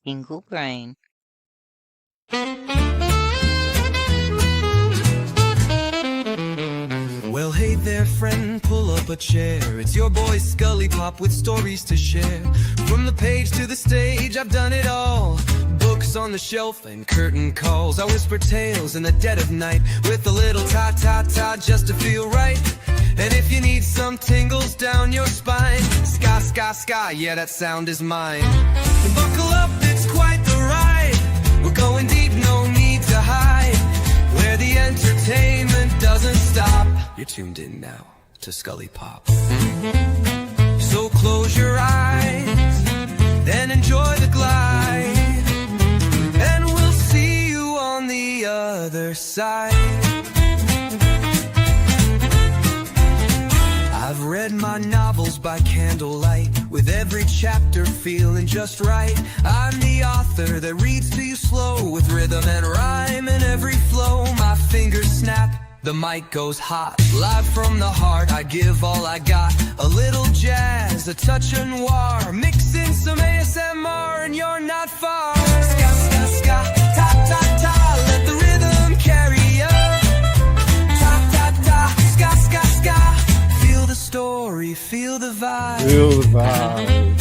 Jingle brain. Well, hey there, friend, pull up a chair. It's your boy Scully Pop with stories to share. From the page to the stage, I've done it all. Books on the shelf and curtain calls. I whisper tales in the dead of night with a little ta-ta-ta just to feel right. And if you need some tingles down your spine, ska, ska, ska, yeah, that sound is mine. Buckle up, it's quite the ride. We're going deep, no need to hide. Where the entertainment doesn't stop. You're tuned in now to Scully Pop. So close your eyes and enjoy the glide, and we'll see you on the other side. I've read my novels by candlelight, with every chapter feeling just right. I'm the author that reads to you slow, with rhythm and rhyme in every flow. My fingers snap, the mic goes hot. Live from the heart, I give all I got. A little jazz, a touch of noir, mix in some ASMR and you're not far. Ska, ska, ska, ta, ta, ta, let the rhythm carry you. Ta, ta, ta, ska, ska, ska. Feel the story, feel the vibe. Feel the vibe.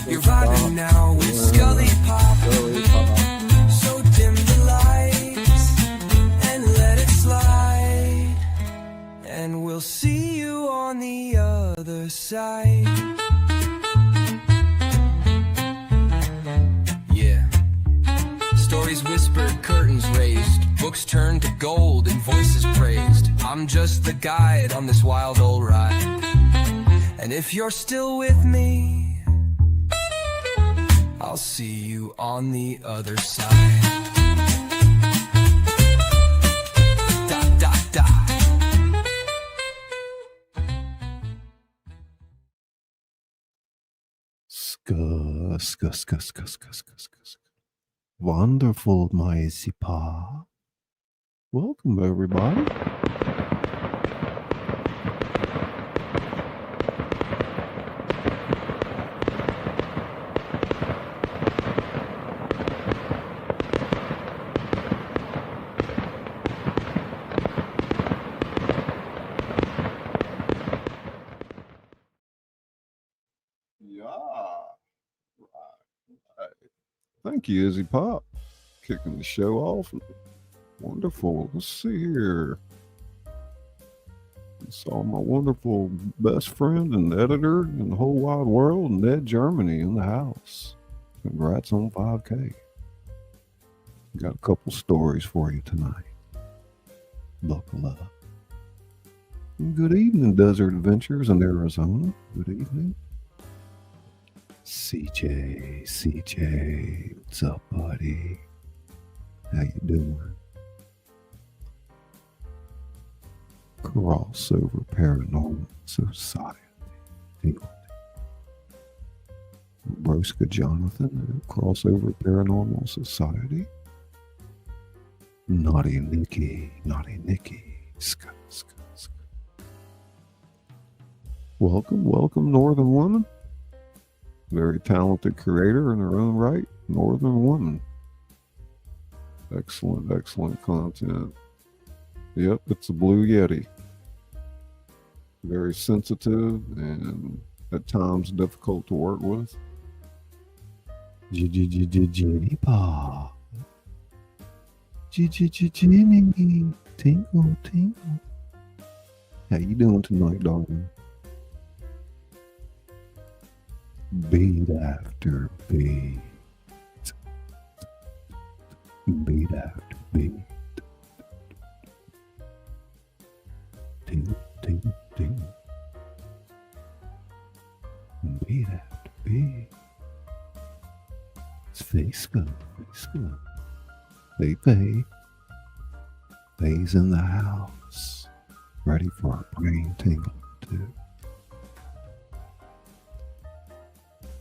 You're vibing now with Scully Pop. So dim the lights and let it slide, and we'll see you on the other side. Yeah. Stories whispered, curtains raised, books turned to gold and voices praised. I'm just the guide on this wild old ride, and if you're still with me, I'll see you on the other side. Da, da, da. Wonderful, my Zipa. Welcome, everybody. Thank you, Izzy Pop, kicking the show off. Wonderful. Let's see here. I saw my wonderful best friend and editor in the whole wide world, Ned Germany, in the house. Congrats on 5K. Got a couple stories for you tonight. Buckle up. Good evening, Desert Adventures in Arizona. Good evening. CJ, what's up, buddy? How you doing? Crossover Paranormal Society. Broska Jonathan, Crossover Paranormal Society. Naughty Nikki. Ska. Welcome, Northern Woman. Very talented creator in her own right, Northern Woman. Excellent content. Yep, it's a Blue Yeti. Very sensitive and at times difficult to work with. Jimmy Pa. Jimmy. Tingle. How you doing tonight, darling? Beat after beat. Beat after beat. Ting, ting, ting. Beat after beat. It's face gun, face gun. They pay. Pays in the house. Ready for a brain tingle too.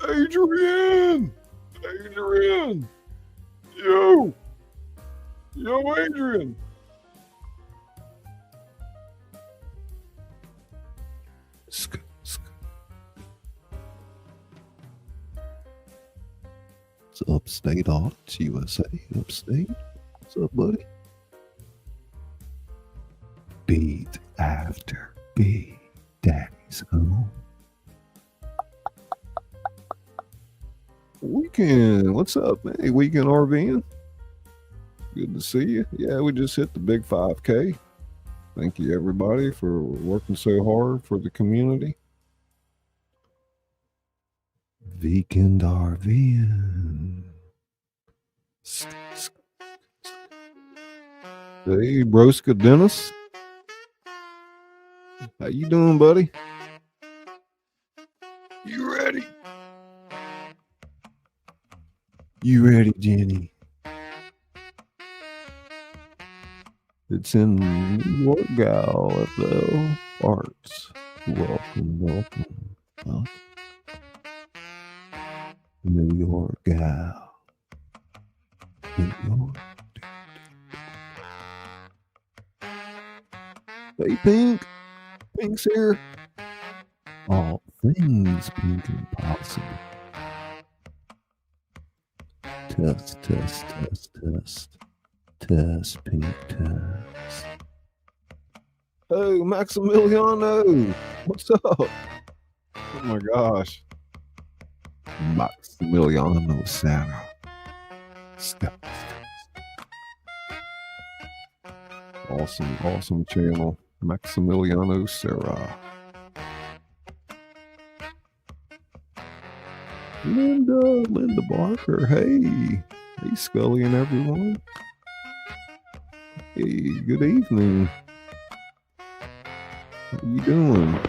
Adrian! Adrian! Yo! Yo, Adrian! Sk- sk- It's Upstate Audits USA. Upstate. What's up, buddy? Beat after beat. Daddy's home. Weekend. What's up, man? Hey, Weekend RVing. Good to see you. Yeah, we just hit the big 5K. Thank you, everybody, for working so hard for the community. Weekend RVing. Hey, Broska Dennis. How you doing, buddy? You ready? You ready, Jenny? It's in New York Gal at the Arts. Welcome, welcome, welcome. New York Gal. New York. Hey, Pink. Pink's here. All things pink and possible. Test, test, test, test. Test, Pink, test. Oh, Maximiliano. What's up? Oh my gosh. Maximiliano Sarah. Stop. Awesome, awesome channel. Maximiliano Sarah. Linda Barker. Hey. Hey, Scully and everyone. Hey, good evening. How you doing?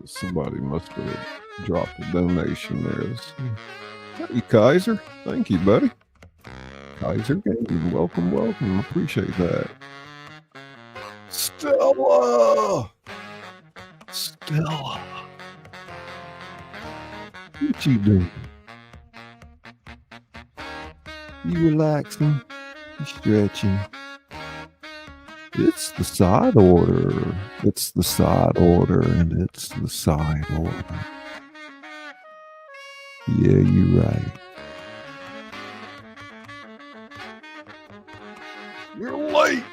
Somebody must have dropped a donation there. Hey, Kaiser. Thank you, buddy. Kaiser Gaming. Welcome, welcome. Appreciate that. Stella! Stella! What you doing? You relaxing? You stretching? It's the side order. It's the side order, and it's the side order. Yeah, you're right. You're late.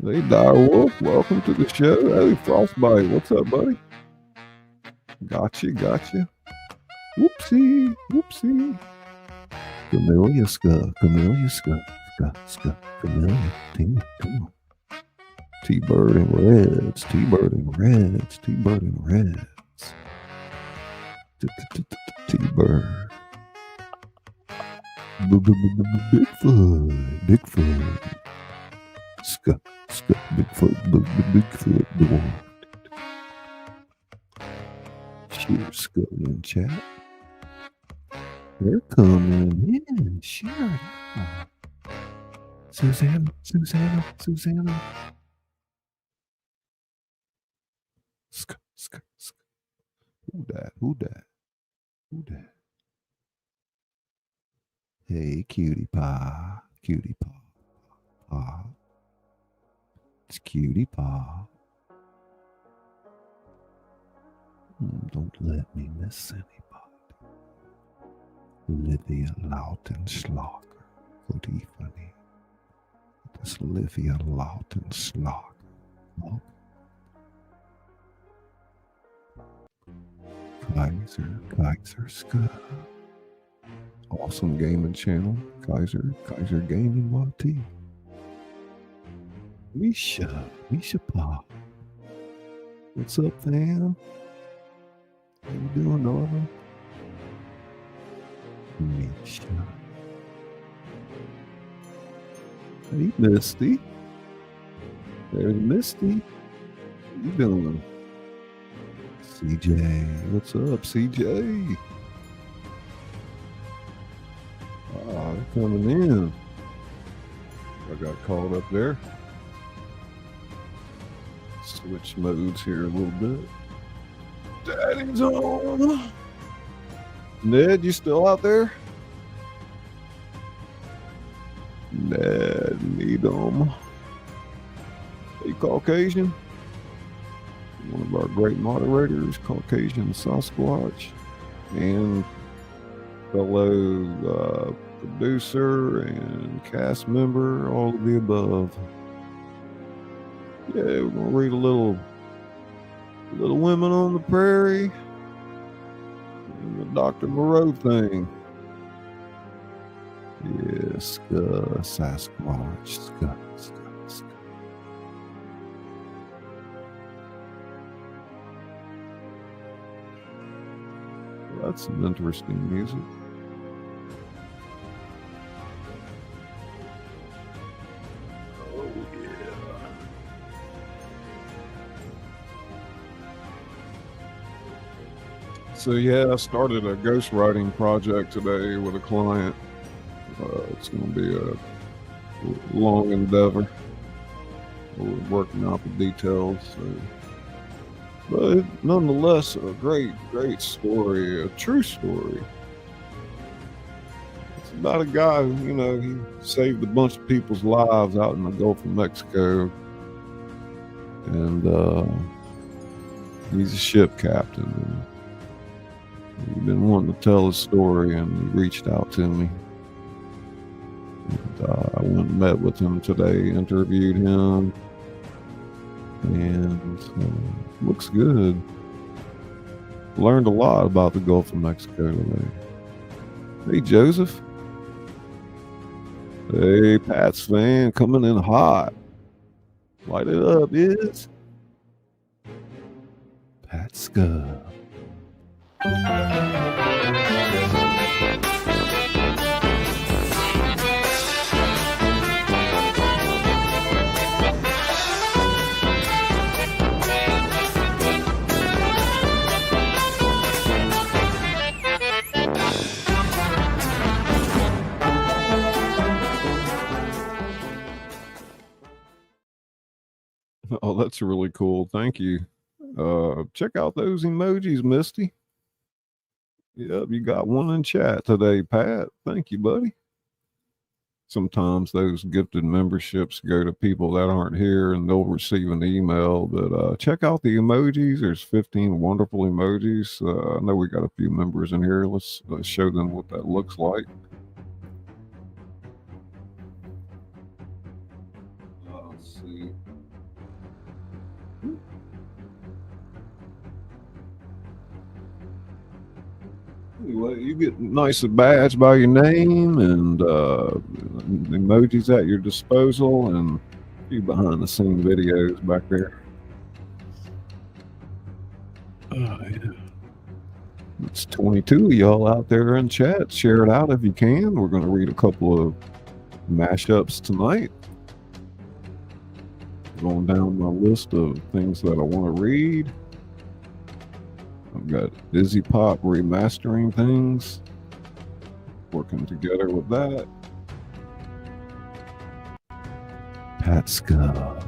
Hey, Direwolf, welcome to the show. Hey, Frostbite, what's up, buddy? Gotcha. Whoopsie, whoopsie. Camellia Ska, Camellia, Tim, come on. T-Bird and Reds, T-Bird and Reds. T-Bird. Bigfoot. Ska, Bigfoot, the one. Sure, Scully in chat. They're coming in. Sure. Susanna. Ska. Who that? Hey, cutie pie. It's cutie pie. Don't let me miss anybody. Lydia Lautenschlager. Good evening. Livia Lawton Slock. Oh. Kaiser Scott. Awesome gaming channel. Kaiser Gaming YT. Misha Pop. What's up, fam? How you doing, Norman? Misha. Hey, Misty. There's Misty. How you doing? CJ. What's up, CJ? Ah, they're coming in. I got caught up there. Switch modes here a little bit. Daddy's on. Ned, you still out there? Ned Needham. Hey, Caucasian. One of our great moderators, Caucasian Sasquatch, and fellow producer and cast member, all of the above. Yeah, we're gonna read a little Women on the Prairie and the Dr. Moreau thing. Yeah, Sasquatch, Scully. That's some interesting music. Oh, yeah. So, yeah, I started a ghostwriting project today with a client. It's going to be a long endeavor. We're working out the details. But nonetheless, a great story, a true story. It's about a guy who, he saved a bunch of people's lives out in the Gulf of Mexico. And he's a ship captain. And he's been wanting to tell his story, and he reached out to me. And I went and met with him today, interviewed him. And looks good. Learned a lot about the Gulf of Mexico today. Hey, Joseph. Hey, Pat's fan coming in hot. Light it up, is Pat Scub. Oh, that's really cool. Thank you. Check out those emojis, Misty. Yep, you got one in chat today, Pat. Thank you, buddy. Sometimes those gifted memberships go to people that aren't here and they'll receive an email. But check out the emojis. There's 15 wonderful emojis. I know we got a few members in here. Let's show them what that looks like. Let's see. Anyway, you get a nice badge by your name and emojis at your disposal and a few behind the scene videos back there. Oh, yeah. It's 22 of y'all out there in chat. Share it out if you can. We're going to read a couple of mashups tonight. Going down my list of things that I want to read. I've got Dizzy Pop remastering things. Working together with that. Pat Scub.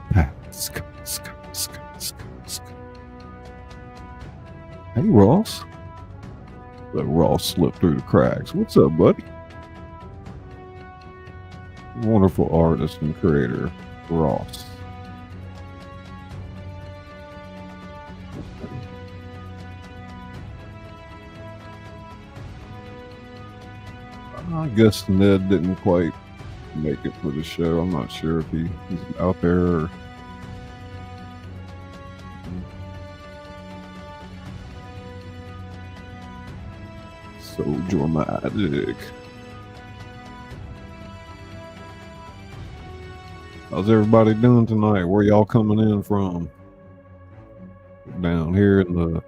Hey, Ross. Let Ross slip through the cracks. What's up, buddy? Wonderful artist and creator, Ross. I guess Ned didn't quite make it for the show. I'm not sure if he's out there or. So dramatic. How's everybody doing tonight? Where y'all coming in from? Down here in the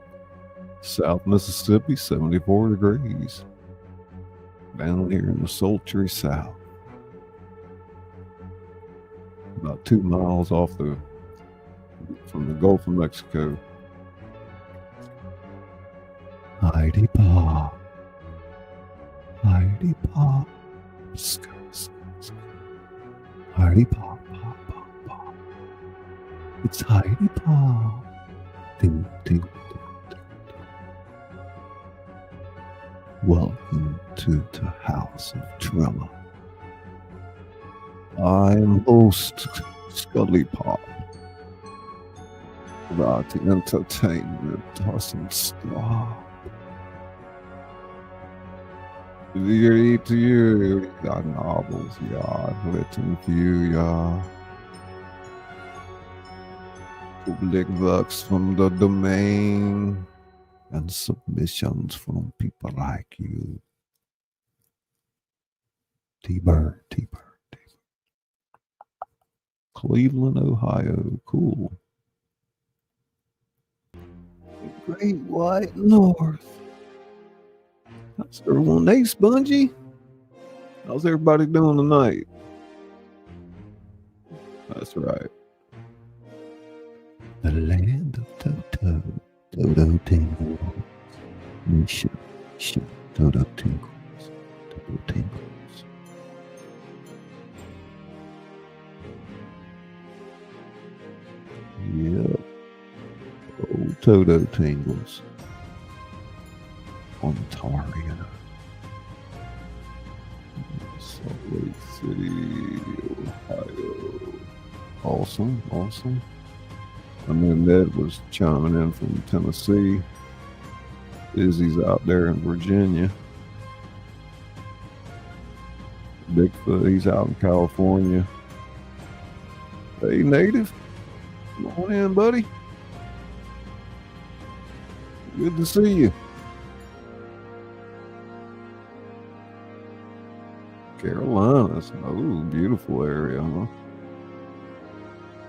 South Mississippi, 74 degrees. Down here in the sultry South. About 2 miles off from the Gulf of Mexico. Heidi Paw. Heidi Paw. Heidi Paw. It's Heidi Paw. Ding, ding, ding, ding. Welcome to the House of Tremor. I am host Scully Pop. About the entertainment doesn't stop. You got novels, yeah, written for you, yeah. Public works from the domain and submissions from people like you. T-Bird. Cleveland, Ohio. Cool. Great White North. How's everyone? Hey, Spongy. How's everybody doing tonight? That's right. The land of Toto. Toto tingles. Misha. Toto tingles. Toto tingles. Yep. Old Toto tingles. Ontario. Salt Lake City, Ohio. Awesome. I know Ned was chiming in from Tennessee. Izzy's out there in Virginia. Bigfoot, he's out in California. Hey, Native. Come on in, buddy. Good to see you. Carolinas. Oh, beautiful area, huh?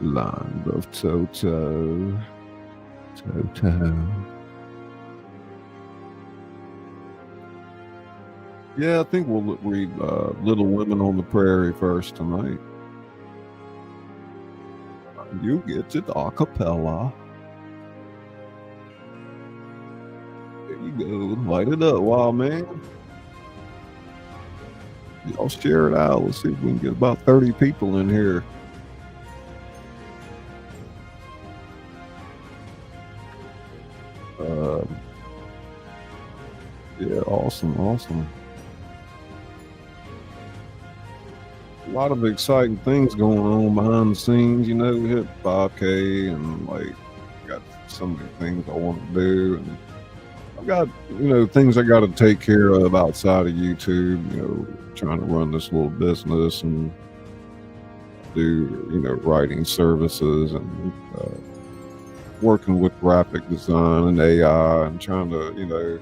Land of Toto. Yeah, I think we'll read Little Women on the Prairie first tonight. You get it a cappella. There you go. Light it up, wild man. Y'all share it out. Let's see if we can get about 30 people in here. Yeah, awesome. A lot of exciting things going on behind the scenes. You know, we hit 5K and like got so many things I want to do, and I've got, you know, things I got to take care of outside of YouTube. You know, trying to run this little business and do, you know, writing services and working with graphic design and AI and trying to, you know,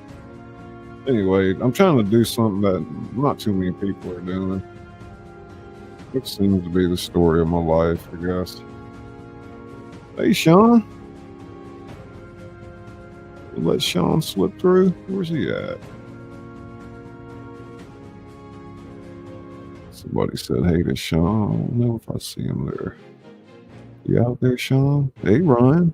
anyway, I'm trying to do something that not too many people are doing. Which seems to be the story of my life, I guess. Hey, Sean. We'll let Sean slip through. Where's he at? Somebody said hey to Sean. I don't know if I see him there. You out there, Sean? Hey, Ryan.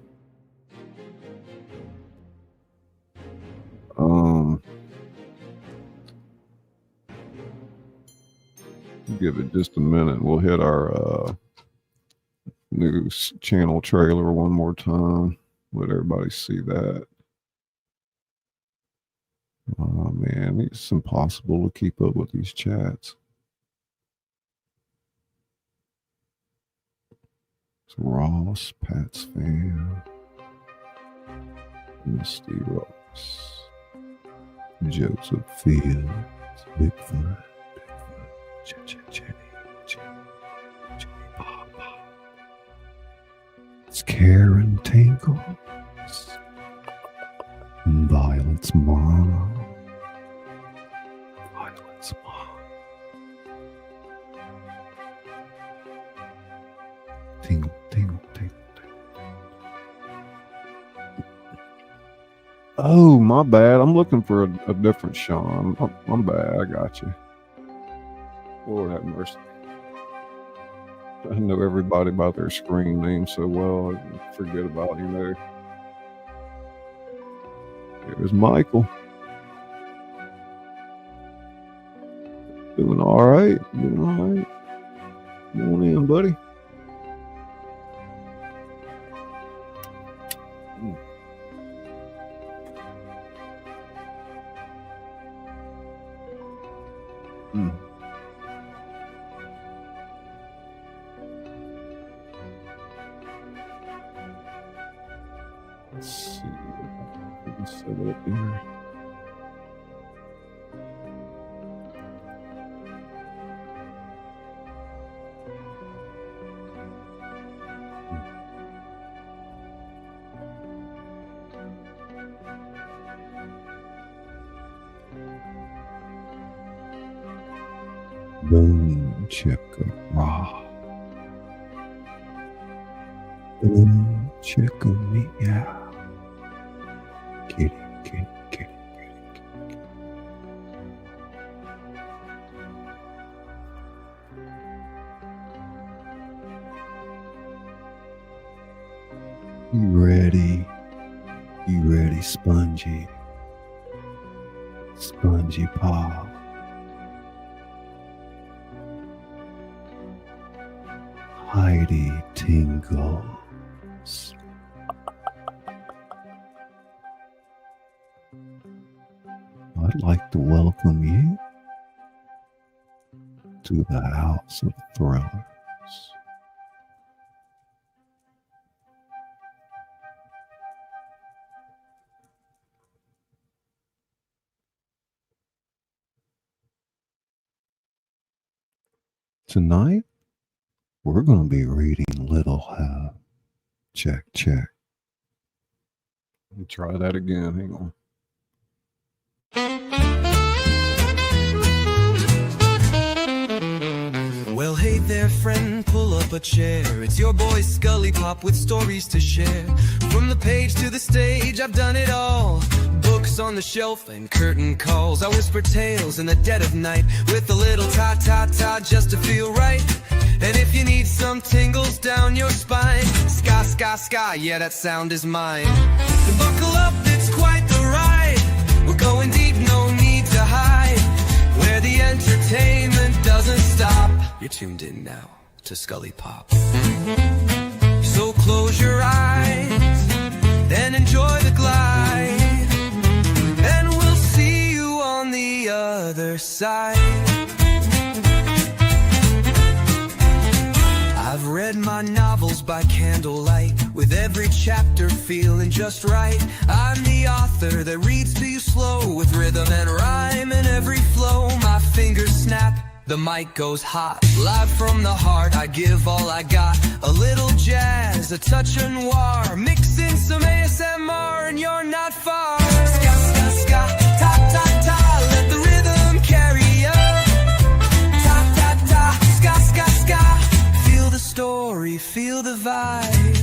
Give it just a minute. We'll hit our new channel trailer one more time. Let everybody see that. Oh man, it's impossible to keep up with these chats. It's Ross, Pat's fan, Misty Ross, Joseph Fields, Bigfoot. care and tingles. Violet's mom. Violet's mom. Tingle, tingle, tingle, tingle. Oh, my bad. I'm looking for a different Sean. I'm bad. I got you. Lord have mercy. I know everybody by their screen name so well, I forget about him there. There's Michael. Doing all right. Doing all right. Come on in, buddy. Let's see if we can set it up here. Boom, chicka, rah. Boom, chicka, meow. Kitty, kitty, kitty, kitty, kitty. You ready? You ready, Spongy? Spongy paw. Heidi tingles. I'd like to welcome you to the House of Thrillers. Tonight, we're going to be reading Little House. Check, check. Let me try that again. Hang on. Well, hey there, friend, pull up a chair. It's your boy Scully Pop with stories to share. From the page to the stage, I've done it all. Books on the shelf and curtain calls. I whisper tales in the dead of night with a little ta-ta-ta just to feel right. And if you need some tingles down your spine, ska, ska, ska, yeah, that sound is mine. So buckle up, it's quite the ride. We're going deep, no need to hide. Where the entertainment doesn't stop. You're tuned in now to Scully Pop. So close your eyes, then enjoy the glide. And we'll see you on the other side. I've read my novels by candlelight, with every chapter feeling just right. I'm the author that reads to you slow, with rhythm and rhyme in every flow. My fingers snap, the mic goes hot. Live from the heart, I give all I got. A little jazz, a touch of noir, mix in some ASMR and you're not far. Ska, ska, ska, ta, ta, ta, let the rhythm carry you. Ta, ta, ta, ska, ska, ska. Feel the story, feel the vibe.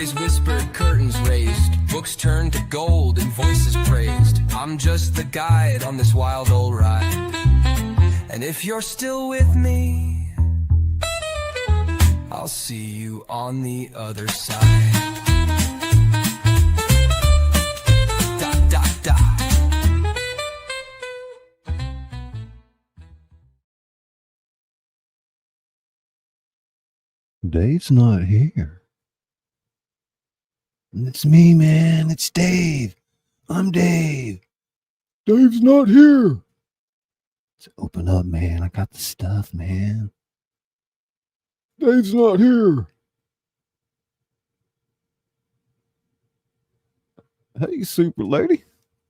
stories whispered, curtains raised, books turned to gold and voices praised. I'm just the guide on this wild old ride, and if you're still with me, I'll see you on the other side. Dot, dot, dot. Dave's not here. It's me, man. It's Dave. I'm Dave. Dave's not here. Let's open up, man. I got the stuff, man. Dave's not here. Hey, super lady.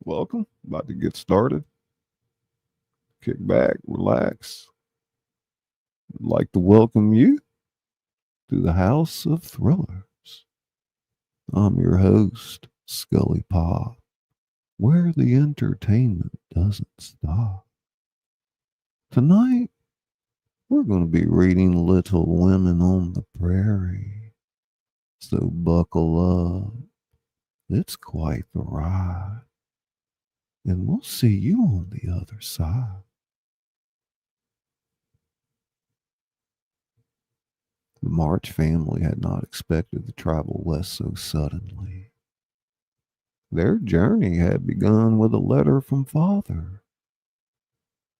Welcome. About to get started. Kick back, relax. I'd like to welcome you to the House of Thrillers. I'm your host, Scully Pop, where the entertainment doesn't stop. Tonight, we're going to be reading Little Women on the Prairie. So buckle up. It's quite the ride. And we'll see you on the other side. The March family had not expected to travel west so suddenly. Their journey had begun with a letter from Father,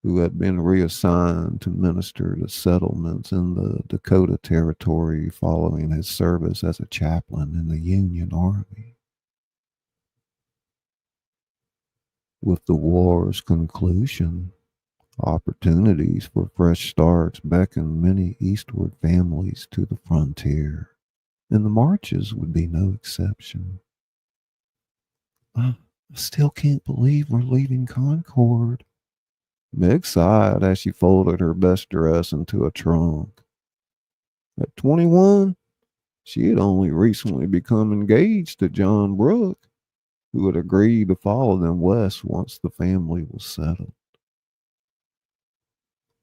who had been reassigned to minister to settlements in the Dakota Territory following his service as a chaplain in the Union Army. With the war's conclusion, opportunities for fresh starts beckoned many eastward families to the frontier, and the Marches would be no exception. I still can't believe we're leaving Concord. Meg sighed as she folded her best dress into a trunk. At 21, she had only recently become engaged to John Brooke, who had agreed to follow them west once the family was settled.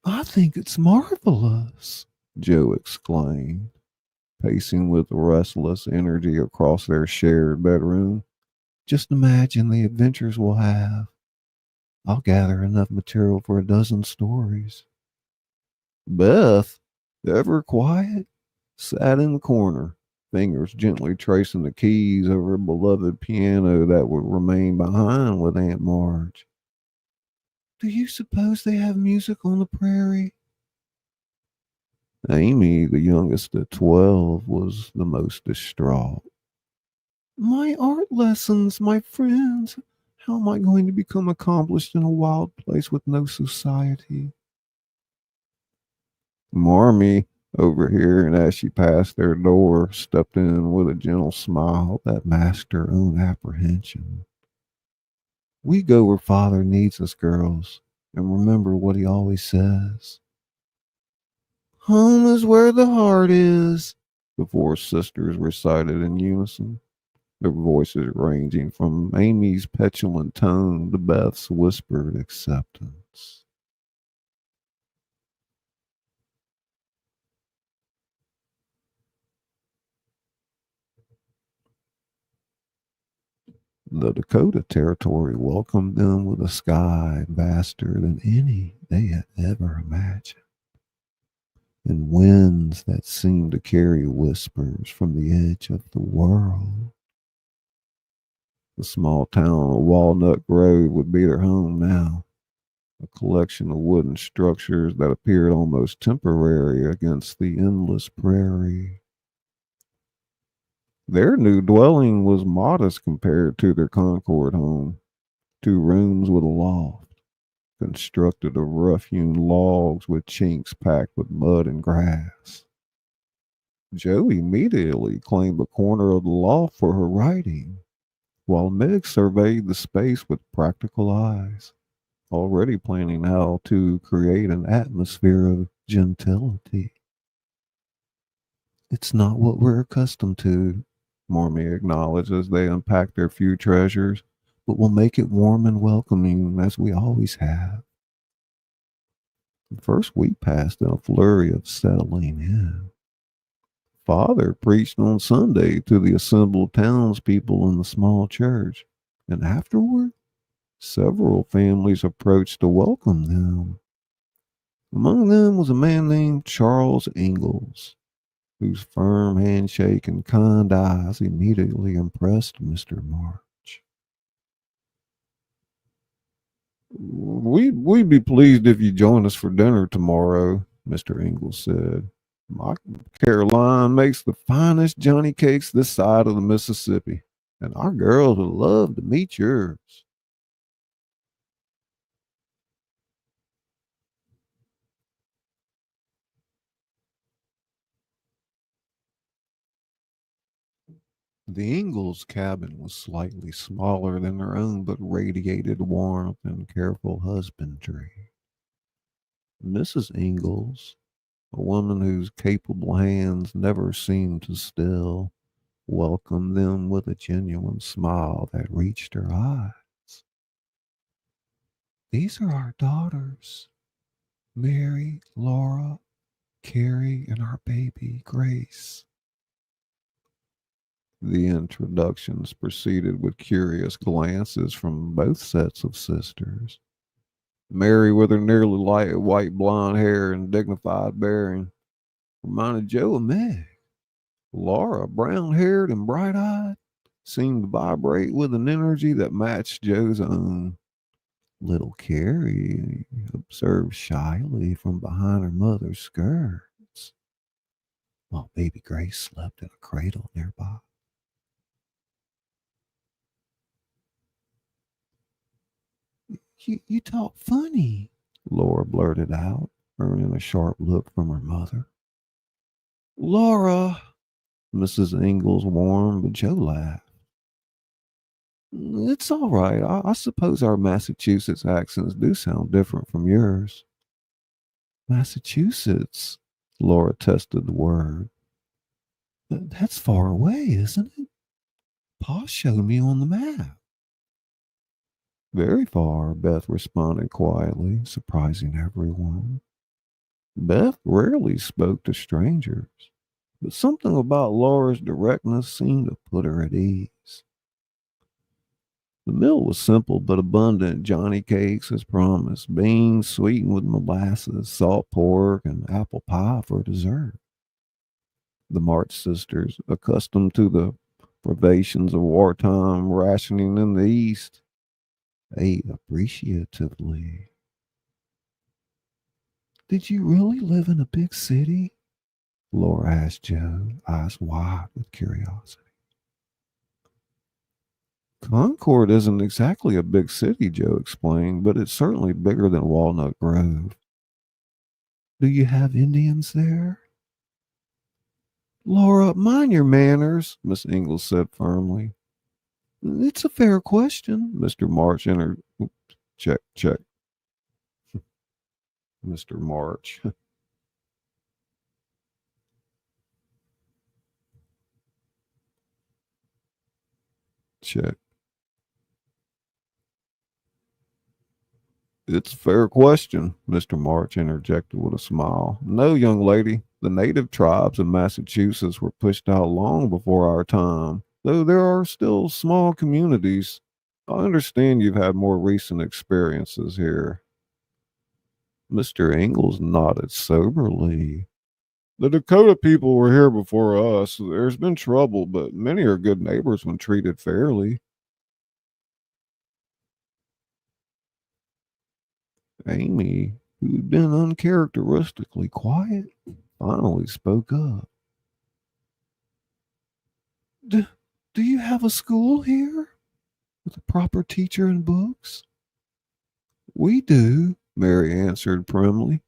I think it's marvelous, Joe exclaimed, pacing with restless energy across their shared bedroom. Just imagine the adventures we'll have. I'll gather enough material for a dozen stories. Beth, ever quiet, sat in the corner, fingers gently tracing the keys over a beloved piano that would remain behind with Aunt Marge. Do you suppose they have music on the prairie? Amy, the youngest at 12, was the most distraught. My art lessons, my friends. How am I going to become accomplished in a wild place with no society? Marmee, over here, and as she passed their door, stepped in with a gentle smile that masked her own apprehension. We go where Father needs us, girls, and remember what he always says. Home is where the heart is, the four sisters recited in unison, their voices ranging from Amy's petulant tone to Beth's whispered acceptance. The Dakota Territory welcomed them with a sky vaster than any they had ever imagined, and winds that seemed to carry whispers from the edge of the world. The small town of Walnut Grove would be their home now, a collection of wooden structures that appeared almost temporary against the endless prairie. Their new dwelling was modest compared to their Concord home, 2 rooms with a loft, constructed of rough-hewn logs with chinks packed with mud and grass. Jo immediately claimed the corner of the loft for her writing, while Meg surveyed the space with practical eyes, already planning how to create an atmosphere of gentility. It's not what we're accustomed to, Marmee acknowledged as they unpacked their few treasures, but we'll make it warm and welcoming as we always have. The first week passed in a flurry of settling in. father preached on Sunday to the assembled townspeople in the small church, and afterward, several families approached to welcome them. Among them was a man named Charles Ingalls, whose firm handshake and kind eyes immediately impressed Mr. March. We'd be pleased if you join us for dinner tomorrow, Mr. Ingalls said. My Caroline makes the finest Johnny cakes this side of the Mississippi, and our girls would love to meet yours. The Ingalls cabin was slightly smaller than their own, but radiated warmth and careful husbandry. Mrs. Ingalls, a woman whose capable hands never seemed to still, welcomed them with a genuine smile that reached her eyes. These are our daughters, Mary, Laura, Carrie, and our baby, Grace. The introductions proceeded with curious glances from both sets of sisters. Mary, with her nearly light white blonde hair and dignified bearing, reminded Joe of Meg. Laura, brown haired and bright eyed, seemed to vibrate with an energy that matched Joe's own. Little Carrie observed shyly from behind her mother's skirts, while baby Grace slept in a cradle nearby. You talk funny, Laura blurted out, earning a sharp look from her mother. Laura, Mrs. Ingalls warned, but Joe laughed. It's all right. I suppose our Massachusetts accents do sound different from yours. Massachusetts, Laura tested the word. That's far away, isn't it? Pa showed me on the map. Very far, Beth responded quietly, surprising everyone. Beth rarely spoke to strangers, but something about Laura's directness seemed to put her at ease. The meal was simple but abundant. Johnny cakes as promised, beans sweetened with molasses, salt pork, and apple pie for dessert. The March sisters, accustomed to the privations of wartime rationing in the East, ate appreciatively. Did you really live in a big city? Laura asked Joe, eyes wide with curiosity. Concord isn't exactly a big city, Joe explained, but it's certainly bigger than Walnut Grove. Do you have Indians there? Laura, mind your manners, Miss Ingalls said firmly. It's a fair question, Mr. March entered. Check. Mr. March. Check. It's a fair question, Mr. March interjected with a smile. No, young lady, the native tribes in Massachusetts were pushed out long before our time, though there are still small communities. I understand you've had more recent experiences here. Mr. Ingalls nodded soberly. The Dakota people were here before us. There's been trouble, but many are good neighbors when treated fairly. Amy, who'd been uncharacteristically quiet, finally spoke up. Do you have a school here? With a proper teacher and books? We do, Mary answered primly.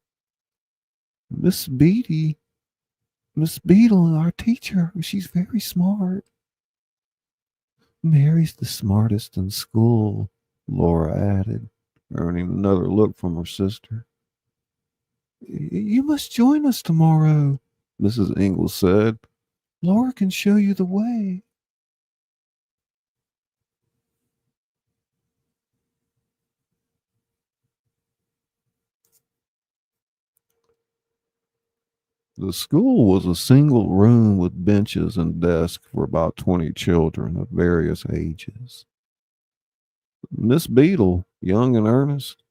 Miss Beadle, our teacher, she's very smart. Mary's the smartest in school, Laura added, earning another look from her sister. You must join us tomorrow, Mrs. Ingalls said. Laura can show you the way. The school was a single room with benches and desks for about 20 children of various ages. Miss Beadle, young and earnest,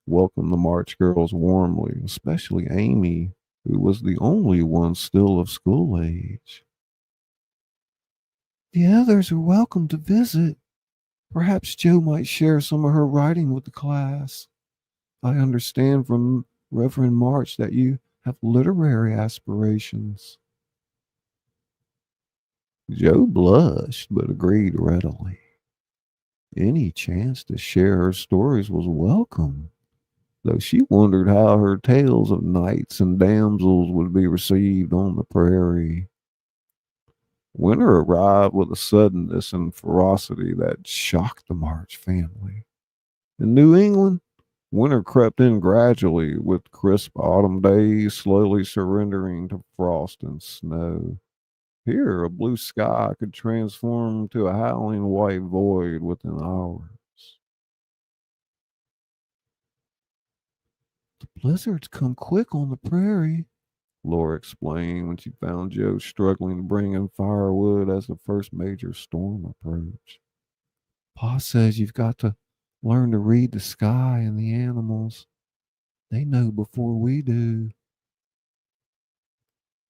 welcomed the March girls warmly, especially Amy, who was the only one still of school age. The others are welcome to visit. Perhaps Jo might share some of her writing with the class. I understand from Reverend March that you have literary aspirations. Jo blushed, but agreed readily. Any chance to share her stories was welcome, though she wondered how her tales of knights and damsels would be received on the prairie. Winter arrived with a suddenness and ferocity that shocked the March family. In New England, winter crept in gradually, with crisp autumn days slowly surrendering to frost and snow. Here, a blue sky could transform to a howling white void within hours. The blizzards come quick on the prairie, Laura explained when she found Jo struggling to bring in firewood as the first major storm approached. Pa says you've got to learn to read the sky and the animals. They know before we do.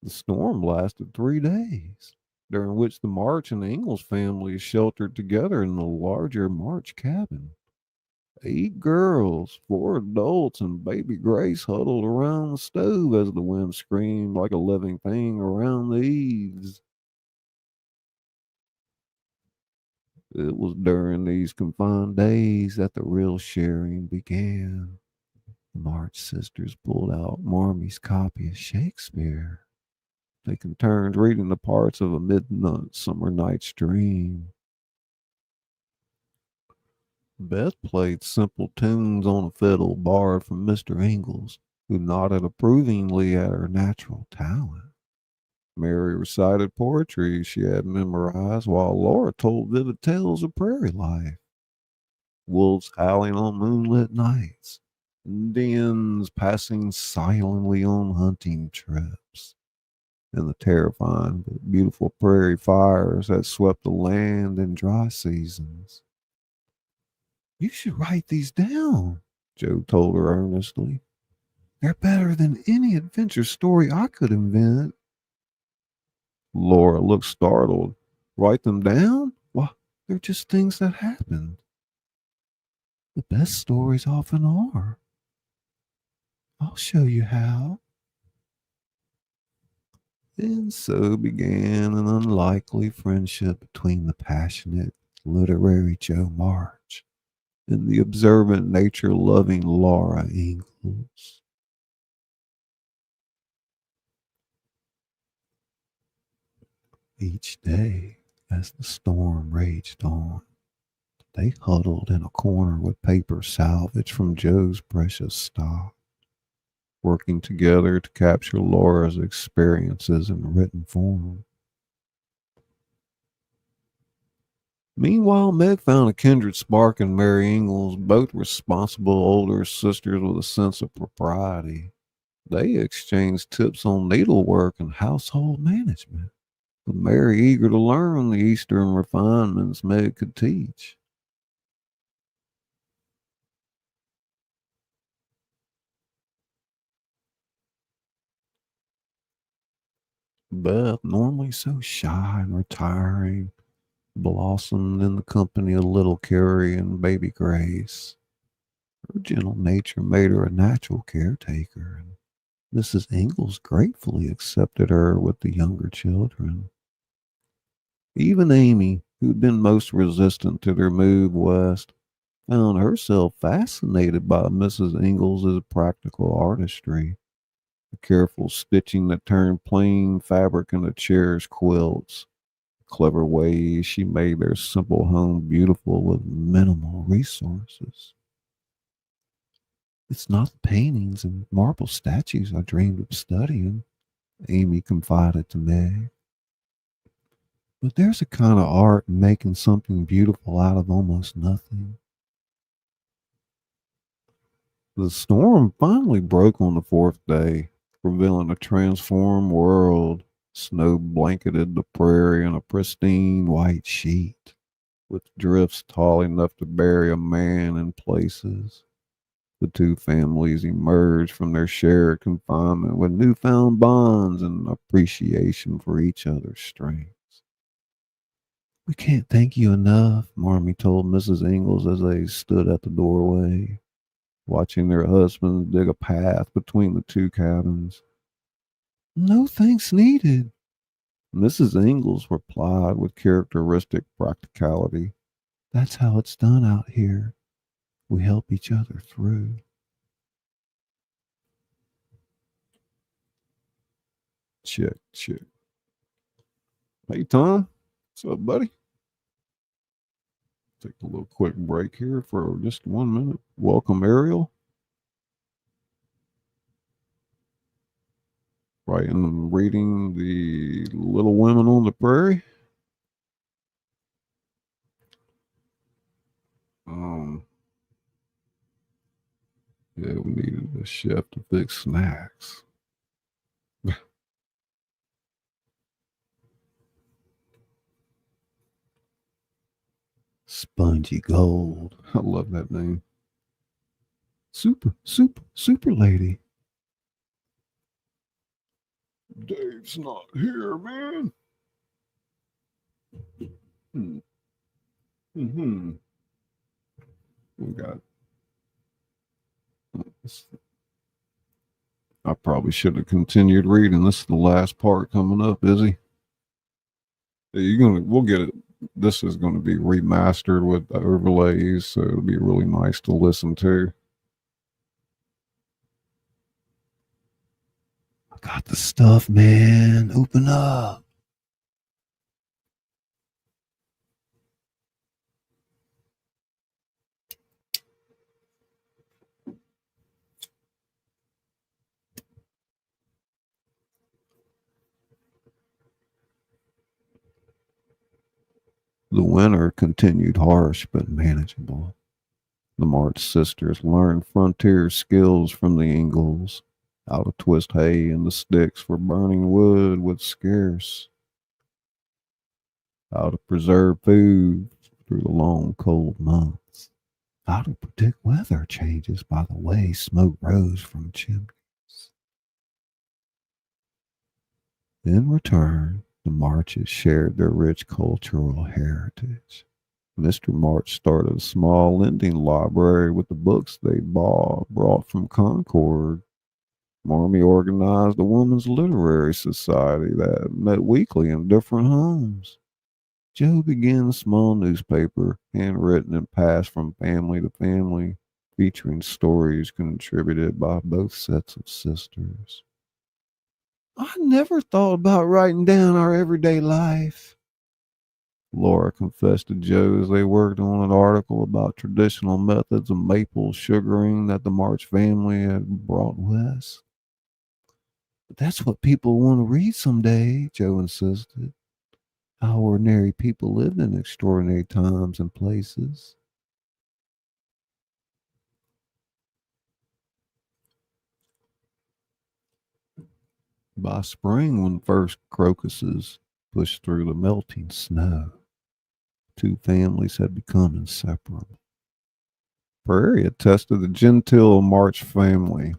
The storm lasted 3 days, during which the March and Ingalls families sheltered together in the larger March cabin. 8 girls, 4 adults, and baby Grace huddled around the stove as the wind screamed like a living thing around the eaves. It was during these confined days that the real sharing began. The March sisters pulled out Marmy's copy of Shakespeare, taking turns reading the parts of A Midsummer Night's Dream. Beth played simple tunes on a fiddle borrowed from Mr. Ingalls, who nodded approvingly at her natural talent. Mary recited poetry she had memorized, while Laura told vivid tales of prairie life. Wolves howling on moonlit nights, Indians passing silently on hunting trips, and the terrifying but beautiful prairie fires that swept the land in dry seasons. You should write these down, Jo told her earnestly. They're better than any adventure story I could invent. Laura looked startled. Write them down? Why, they're just things that happened. The best stories often are. I'll show you how. And so began an unlikely friendship between the passionate literary Jo March and the observant, nature-loving Laura Ingalls. Each day, as the storm raged on, they huddled in a corner with paper salvaged from Jo's precious stock, working together to capture Laura's experiences in written form. Meanwhile, Meg found a kindred spark in Mary Ingalls, both responsible older sisters with a sense of propriety. They exchanged tips on needlework and household management, with Mary eager to learn the Eastern refinements Meg could teach. Beth, normally so shy and retiring, blossomed in the company of little Carrie and baby Grace. Her gentle nature made her a natural caretaker, and Mrs. Ingalls gratefully accepted her with the younger children. Even Amy, who'd been most resistant to their move west, found herself fascinated by Mrs. Ingalls' practical artistry, the careful stitching that turned plain fabric into cherished quilts, clever ways she made their simple home beautiful with minimal resources. It's not the paintings and marble statues I dreamed of studying, Amy confided to Meg. But there's a kind of art in making something beautiful out of almost nothing. The storm finally broke on the 4th day, revealing a transformed world. Snow blanketed the prairie in a pristine white sheet, with drifts tall enough to bury a man in places. The two families emerged from their shared confinement with newfound bonds and appreciation for each other's strengths. We can't thank you enough, Marmee told Mrs. Ingalls as they stood at the doorway, watching their husbands dig a path between the two cabins. No thanks needed, Mrs. Ingalls replied with characteristic practicality. That's how it's done out here. We help each other through. Check, check. Hey, Tom. What's up, buddy? Take a little quick break here for just 1 minute. Welcome, Ariel. Writing and reading The Little Women on the Prairie. Yeah, we needed a chef to fix snacks. Spongy Gold. I love that name. Super lady. Dave's not here, man. We got. I probably should have continued reading. This is the last part coming up, Izzy. We'll get it. This is going to be remastered with overlays, so it'll be really nice to listen to. I got the stuff, man. Open up. The winter continued harsh but manageable. The March sisters learned frontier skills from the Ingalls, how to twist hay into sticks for burning wood was scarce, how to preserve food through the long cold months, how to predict weather changes by the way smoke rose from chimneys. In return, the Marches shared their rich cultural heritage. Mr. March started a small lending library with the books they brought from Concord. Marmee organized a women's literary society that met weekly in different homes. Joe began a small newspaper, handwritten and passed from family to family, featuring stories contributed by both sets of sisters. I never thought about writing down our everyday life, Laura confessed to Joe as they worked on an article about traditional methods of maple sugaring that the March family had brought west. But that's what people want to read someday, Joe insisted. How ordinary people lived in extraordinary times and places. By spring, when first crocuses pushed through the melting snow, two families had become inseparable. Prairie attested the genteel March family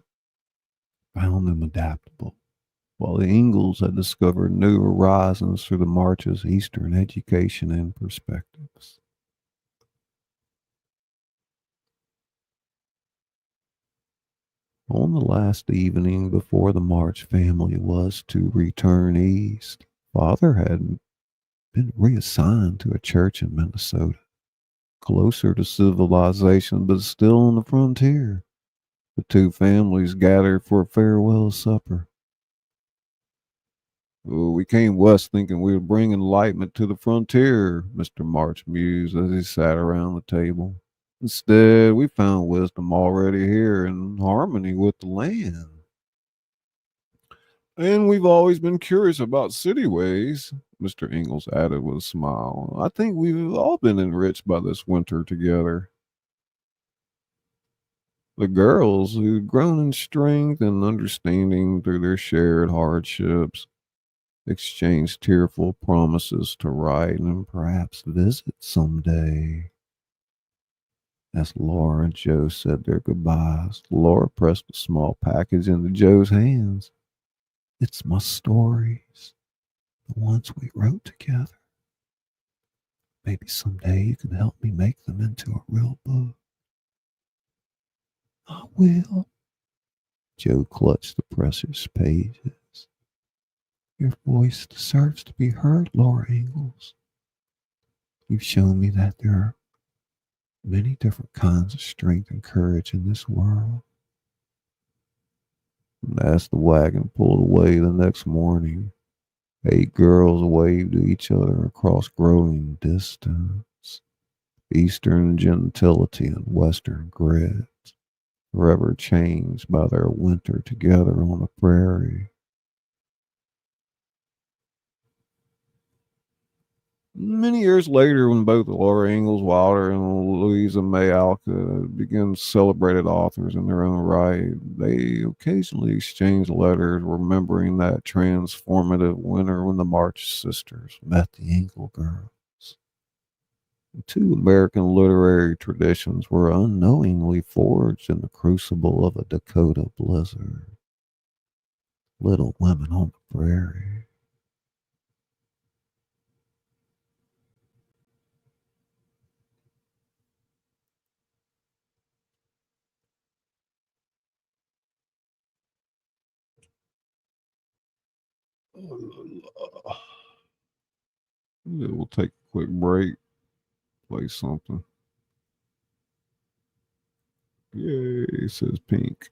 found them adaptable, while the Ingalls had discovered new horizons through the March's Eastern education and perspectives. On the last evening before the March family was to return east, Father had been reassigned to a church in Minnesota, closer to civilization but still on the frontier. The two families gathered for a farewell supper. Oh, we came west thinking we would bring enlightenment to the frontier, Mr. March mused as he sat around the table. Instead, we found wisdom already here in harmony with the land. And we've always been curious about city ways, Mr. Ingalls added with a smile. I think we've all been enriched by this winter together. The girls, who'd grown in strength and understanding through their shared hardships, exchanged tearful promises to write and perhaps visit someday. As Laura and Joe said their goodbyes, Laura pressed a small package into Joe's hands. It's my stories, the ones we wrote together. Maybe someday you can help me make them into a real book. I will. Joe clutched the precious pages. Your voice deserves to be heard, Laura Ingalls. You've shown me that there are many different kinds of strength and courage in this world. And as the wagon pulled away the next morning, 8 girls waved to each other across growing distance. Eastern gentility and Western grit, forever changed by their winter together on the prairie. Many years later, when both Laura Ingalls Wilder and Louisa May Alcott became celebrated authors in their own right, they occasionally exchanged letters remembering that transformative winter when the March sisters met the Ingalls girls. The 2 American literary traditions were unknowingly forged in the crucible of a Dakota blizzard. Little Women on the Prairie. We'll take a quick break, play something. Yay, says Pink.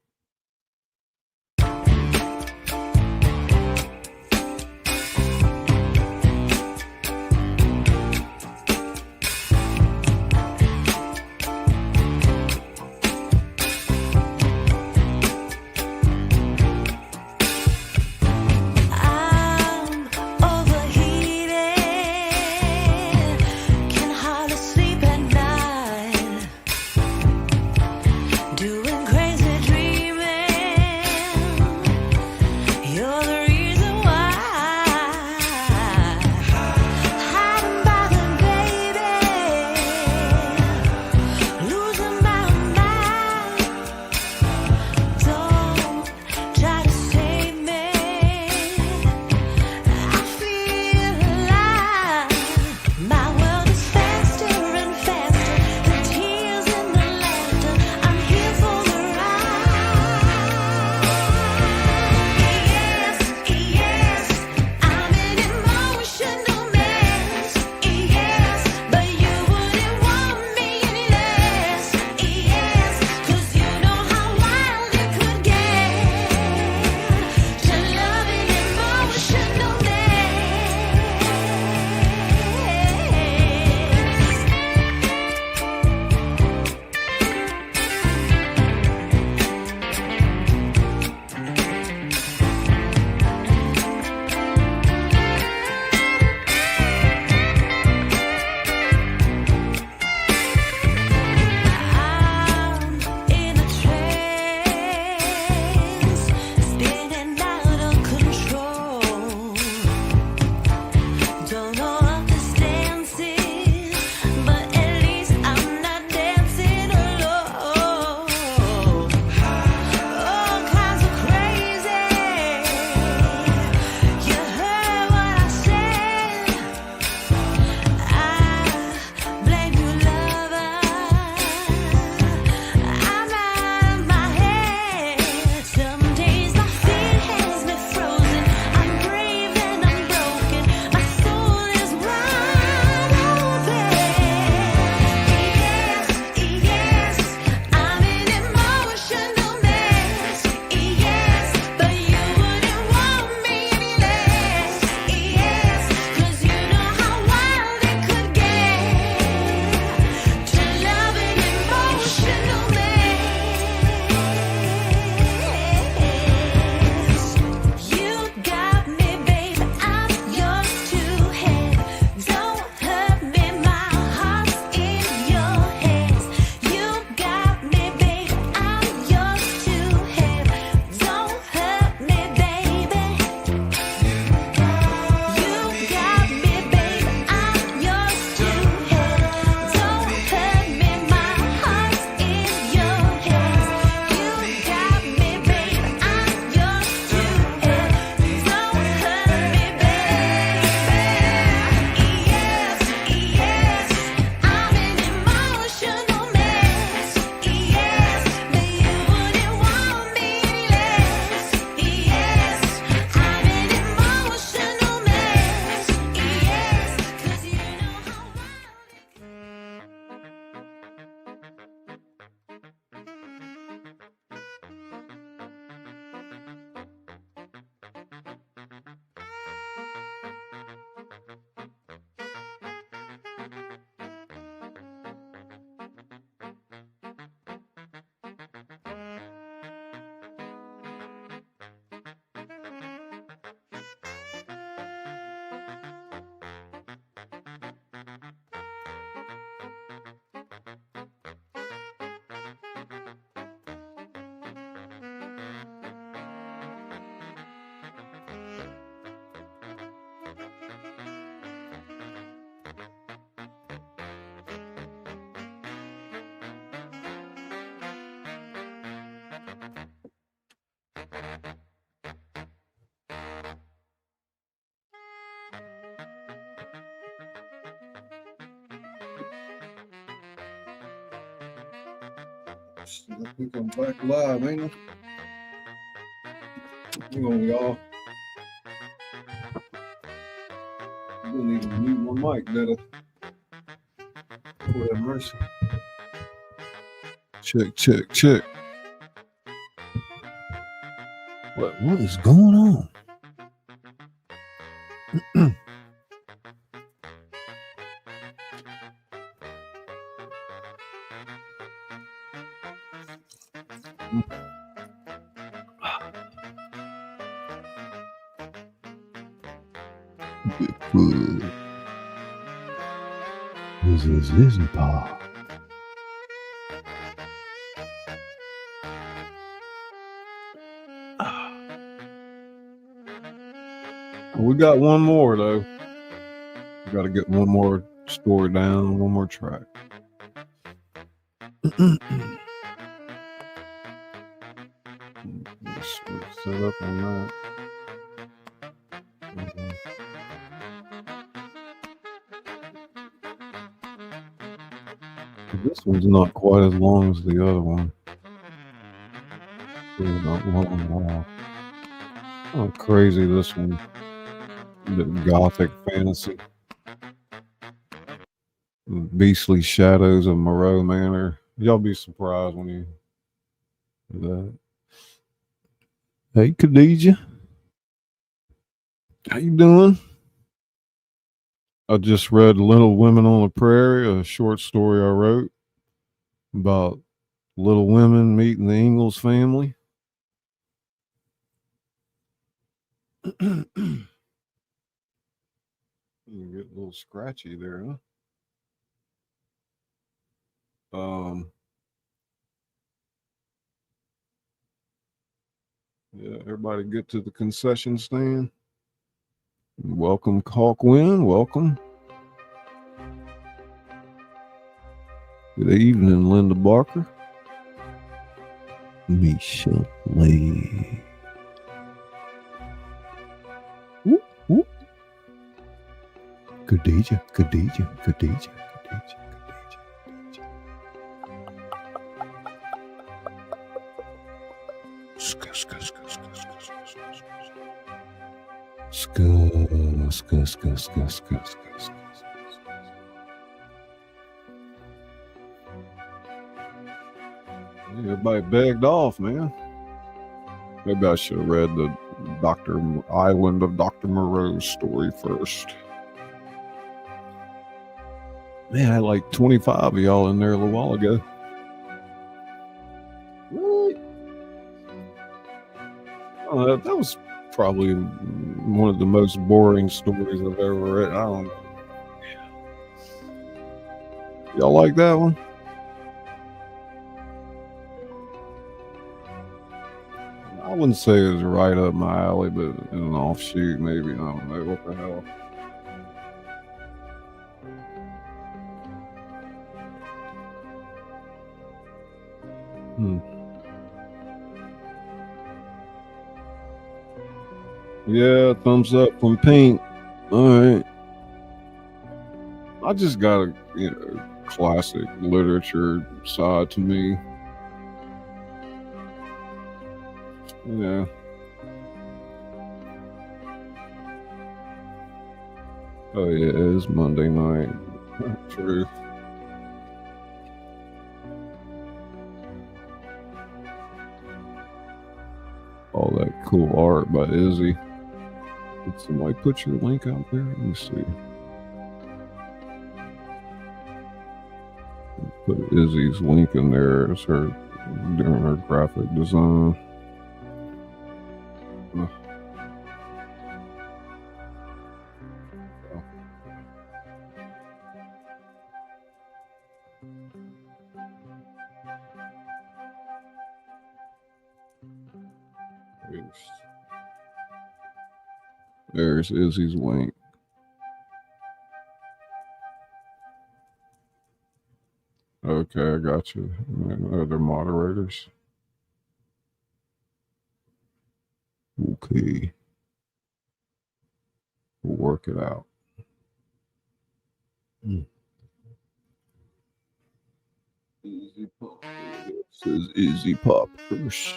Doing crazy dreams. I think I'm back live, ain't I? Hang on, y'all. I didn't even mute my mic, did I? Lord have mercy. Check. What is going on? Bigfoot. This is Izzy Pop. We got one more though. We got to get one more story down, one more track. Set up on that. This one's not quite as long as the other one. It's not long at all. How crazy this one. The gothic fantasy. The beastly shadows of Moreau Manor. Y'all be surprised when you do that. Hey, Khadijah. How you doing? I just read Little Women on the Prairie, a short story I wrote about little women meeting the Ingalls family. You get a little scratchy there, huh? Yeah, everybody get to the concession stand. Welcome, Hawkwin. Welcome. Good evening, Linda Barker. Michelle Lee. Whoop, whoop. Khadijah. Everybody begged off, man. Maybe I should have read the Island of Dr. Moreau's story first. Man, I had like 25 of y'all in there a little while ago. What? That was probably one of the most boring stories I've ever read. I don't know. Y'all like that one? I wouldn't say it was right up my alley, but in an offshoot, maybe. I don't know. What the hell? Yeah, thumbs up from Pink. All right. I just got a classic literature side to me. Yeah. Oh yeah, it is Monday night. True. All that cool art by Izzy. Did somebody put your link out there? Let me see. Put Izzy's link in there as her doing her graphic design. There's Izzy's link. Okay, I got you. And other moderators. Okay. We'll work it out. Easy pop. It says easy poppers.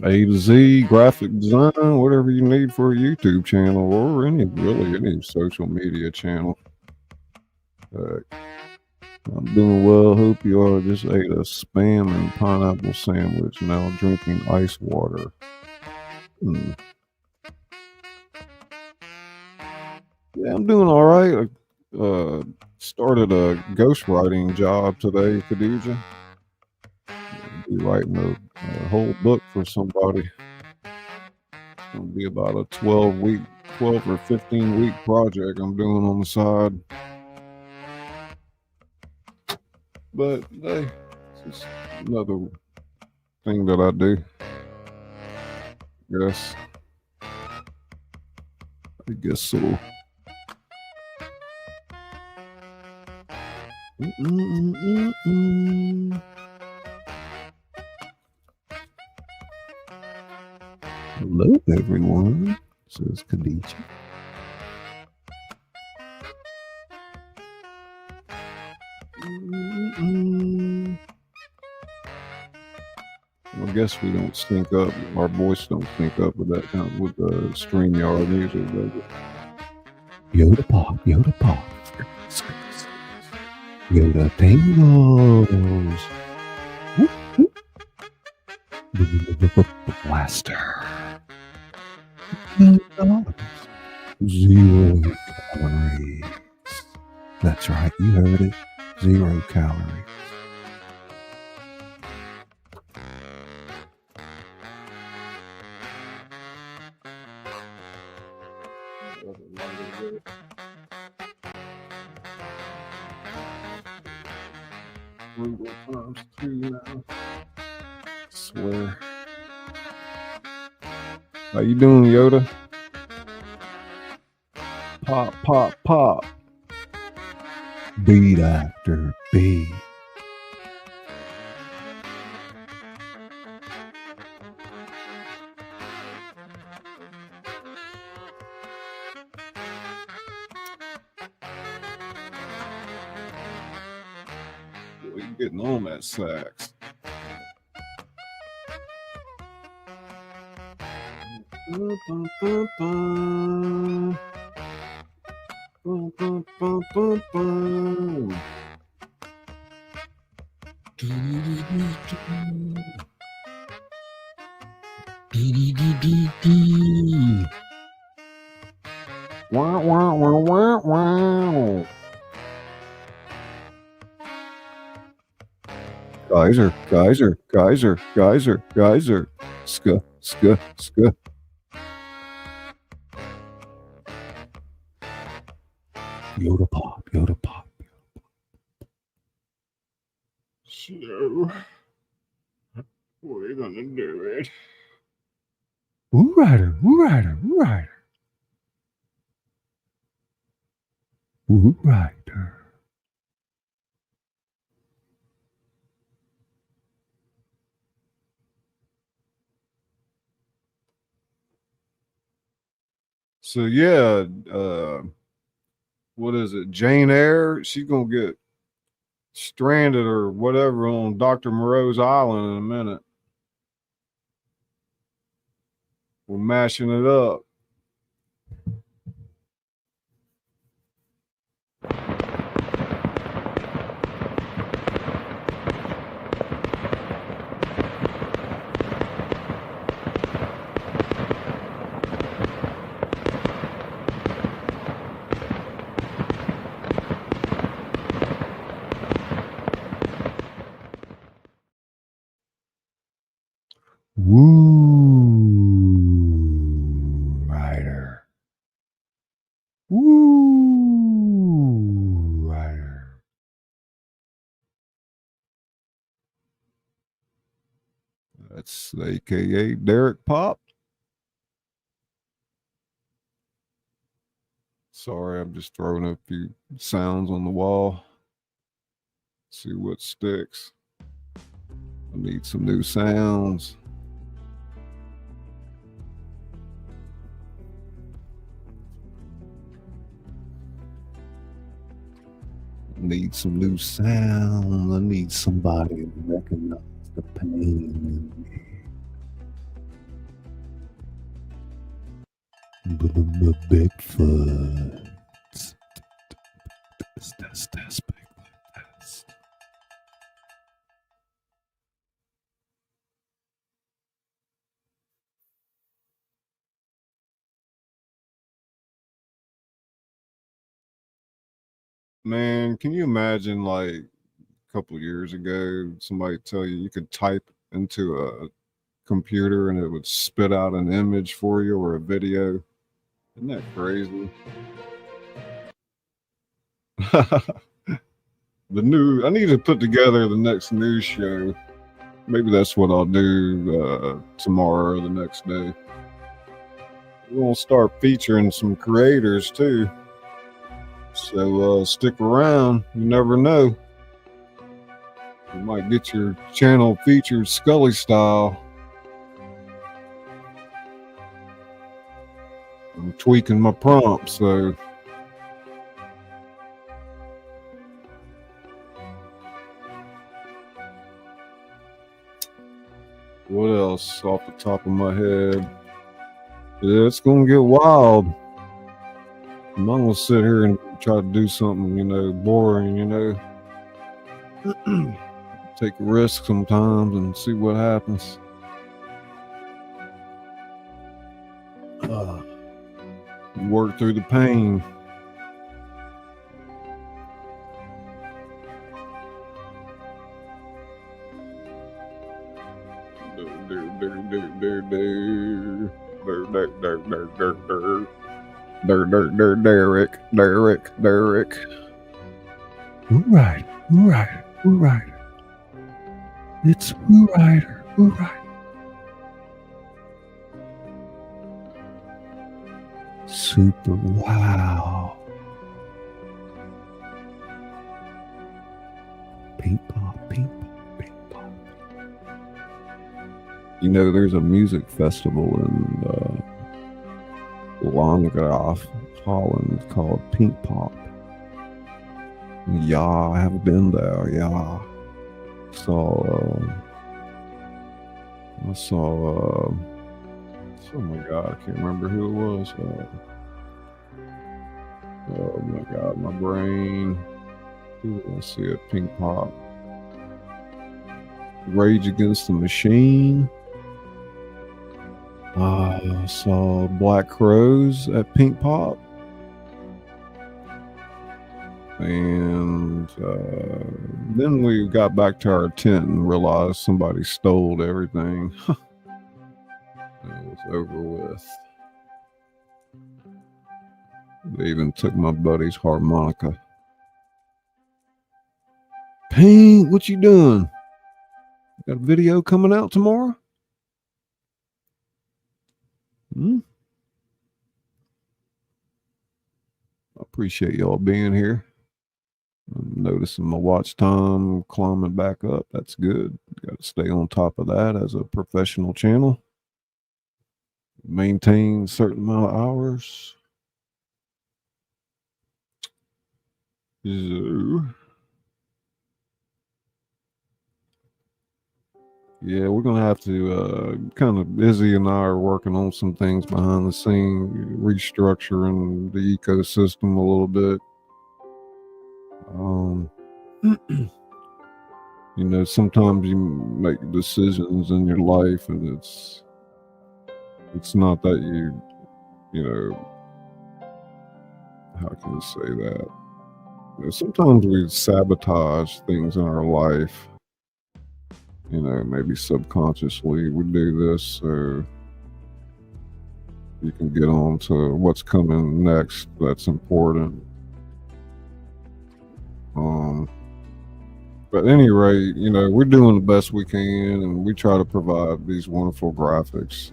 A to Z, graphic design, whatever you need for a YouTube channel or any social media channel. I'm doing well. Hope you are. Just ate a spam and pineapple sandwich. Now drinking ice water. Yeah, I'm doing all right. I started a ghostwriting job today, Khadija. I'll be writing a whole book for somebody. It'll be about a 12 or 15-week project I'm doing on the side. But hey, it's just another thing that I do. Yes. I guess so. Hello, everyone, says Khadija. I guess we don't sync up. Our voice don't sync up with that kind with the Streamyard music, does it? Yoda pop, Yoda pop. Yoda tingles. Blaster. Zero calories. That's right, you heard it. 0 calories. Times 2 now. Swear. How you doing, Yoda? Pop, pop, pop. Beat after beat. Boy, you getting on that sax. Wow, wow, wow, wow, wow. Geyser. Ska. Yoda pop. So, we're gonna do it. Woo rider. So yeah, what is it? Jane Eyre, she's gonna get stranded or whatever on Dr. Moreau's island in a minute. We're mashing it up. Woo rider. That's AKA Derek Pop. Sorry, I'm just throwing a few sounds on the wall. See what sticks. I need some new sounds. Need some new sounds. I need somebody to recognize the pain in me. Bigfoot. That's Bigfoot. That's. Man, can you imagine like a couple of years ago, somebody tell you could type into a computer and it would spit out an image for you or a video? Isn't that crazy? I need to put together the next news show. Maybe that's what I'll do tomorrow or the next day. We're gonna start featuring some creators too. So stick around. You never know. You might get your channel featured Scully style. I'm tweaking my prompt, so what else off the top of my head? Yeah, it's gonna get wild. I'm not gonna sit here and try to do something, boring, Take a risk sometimes and see what happens. Work through the pain. Derek. Who Rider. It's Who Rider. Super wow. Pink pop. There's a music festival in Landgraf, Holland called Pink Pop. Yeah, I have been there. Yeah, I saw. Oh my God, I can't remember who it was. Oh my God, my brain. Who did I see at Pink Pop? Rage Against the Machine. I saw Black Crows at Pink Pop. And then we got back to our tent and realized somebody stole everything. It was over with. They even took my buddy's harmonica. Pink, what you doing? Got a video coming out tomorrow? I appreciate y'all being here. I'm noticing my watch time climbing back up. That's good. Got to stay on top of that as a professional channel. Maintain a certain amount of hours. So, yeah, we're gonna have to kind of Izzy and I are working on some things behind the scene, restructuring the ecosystem a little bit. Sometimes you make decisions in your life and it's not that how can you say that? Sometimes we sabotage things in our life. Maybe subconsciously we do this so you can get on to what's coming next that's important. But at any rate, we're doing the best we can and we try to provide these wonderful graphics.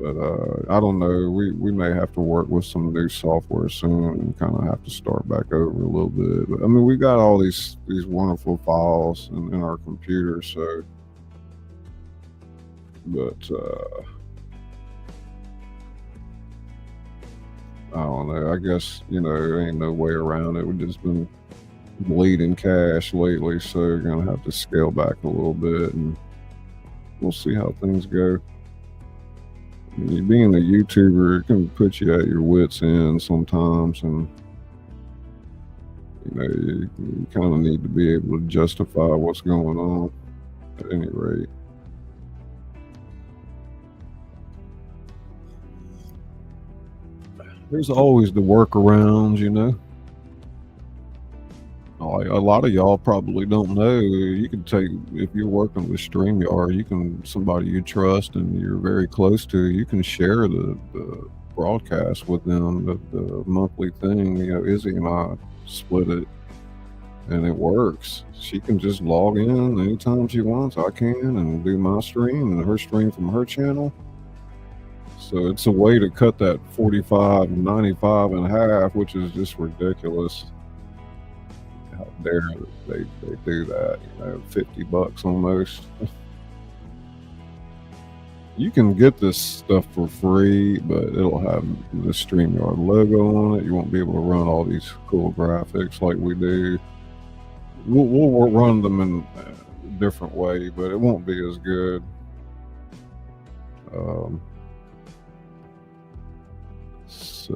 But I don't know. We may have to work with some new software soon and kind of have to start back over a little bit. But I mean, we got all these wonderful files in our computer, so. But I don't know. I guess there ain't no way around it. We've just been bleeding cash lately, so we're gonna have to scale back a little bit, and we'll see how things go. I mean, being a YouTuber, it can put you at your wits' end sometimes, and you kind of need to be able to justify what's going on. At any rate. There's always the workarounds, A lot of y'all probably don't know. You can take, if you're working with Streamyard, somebody you trust and you're very close to, you can share the broadcast with them, the monthly thing. Izzy and I split it, and it works. She can just log in anytime she wants. I can, and do my stream and her stream from her channel. So it's a way to cut that 45, 95 in half, which is just ridiculous. How dare they do that? $50 almost. You can get this stuff for free, but it'll have the StreamYard logo on it. You won't be able to run all these cool graphics like we do. We'll run them in a different way, but it won't be as good. So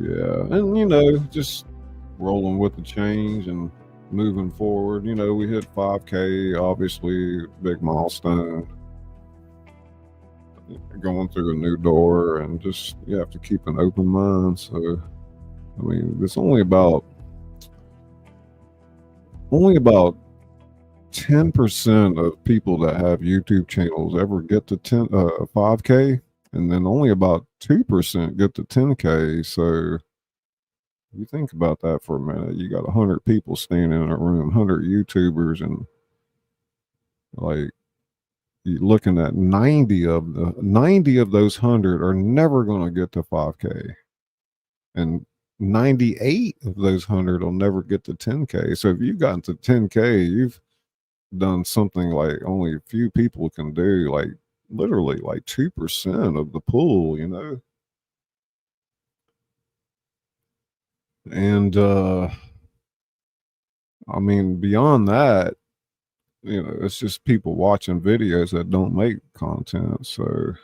yeah, and just rolling with the change and moving forward. We hit 5K, obviously big milestone. Going through a new door, and just you have to keep an open mind. So I mean, it's only about 10% of people that have YouTube channels ever get to 5K. And then only about 2% get to 10K. So you think about that for a minute. You got 100 people standing in a room, 100 YouTubers, and like you're looking at 90 of those 100 are never going to get to 5K, and 98 of those 100 will never get to 10K. So if you've gotten to 10K, you've done something like only a few people can do, like literally like 2% of the pool, and I mean, beyond that, it's just people watching videos that don't make content. So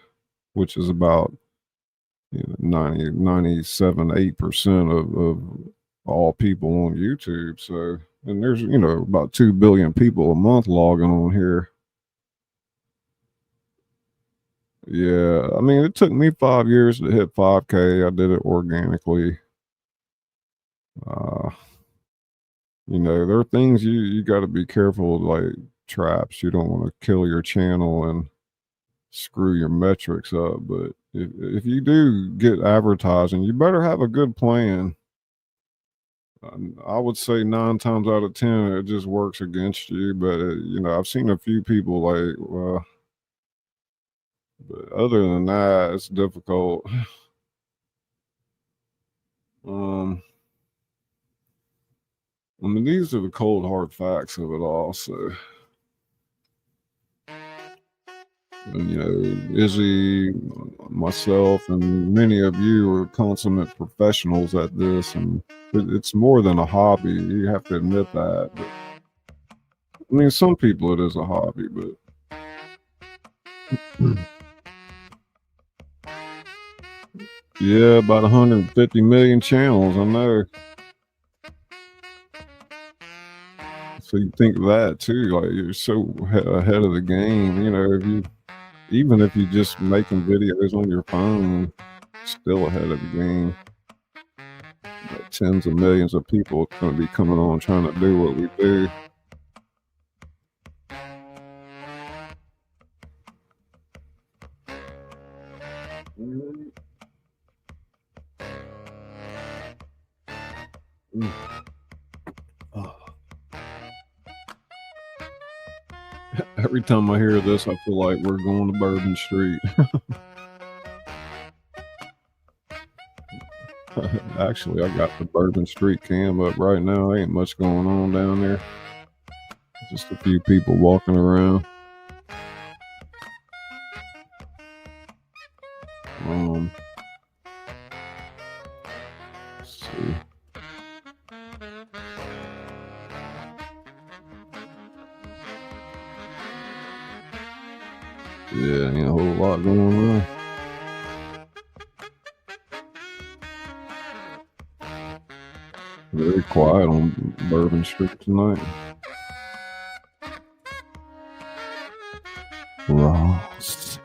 which is about 97, 8% of all people on YouTube. So, and there's about 2 billion people a month logging on here. Yeah, I mean, it took me 5 years to hit 5K. I did it organically. There are things you got to be careful, like traps. You don't want to kill your channel and screw your metrics up. But if you do get advertising, you better have a good plan. I would say 9 times out of 10, it just works against you. But I've seen a few people like, well. But other than that, it's difficult. I mean, these are the cold hard facts of it all. So, and, Izzy, myself, and many of you are consummate professionals at this, and it's more than a hobby. You have to admit that. But, I mean, some people it is a hobby, but. Yeah, about 150 million channels, I know. So you think of that too, like you're so ahead of the game. Even if you're just making videos on your phone, still ahead of the game. Like tens of millions of people are going to be coming on trying to do what we do. Every time I hear this, I feel like we're going to Bourbon Street. Actually, I got the Bourbon Street cam up right now. Ain't much going on down there. Just a few people walking around. Let's see. Yeah, ain't a whole lot going on. Very quiet on Bourbon Street tonight. Ross.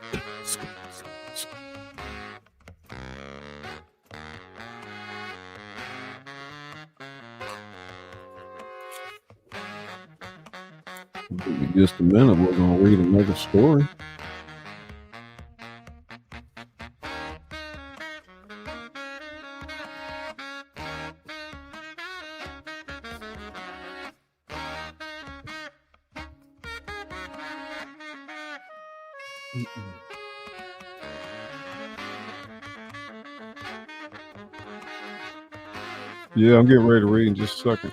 In just a minute, we're going to read another story. Yeah, I'm getting ready to read in just a second.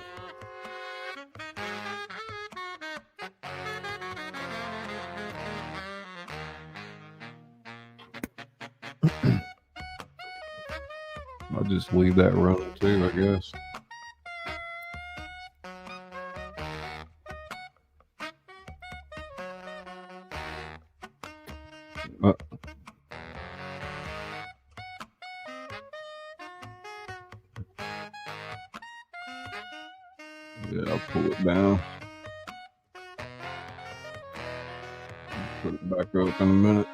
I'll just leave that running too, I guess. Yeah, I'll pull it down. Put it back up in a minute.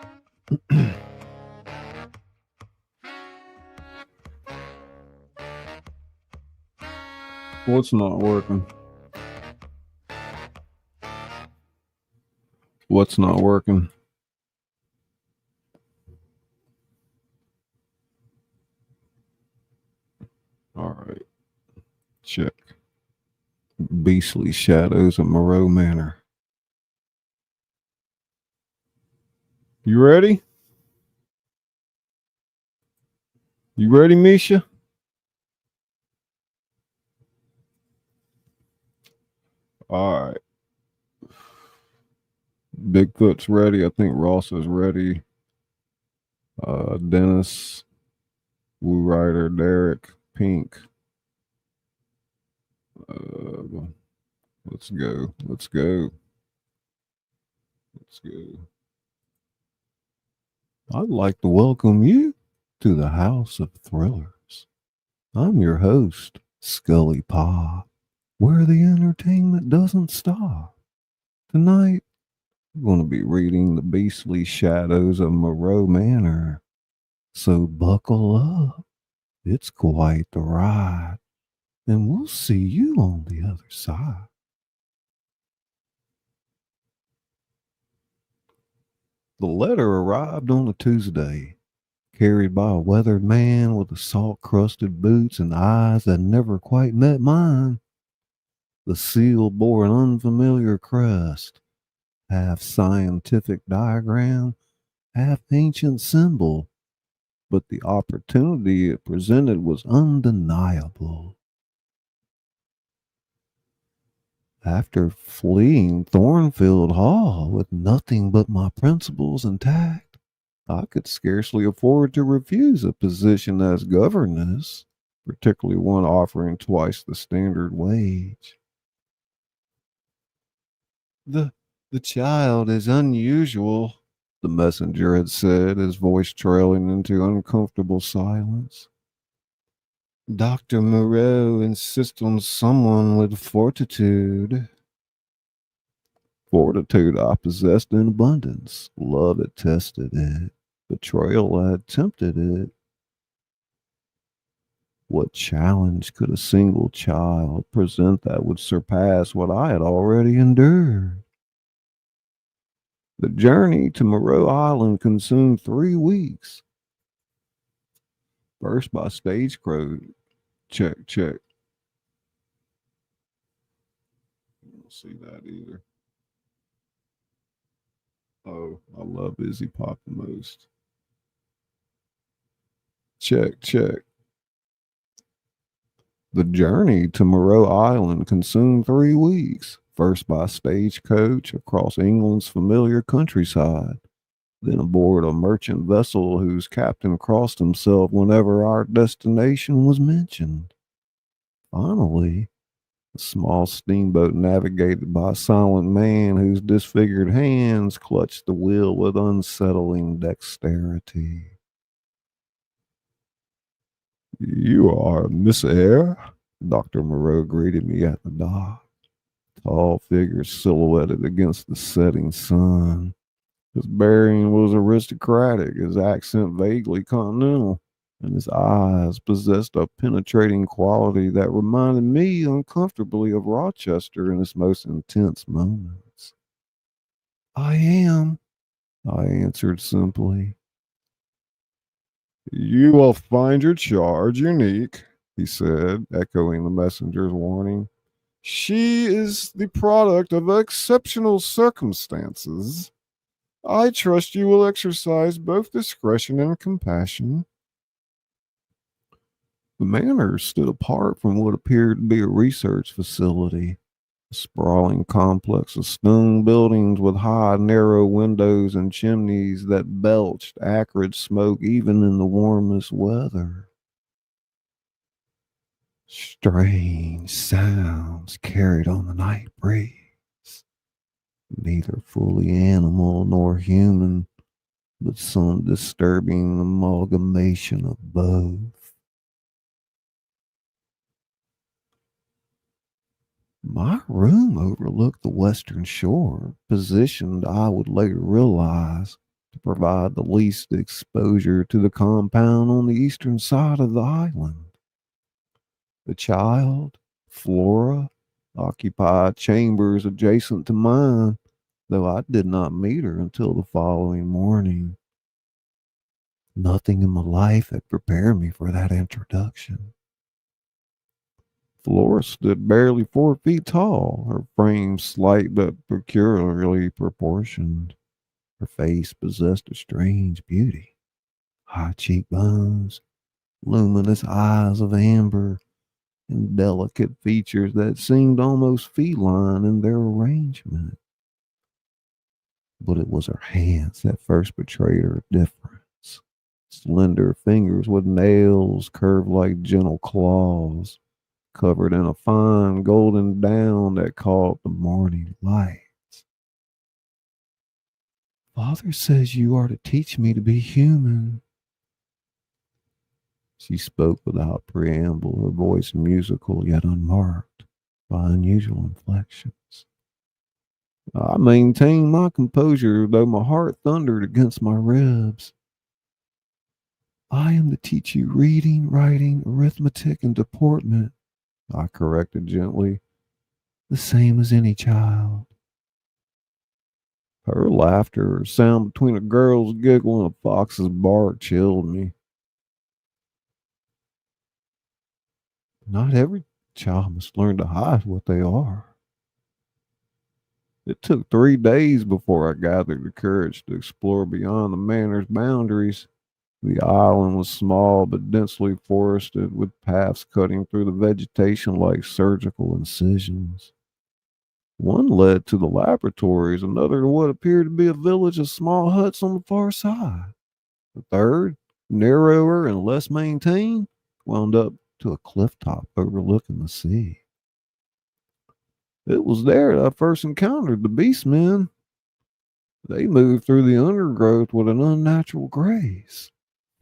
What's not working? What's not working? All right. Check. Beastly Shadows of Moreau Manor. You ready? You ready, Misha? All right. Bigfoot's ready. I think Ross is ready. Dennis, Woo Rider, Derek, Pink. Let's go. Let's go. Let's go. I'd like to welcome you to the House of Thrillers. I'm your host, Scully Pa, where the entertainment doesn't stop. Tonight, we're going to be reading The Beastly Shadows of Moreau Manor. So buckle up. It's quite the ride. And we'll see you on the other side. The letter arrived on a Tuesday, carried by a weathered man with the salt-crusted boots and eyes that never quite met mine. The seal bore an unfamiliar crest, half scientific diagram, half ancient symbol, but the opportunity it presented was undeniable. After fleeing Thornfield Hall with nothing but my principles intact, I could scarcely afford to refuse a position as governess, particularly one offering twice the standard wage. The child is unusual, the messenger had said, his voice trailing into uncomfortable silence. Dr. Moreau insists on someone with fortitude. Fortitude I possessed in abundance. Love had tested it. Betrayal had tempted it. What challenge could a single child present that would surpass what I had already endured? The journey to Moreau Island consumed 3 weeks. First by stagecoach. Check. I don't see that either. Oh, I love Izzy Pop the most. Check. The journey to Moreau Island consumed 3 weeks, first by stagecoach across England's familiar countryside, then aboard a merchant vessel whose captain crossed himself whenever our destination was mentioned. Finally, a small steamboat navigated by a silent man whose disfigured hands clutched the wheel with unsettling dexterity. You are Miss Eyre? Dr. Moreau greeted me at the dock, tall figure silhouetted against the setting sun. His bearing was aristocratic, his accent vaguely continental, and his eyes possessed a penetrating quality that reminded me uncomfortably of Rochester in its most intense moments. I am, I answered simply. You will find your charge unique, he said, echoing the messenger's warning. She is the product of exceptional circumstances. I trust you will exercise both discretion and compassion. The manor stood apart from what appeared to be a research facility, a sprawling complex of stone buildings with high, narrow windows and chimneys that belched acrid smoke even in the warmest weather. Strange sounds carried on the night breeze, neither fully animal nor human, but some disturbing amalgamation of both. My room overlooked the western shore, positioned, I would later realize, to provide the least exposure to the compound on the eastern side of the island. The child, Flora, occupied chambers adjacent to mine, though I did not meet her until the following morning. Nothing in my life had prepared me for that introduction. Flora stood barely 4 feet tall, her frame slight but peculiarly proportioned. Her face possessed a strange beauty. High cheekbones, luminous eyes of amber, and delicate features that seemed almost feline in their arrangement. But it was her hands that first betrayed her difference. Slender fingers with nails curved like gentle claws, covered in a fine golden down that caught the morning lights. Father says you are to teach me to be human. She spoke without preamble, her voice musical yet unmarked by unusual inflections. I maintained my composure, though my heart thundered against my ribs. I am to teach you reading, writing, arithmetic, and deportment, I corrected gently, the same as any child. Her laughter, her sound between a girl's giggle and a fox's bark, chilled me. Not every child must learn to hide what they are. It took 3 days before I gathered the courage to explore beyond the manor's boundaries. The island was small but densely forested, with paths cutting through the vegetation like surgical incisions. One led to the laboratories, another to what appeared to be a village of small huts on the far side. The third, narrower and less maintained, wound up to a cliff top overlooking the sea. It was there that I first encountered the beastmen. They moved through the undergrowth with an unnatural grace.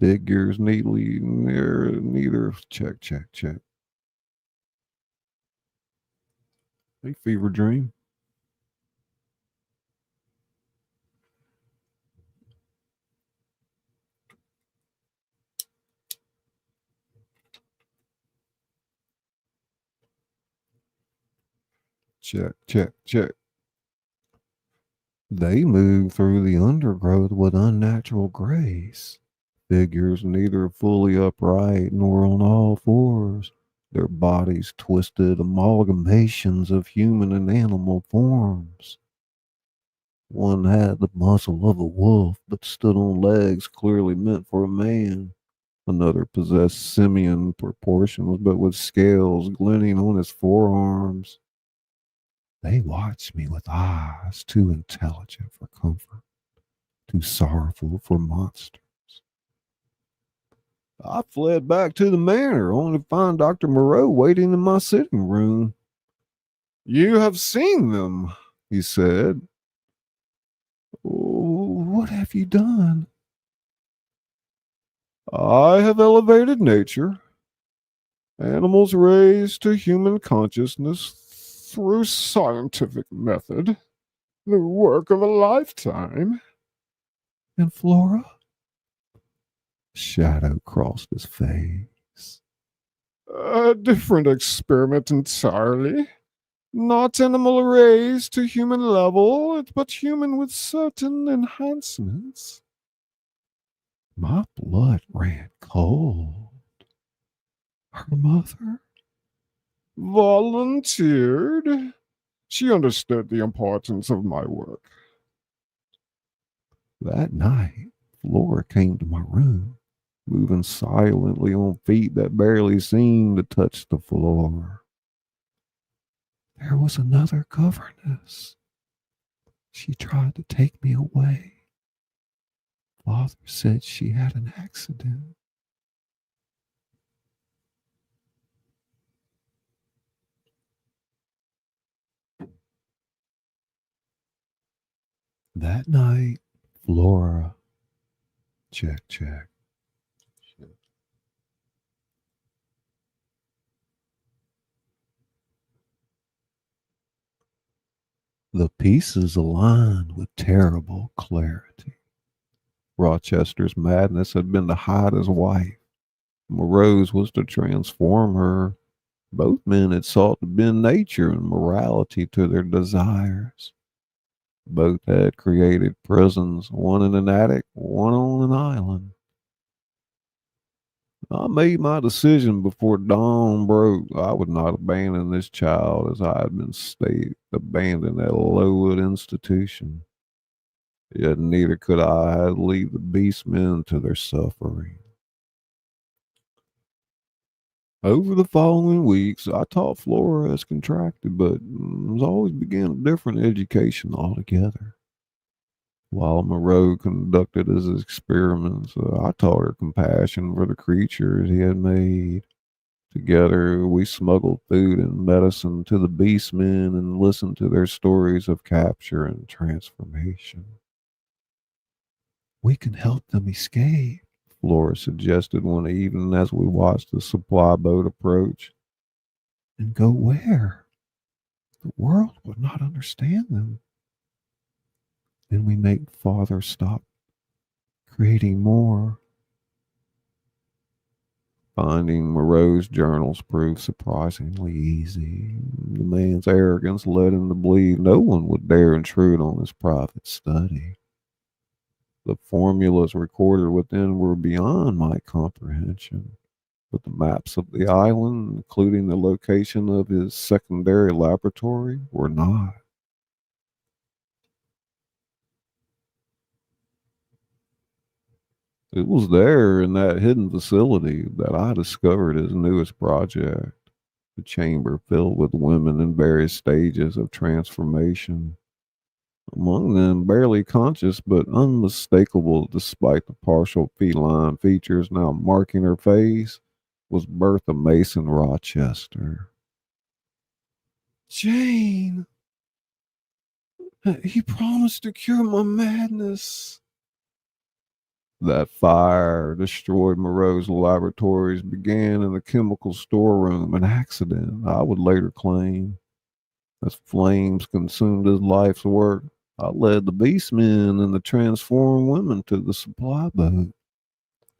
Figures neatly neither check. Hey, fever dream. Check. They moved through the undergrowth with unnatural grace. Figures neither fully upright nor on all fours, their bodies twisted amalgamations of human and animal forms. One had the muzzle of a wolf, but stood on legs clearly meant for a man. Another possessed simian proportions, but with scales glinting on his forearms. They watched me with eyes too intelligent for comfort, too sorrowful for monsters. I fled back to the manor, only to find Dr. Moreau waiting in my sitting room. You have seen them, he said. Oh, what have you done? I have elevated nature. Animals raised to human consciousness through scientific method. The work of a lifetime. And Flora? Shadow crossed his face. A different experiment entirely. Not animal raised to human level, but human with certain enhancements. My blood ran cold. Her mother volunteered. She understood the importance of my work. That night, Flora came to my room, moving silently on feet that barely seemed to touch the floor. There was another governess. She tried to take me away. Father said she had an accident. That night, Flora, check. The pieces aligned with terrible clarity. Rochester's madness had been to hide his wife. Moreau's was to transform her. Both men had sought to bend nature and morality to their desires. Both had created prisons, one in an attic, one on an island. I made my decision before dawn broke. I would not abandon this child as I had been abandoned at a Lowood institution. Yet neither could I leave the beastmen to their suffering. Over the following weeks, I taught Flora as contracted, but was always began a different education altogether. While Moreau conducted his experiments, I taught her compassion for the creatures he had made. Together, we smuggled food and medicine to the beastmen and listened to their stories of capture and transformation. We can help them escape, Flora suggested one evening as we watched the supply boat approach. And go where? The world would not understand them. Then we make Father stop creating more. Finding Moreau's journals proved surprisingly easy. The man's arrogance led him to believe no one would dare intrude on his private study. The formulas recorded within were beyond my comprehension, but the maps of the island, including the location of his secondary laboratory, were not. It was there in that hidden facility that I discovered his newest project, a chamber filled with women in various stages of transformation. Among them, barely conscious but unmistakable despite the partial feline features now marking her face, was Bertha Mason Rochester. Jane, he promised to cure my madness. That fire destroyed Moreau's laboratories began in the chemical storeroom, an accident, I would later claim. As flames consumed his life's work, I led the beastmen and the transformed women to the supply boat.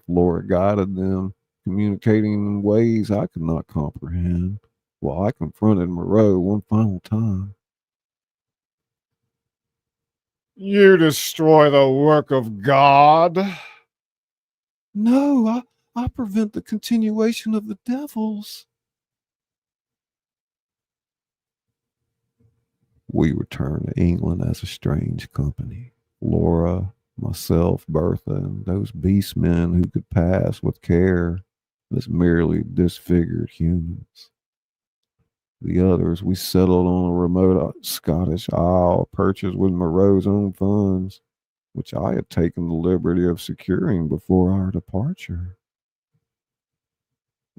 Flora guided them, communicating in ways I could not comprehend, while I confronted Moreau one final time. You destroy the work of God. No, I prevent the continuation of the devils. We returned to England as a strange company. Flora, Myself, Bertha, and those beast men who could pass with care as merely disfigured humans. The others, we settled on a remote Scottish isle purchased with Moreau's own funds, which I had taken the liberty of securing before our departure.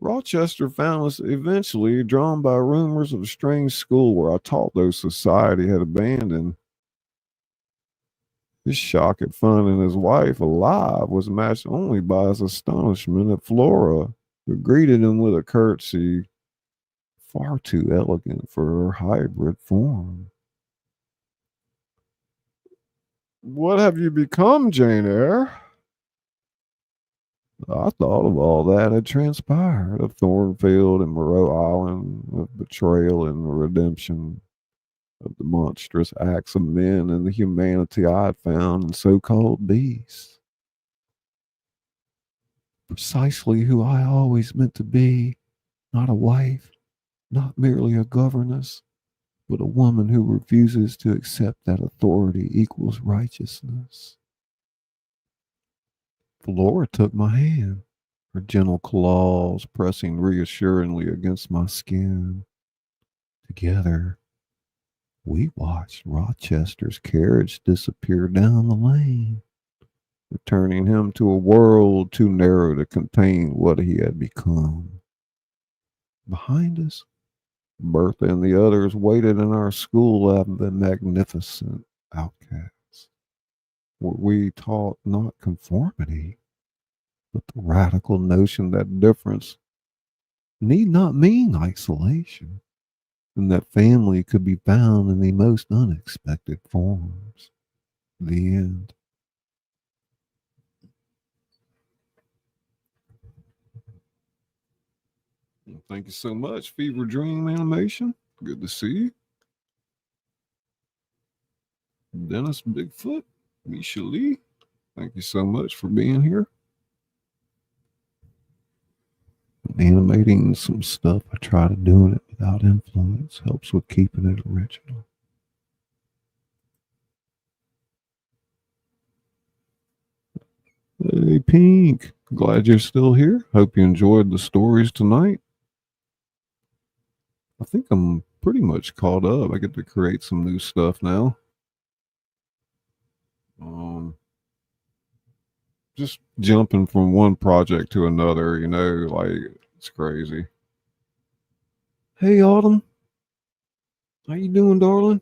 Rochester found us eventually, drawn by rumors of a strange school where I taught those society had abandoned. His shock at finding his wife alive was matched only by his astonishment at Flora, who greeted him with a curtsy far too elegant for her hybrid form. What have you become, Jane Eyre? I thought of all that had transpired, of Thornfield and Moreau Island, of betrayal and redemption, of the monstrous acts of men and the humanity I had found in so-called beasts. Precisely who I always meant to be, not a wife, not merely a governess, but a woman who refuses to accept that authority equals righteousness. Flora took my hand, her gentle claws pressing reassuringly against my skin. Together, we watched Rochester's carriage disappear down the lane, returning him to a world too narrow to contain what he had become. Behind us, Bertha and the others waited in our school of the magnificent outcasts, where we taught not conformity, but the radical notion that difference need not mean isolation, and that family could be found in the most unexpected forms. The end. Thank you so much, Fever Dream Animation. Good to see you. Dennis Bigfoot, Misha Lee, thank you so much for being here. Animating some stuff, I try to do it without influence, helps with keeping it original. Hey, Pink, glad you're still here. Hope you enjoyed the stories tonight. I think I'm pretty much caught up. I get to create some new stuff now. Just jumping from one project to another, you know, like it's crazy. Hey, Autumn. How you doing, darling?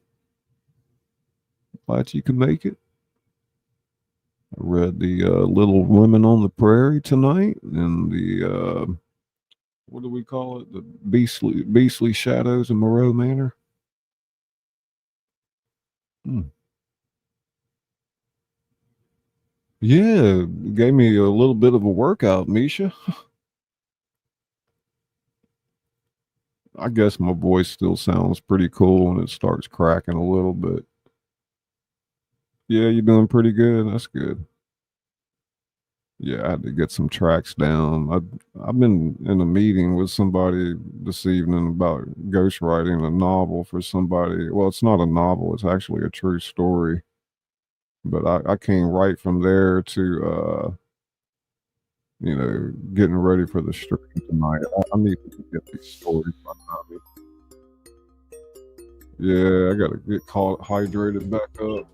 Glad you could make it. I read the Little Women on the Prairie tonight, and the what do we call it? The Beastly Shadows of Moreau Manor. Yeah, gave me a little bit of a workout, Misha. I guess my voice still sounds pretty cool when it starts cracking a little bit. Yeah, you're doing pretty good. That's good. Yeah, I had to get some tracks down. I've been in a meeting with somebody this evening about ghostwriting a novel for somebody. Well, it's not a novel, it's actually a true story. But I came right from there to you know, getting ready for the stream tonight. I need to get these stories behind me. Yeah, I gotta get hydrated back up.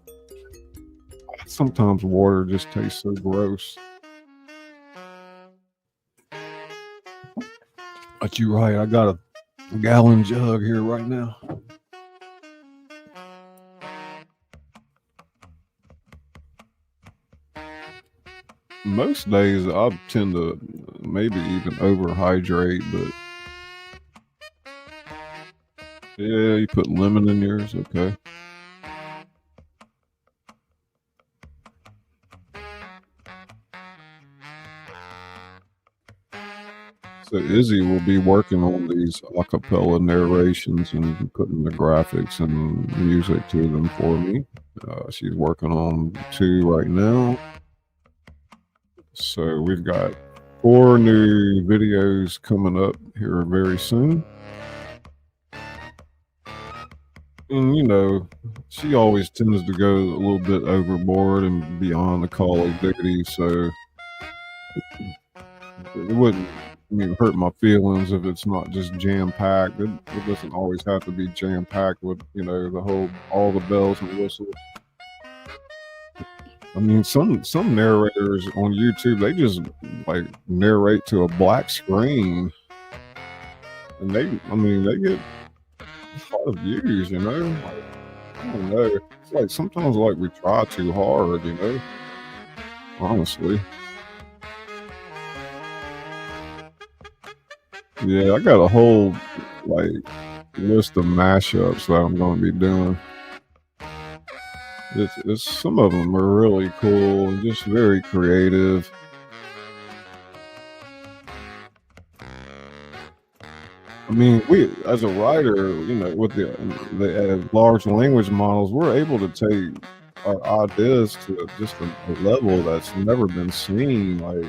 Sometimes water just tastes so gross. But you're right, I got a gallon jug here right now. Most days I tend to maybe even overhydrate, but yeah, you put lemon in yours, okay. So Izzy will be working on these acapella narrations and putting the graphics and music to them for me. She's working on 2 right now. So we've got 4 new videos coming up here very soon. and you know, she always tends to go a little bit overboard and beyond the call of duty, so it wouldn't hurt my feelings if it's not just jam packed. It doesn't always have to be jam packed with all the bells and whistles. I mean, some narrators on YouTube, they just like narrate to a black screen, and they get a lot of views. You know, like, I don't know. It's like sometimes like we try too hard. You know, honestly. Yeah, I got a whole like list of mashups that I'm going to be doing. It's some of them are really cool and just very creative. I mean, we as a writer, you know, with the large language models, we're able to take our ideas to just a level that's never been seen. Like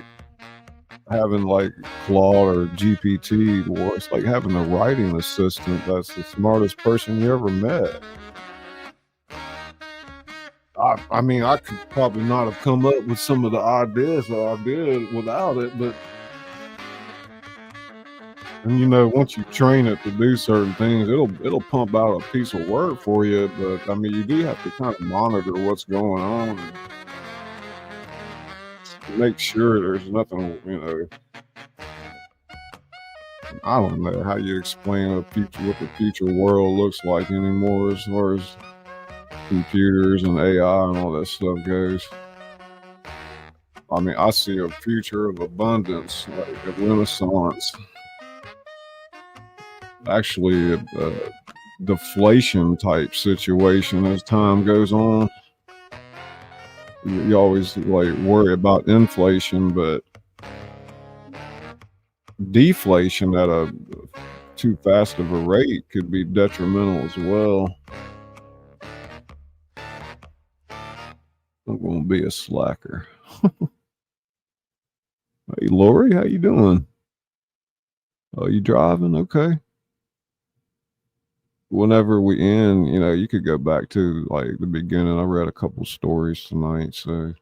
having like Claude or GPT, or it's like having a writing assistant that's the smartest person you ever met. I mean, I could probably not have come up with some of the ideas that I did without it, but and you know, once you train it to do certain things, it'll pump out a piece of work for you. But I mean, you do have to kind of monitor what's going on and make sure there's nothing, you know. I don't know how you explain what the future world looks like anymore as far as computers and AI and all that stuff goes. I mean, I see a future of abundance, like a renaissance. Actually, a deflation type situation as time goes on. You always like worry about inflation, but deflation at a too fast of a rate could be detrimental as well. I'm gonna be a slacker. Hey Lori, how you doing? Oh, you driving? Okay. Whenever we end, you know, you could go back to like the beginning. I read a couple stories tonight, so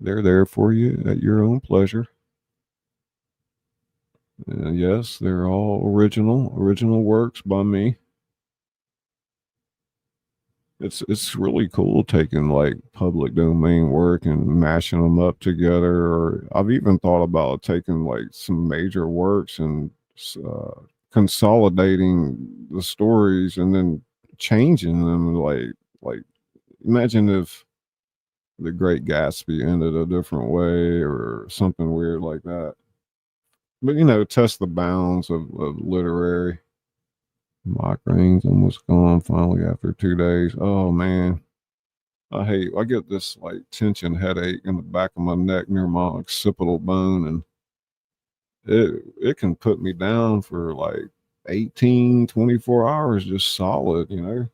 they're there for you at your own pleasure. And yes, they're all original works by me. It's really cool taking like public domain work and mashing them up together. Or I've even thought about taking like some major works and consolidating the stories and then changing them. Like imagine if The Great Gatsby ended a different way or something weird like that. But you know, test the bounds of literary. Migraine's almost gone finally after 2 days. Oh man. I get this like tension headache in the back of my neck near my occipital bone, and it can put me down for like 18, 24 hours just solid, you know.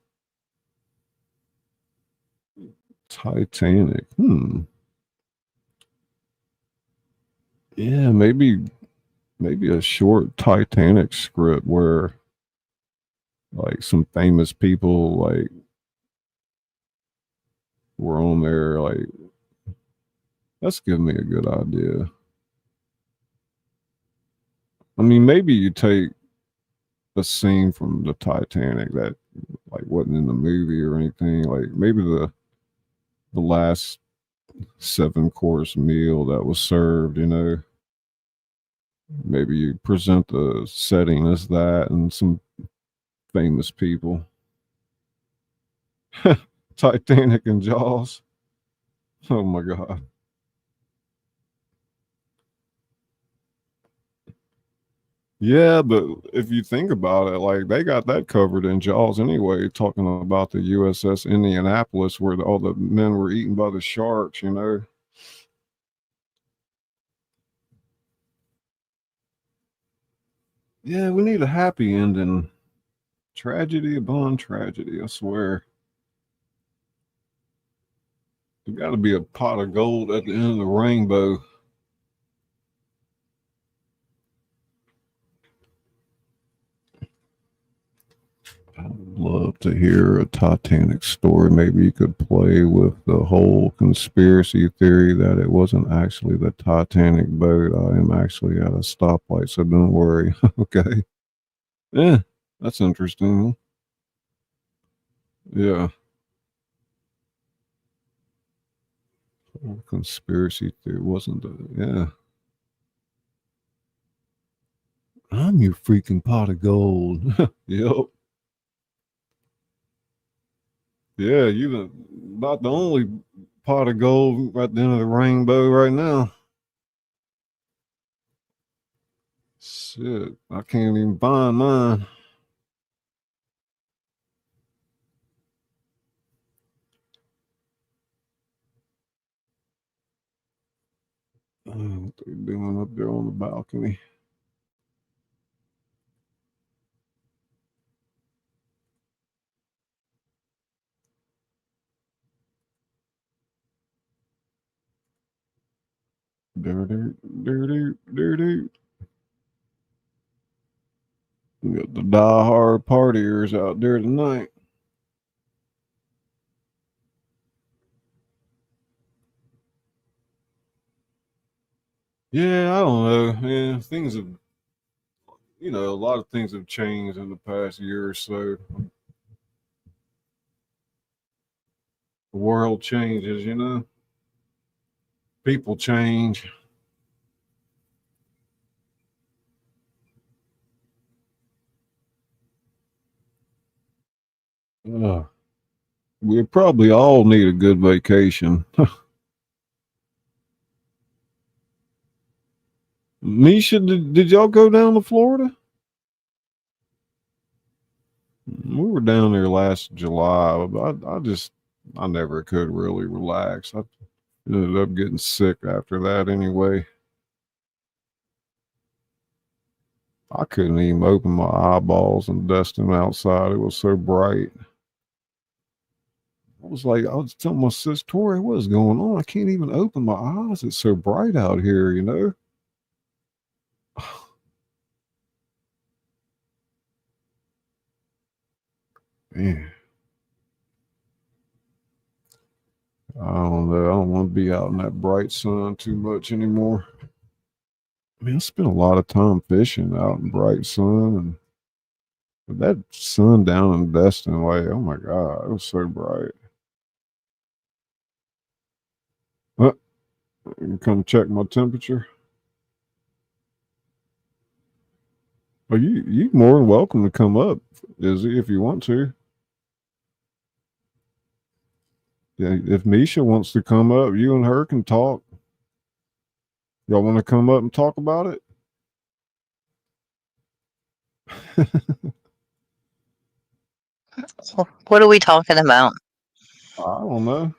Titanic. Yeah, maybe a short Titanic script where like some famous people like were on there. Like that's giving me a good idea. I mean, maybe you take a scene from the Titanic that like wasn't in the movie or anything. Like maybe the last 7-course meal that was served, you know. Maybe you present the setting as that and some famous people. Titanic and Jaws. Oh my God. Yeah, but if you think about it, like they got that covered in Jaws anyway, talking about the USS Indianapolis where all the men were eaten by the sharks, you know. Yeah, we need a happy ending. Tragedy upon tragedy, I swear. There got to be a pot of gold at the end of the rainbow. I'd love to hear a Titanic story. Maybe you could play with the whole conspiracy theory that it wasn't actually the Titanic boat. I am actually at a stoplight, so don't worry. Okay. Yeah, that's interesting. Yeah. Conspiracy theory wasn't the, yeah. I'm your freaking pot of gold. Yep. Yeah, you not the only pot of gold at the end of the rainbow right now. Shit, I can't even find mine. What they doing up there on the balcony? Dirty, dirty, dirty. We got the die-hard partiers out there tonight. Yeah, I don't know. Yeah, things have, a lot of things have changed in the past year or so. The world changes, people change. We probably all need a good vacation. Misha, did y'all go down to Florida? We were down there last July, but I never could really relax. I ended up getting sick after that anyway. I couldn't even open my eyeballs and dust them outside. It was so bright. I was telling my sister, Tori, what is going on? I can't even open my eyes. It's so bright out here. Man, I don't know. I don't want to be out in that bright sun too much anymore. I mean, I spent a lot of time fishing out in bright sun, and that sun down in Destin, like, oh my God, it was so bright. You come check my temperature. Well, you more than welcome to come up, Izzy, if you want to. Yeah, if Misha wants to come up, you and her can talk. Y'all want to come up and talk about it? What are we talking about? I don't know.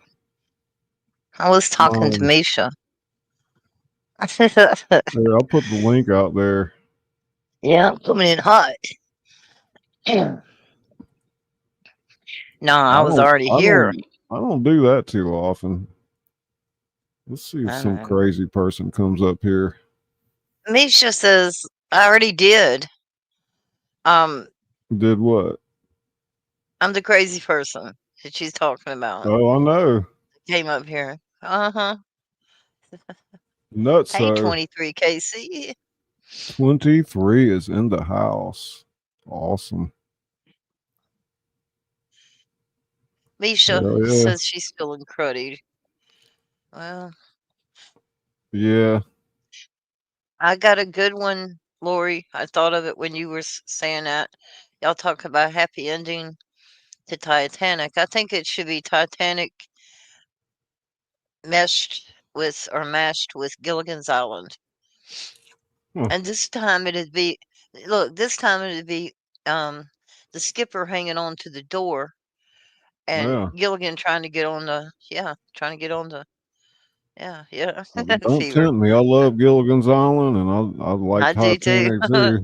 I was talking to Misha. Yeah, I'll put the link out there. Yeah, I'm coming in hot. No, I was already here. I don't do that too often. Let's see if some crazy person comes up here. Misha says I already did. Did what? I'm the crazy person that she's talking about. Oh, I know. Came up here. Uh-huh. Nuts. Hey, 23 KC. 23 is in the house. Awesome. Misha says she's feeling cruddy. Well, yeah. I got a good one, Lori. I thought of it when you were saying that. Y'all talk about happy ending to Titanic. I think it should be Titanic mashed with Gilligan's Island. And this time it'd be the skipper hanging on to the door and Gilligan trying to get on the yeah. Don't tempt me. I love Gilligan's Island and I like Titanic too.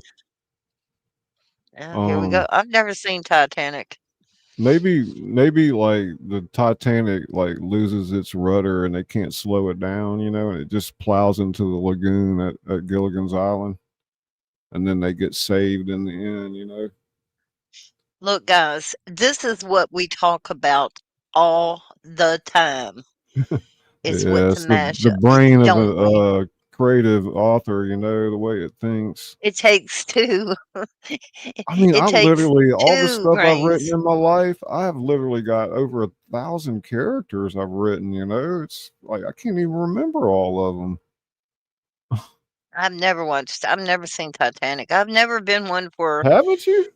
Here we go. I've never seen Titanic. Maybe like the Titanic like loses its rudder and they can't slow it down, and it just plows into the lagoon at Gilligan's Island, and then they get saved in the end. Look, guys, this is what we talk about all the time. Is what Yeah, to it's the mash the up, brain of don't we? a creative author. You know the way it thinks. It takes two. I mean, It I takes literally all the two stuff I've written brains. in my life, I have literally got over 1,000 characters I've written. You know, it's like I can't even remember all of them. I've never seen Titanic. I've never been one for Haven't you?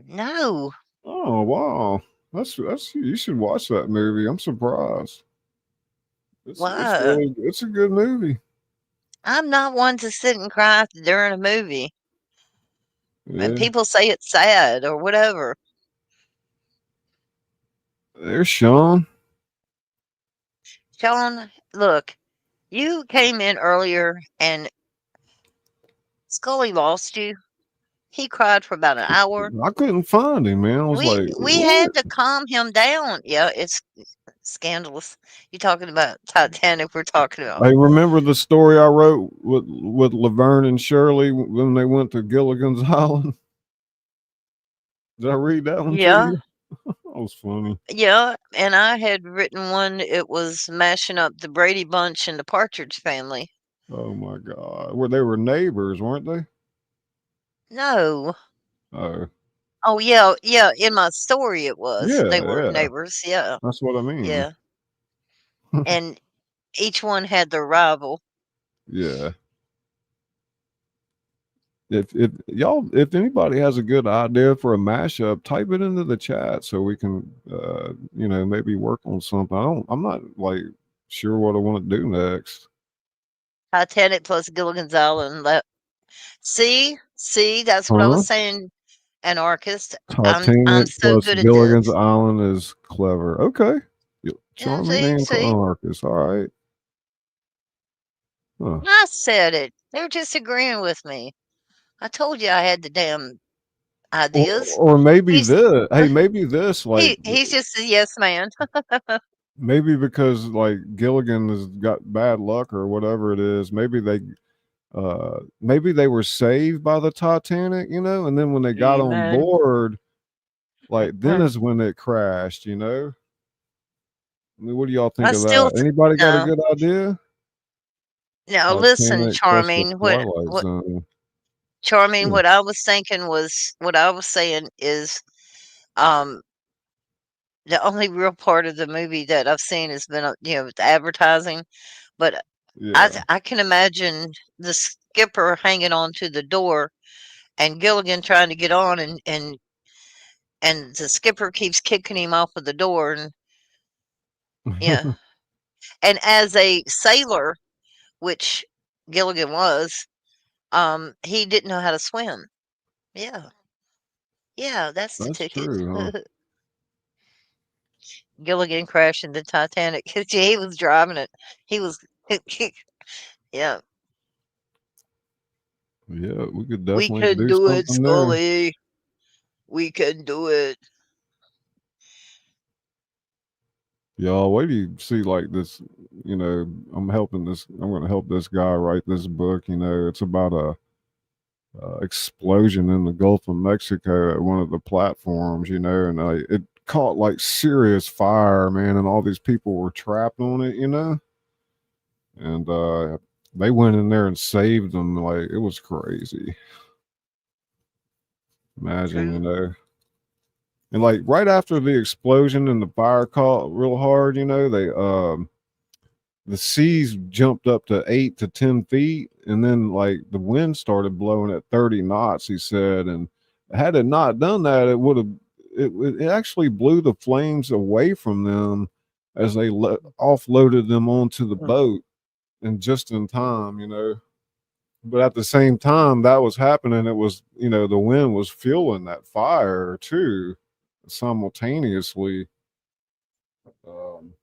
no. Oh wow, that's you should watch that movie. I'm surprised. It's Why? really it's a good movie. I'm not one to sit and cry during a movie. And Yeah, people say it's sad or whatever. there's Sean. Sean, look, you came in earlier and Scully lost you. He cried for about an hour. I couldn't find him, man. I was We like, we what? had to calm him down. Yeah, it's scandalous. You talking about Titanic? We're talking about. I remember the story I wrote with Laverne and Shirley when they went to Gilligan's Island. Did I read that one to Yeah, you? That was funny. yeah. And I had written one. It was mashing up the Brady Bunch and the Partridge Family. Oh my god. Where they were neighbors, weren't they? No. Oh. Oh yeah, yeah. In my story, it was Yeah, they were yeah. neighbors. Yeah, That's what I mean. yeah. And each one had their rival. Yeah. If anybody has a good idea for a mashup, type it into the chat so we can maybe work on something. I'm not like sure what I want to do next. Titanic plus Gilligan's Island. See, that's what I Huh? was saying. Anarchist. I'm Titanic so plus good at this. Gilligan's Island is clever. Okay. Yeah, Charming and see. anarchist. All right. Huh. I said it. They're just agreeing with me. I told you I had the damn ideas. Or maybe He's this. Hey, maybe this like he's just a yes man. maybe because like Gilligan has got bad luck or whatever it is. Maybe they were saved by the Titanic, and then when they got on Amen. board, like then is when it crashed. I mean, what do y'all think I of still that? Anybody got a no. good idea? Now listen, Titanic plus the Charming. Twilight Zone. Charming? Yeah. What I was thinking was what I was saying is um the only real part of the movie that I've seen has been with advertising, but Yeah. I can imagine the skipper hanging on to the door and Gilligan trying to get on and the skipper keeps kicking him off of the door and yeah. And as a sailor, which Gilligan was, he didn't know how to swim. Yeah. Yeah, that's the That's ticket. true, huh? Gilligan crashed into Titanic. He was driving it. He was yeah. Yeah, we could We definitely can do do it, something there. Scully. We can do it. Y'all, wait till you see like this, I'm going to help this guy write this book. It's about a explosion in the Gulf of Mexico at one of the platforms, and it caught like serious fire, man, and all these people were trapped on it, and they went in there and saved them. Like it was crazy. Imagine, True. and like right after the explosion and the fire caught real hard, they the seas jumped up to 8 to 10 feet, and then like the wind started blowing at 30 knots. He said, and had it not done that, it would have it actually blew the flames away from them as they offloaded them onto the boat, and just in time, But at the same time that was happening, it was the wind was fueling that fire too, simultaneously. Um,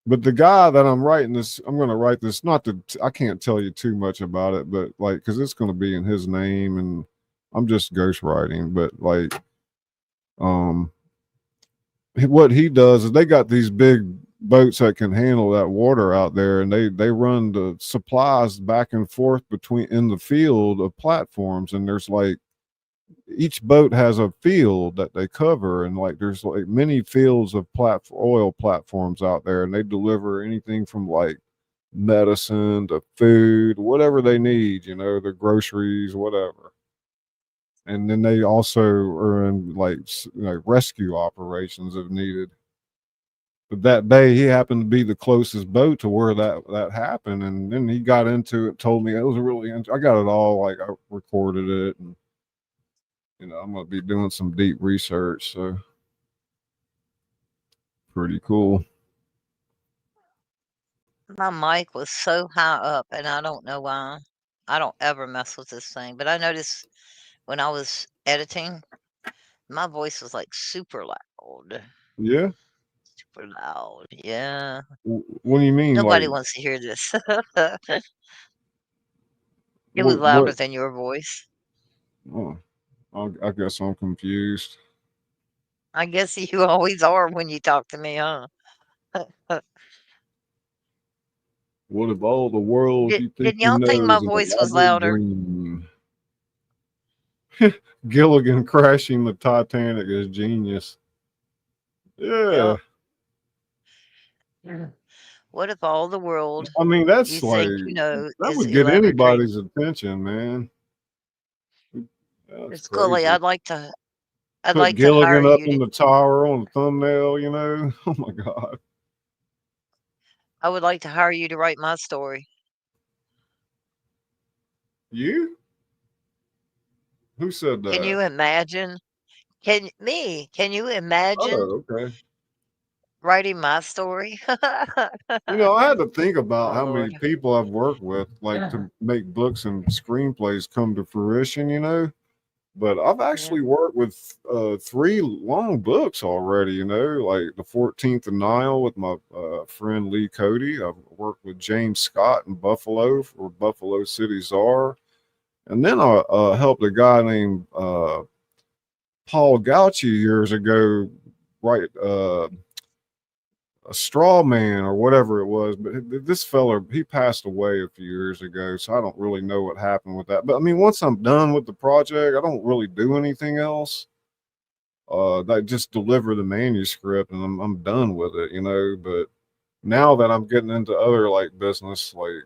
but the guy that I'm going to write this, not to, I can't tell you too much about it, but like, because it's going to be in his name, and I'm just ghostwriting. But like, um, what he does is they got these big boats that can handle that water out there, and they run the supplies back and forth between in the field of platforms, and there's like each boat has a field that they cover, and like there's like many fields of oil platforms out there, and they deliver anything from like medicine to food, whatever they need, you know, the groceries, whatever. And then they also are in like rescue operations if needed. But that day he happened to be the closest boat to where that happened, and then he got into it, told me it was really I got it all, like I recorded it, and I'm gonna be doing some deep research, so pretty cool. My mic was so high up, and I don't know why. I don't ever mess with this thing, but I noticed when I was editing, my voice was like super loud. Yeah. Super loud. Yeah. What do you mean, like Nobody wants to hear this. It was louder what? than your voice. Oh, I guess I'm confused. I guess you always are when you talk to me, huh? What of all the world you think Did you y'all think know my is an voice was elaborate louder? dream? Gilligan crashing the Titanic is genius. Yeah. Yep. What if all the world I mean, you that's like think you know that is would get elaborate dream? anybody's attention, man. That's Scully, crazy. I'd Put like to hire Gilligan up you in to the tower on the thumbnail, you know? Oh my God. I would like to hire you to write my story. You? Who said Can that? you imagine? Can you imagine Oh, okay. writing my story? I had to think about Oh how many Lord. people I've worked with, like to make books and screenplays come to fruition. But I've Yeah. actually worked with 3 long books already, like The 14th and Nile with my friend Lee Cody. I've worked with James Scott in Buffalo for Buffalo City Czar. And then I helped a guy named Paul Gauchi years ago write a straw man or whatever it was. But this fella, he passed away a few years ago, so I don't really know what happened with that. But I mean, once I'm done with the project, I don't really do anything else. I just deliver the manuscript and I'm done with it. But now that I'm getting into other like business, like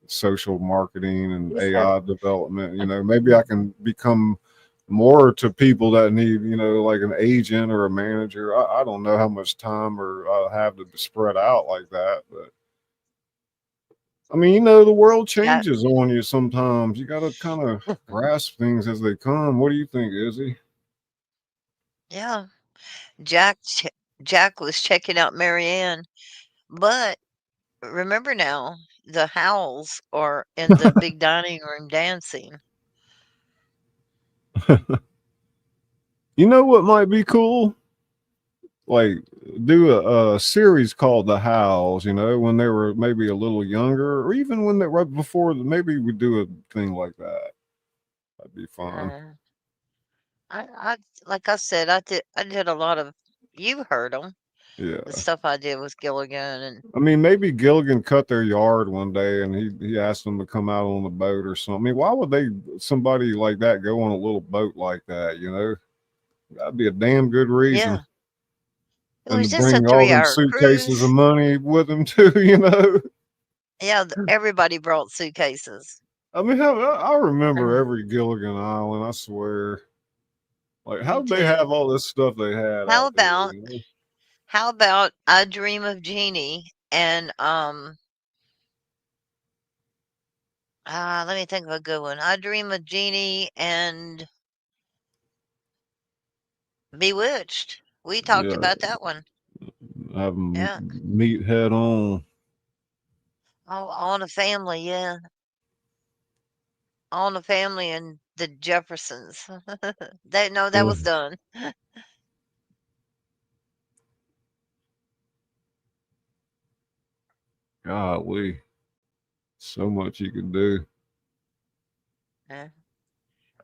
social marketing and Yeah. AI development, maybe I can become more to people that need, like an agent or a manager. I don't know how much time or I'll have to spread out like that, but I mean, the world Yeah. changes on you sometimes. You got to kind of grasp things as they come. What do you think, Izzy? Yeah. Jack ch Jack was checking out Marianne, but remember now, the Howells are in the big dining room dancing. You know what might be cool? Like do a series called The Howls, when they were maybe a little younger, or even when they right before. Maybe we do a thing like that. That'd be fun. Uh, I like I said, I did a lot of you heard them. The Yeah. stuff I did with Gilligan and I mean, maybe Gilligan cut their yard one day, and he asked them to come out on the boat or something. I mean, why would somebody like that go on a little boat like that? That'd be a damn good reason. yeah, it And to was just a bring all them 3-hour suitcases of cruise. money with him too. Yeah, everybody brought suitcases. I mean, I remember Uh, every Gilligan Island. I swear. Like, how Me did they too. have all this stuff they had How out there? about how about I Dream of Jeannie and let me think of a good one. I Dream of Jeannie and Bewitched. We talked Yeah, about that one. have them Yeah. meet head on. Oh, All in the Family, yeah. All in the Family and the Jeffersons. That no, that Uh, was done. Golly, so much you could do. Yeah.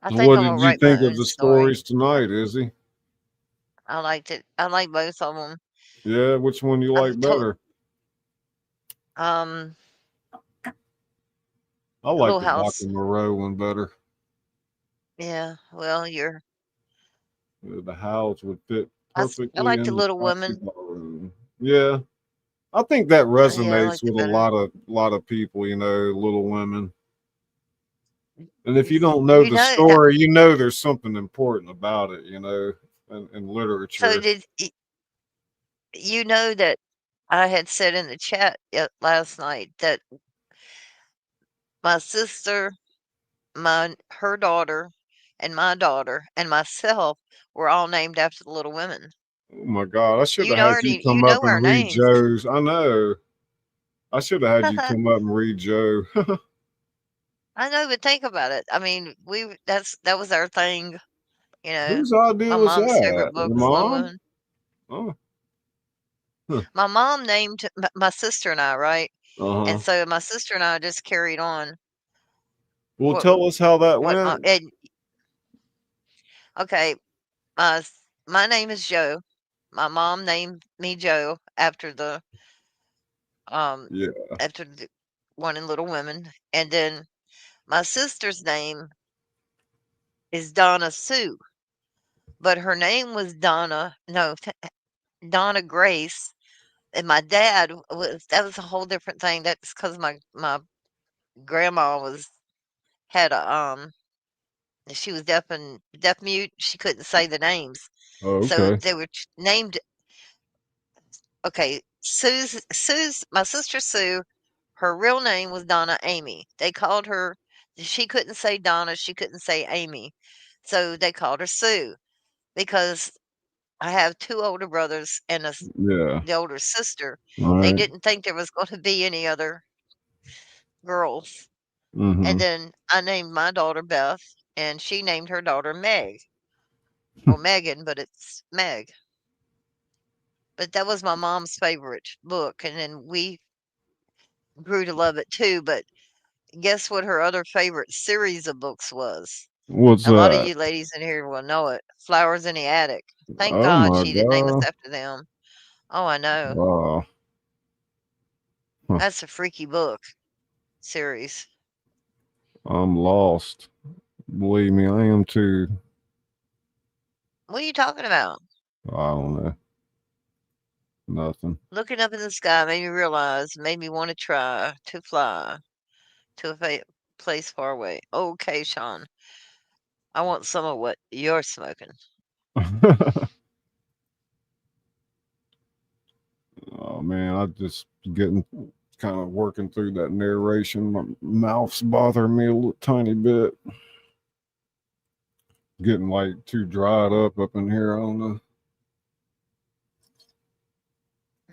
I So think what I'm did gonna you write my think of own the story. stories tonight, Izzy? I liked it. I like both of them. Yeah, which one you I like told better? um I like Little the Dr. House. Moreau one better. Yeah. Well, you're. The house would fit I perfectly like the in the Little Women. basketball room. Yeah, I think that Yeah, I resonates liked it with a better. lot of people. Little Women. And if you don't know You the know. story, there's something important about it. In So literature. you know that I had said in the chat last night that my sister, her daughter, and my daughter, and myself were all named after the Little Women. Oh my God! I should have had you You come up know and our read names. Joe's. I know. I should have had you come up and read Joe. I know, but think about it. I mean, that was our thing. You know, Whose idea my was mom's favorite that? book Your was Little mom? Women. Oh, huh. My mom named my sister and I, right? Uh-huh. And so my sister and I just carried on Well, what tell us how that what my went. and okay, my name is Joe. My mom named me Joe um Yeah. after the one in Little Women, and then my sister's name is Donna Sue, but her name was Donna Grace, and my dad was a whole different thing. That's because my grandma had a she was deaf mute. She couldn't say the names, Oh, so okay. they were named. Okay, Sue's my sister Sue. Her real name was Donna Amy. They called her. She couldn't say Donna. She couldn't say Amy, so they called her Sue because I have two older brothers and Yeah. the older sister. All They right. didn't think there was going to be any other girls. Mm-hmm. And then I named my daughter Beth, and she named her daughter Meg, or Megan, but it's Meg. But that was my mom's favorite book, and then we grew to love it too. But guess what her other favorite series of books was? What's A lot of that? you ladies in here will know it. Flowers in the Attic. Thank Oh God my she didn't name us God. after them. Oh, I know. Wow. Huh. That's a freaky book series. I'm lost. Believe me, I am too. What are you talking about? I don't know. Nothing. Looking up in the sky made me realize, made me want to try to fly to a place far away. Okay, Sean, I want some of what you're smoking. Oh man, I just getting kind of working through that narration. My mouth's bothering me a little tiny bit. Getting like too dried up in here. I don't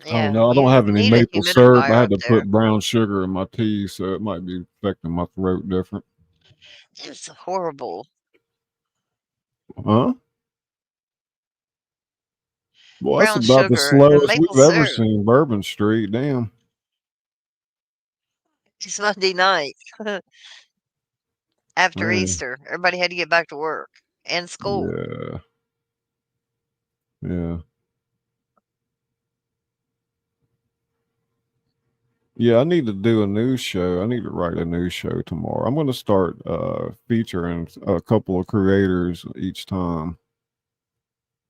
Yeah, know. I don't you have any need a maple syrup. I humidifier had up to put there. brown sugar in my tea, so it might be affecting my throat different. It's horrible. Huh? Well, that's Brown about the sugar and slowest maple we've ever syrup. seen Bourbon Street. Damn. It's Monday night after Man. Easter. Everybody had to get back to work and school. Yeah. Yeah. Yeah, I need to do a news show. I need to write a news show tomorrow. I'm going to start featuring a couple of creators each time.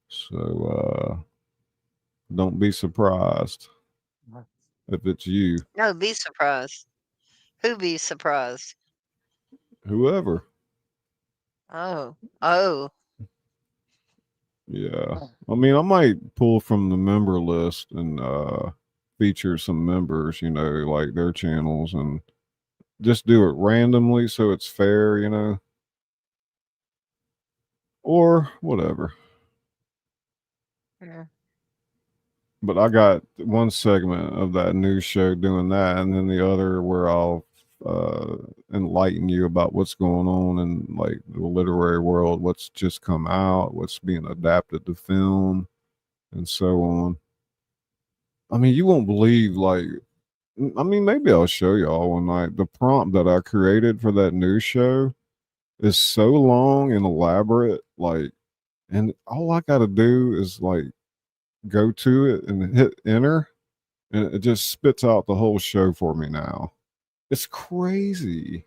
So don't be surprised if it's you, No, be surprised. Who be surprised? whoever. Oh, oh. Yeah. I mean, I might pull from the member list and feature some members, like their channels and just do it randomly so it's fair, or whatever. Yeah. But I got one segment of that news show doing that, and then the other where I'll uh, enlighten you about what's going on in like the literary world, what's just come out, what's being adapted to film, and so on. I mean, you won't believe like. I mean, maybe I'll show y'all one night. The prompt that I created for that news show is so long and elaborate, like, and all I got to do is like go to it and hit enter, and it just spits out the whole show for me now. It's crazy.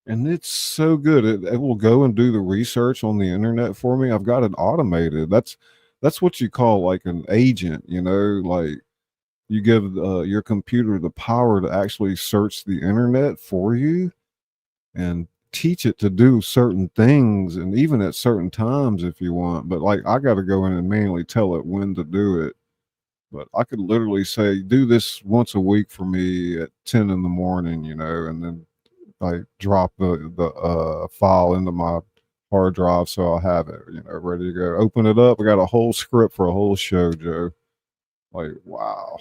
and it's so good. It will go and do the research on the internet for me. I've got it automated. That's what you call like an agent, you know, like you give your computer the power to actually search the internet for you and teach it to do certain things and even at certain times if you want. But like I got to go in and manually tell it when to do it. But I could literally say, do this once a week for me at 10 in the morning, you know, and then I drop the file into my hard drive so I'll have it, you know, ready to go. Open it up. I got a whole script for a whole show, Joe. Like, wow.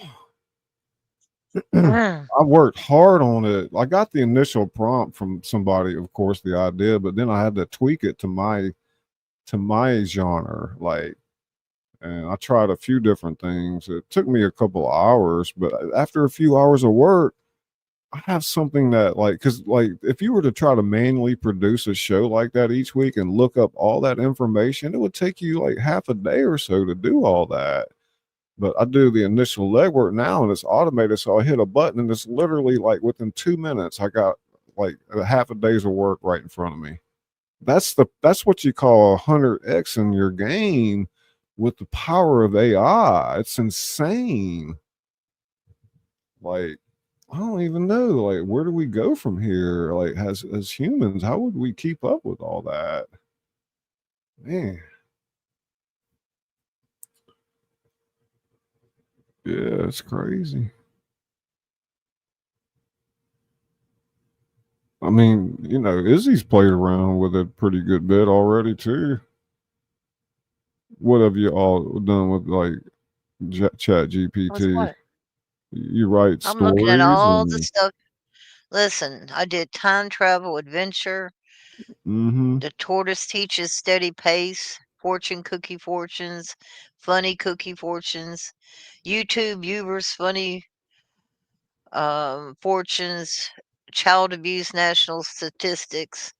I worked hard on it. I got the initial prompt from somebody, of course, the idea, but then I had to tweak it to my genre. Like, and I tried a few different things. It took me a couple of hours, but after a few hours of work, I have something that like because like if you were to try to manually produce a show like that each week and look up all that information, it would take you like half a day or so to do all that. But I do the initial legwork now and it's automated. So I hit a button and it's literally like within 2 minutes, I got like a half a day's of work right in front of me. That's what you call 100x in your game with the power of AI. It's insane. Like I don't even know. Like where do we go from here? Like as humans, how would we keep up with all that? Man, yeah, it's crazy. I mean, you know, Izzy's played around with it pretty good bit already too. What have you all done with like Chat What's GPT? what? You write I'm looking at stories all the and stuff. Listen, I did time travel adventure. mm-hmm. The tortoise teaches steady pace. Fortune cookie fortunes. Funny cookie fortunes. YouTube viewers funny fortunes. Child abuse national statistics.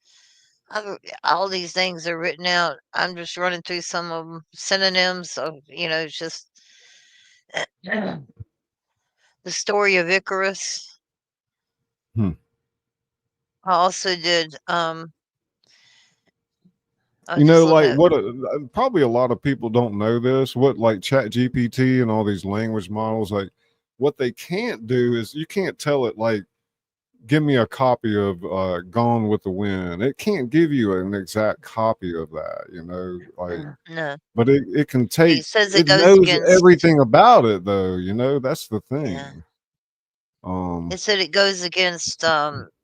All these things are written out. I'm just running through some of them. Synonyms of, just the story of Icarus. Hmm. I also did, I You was just know, looking like at, probably a lot of people don't know this. What like Chat GPT and all these language models, like what they can't do is you can't tell it like give me a copy of Gone with the Wind. It can't give you an exact copy of that, you know, like no. but it can It take says it it goes knows against, everything about it though, you know, that's the yeah. thing. Um It said it goes against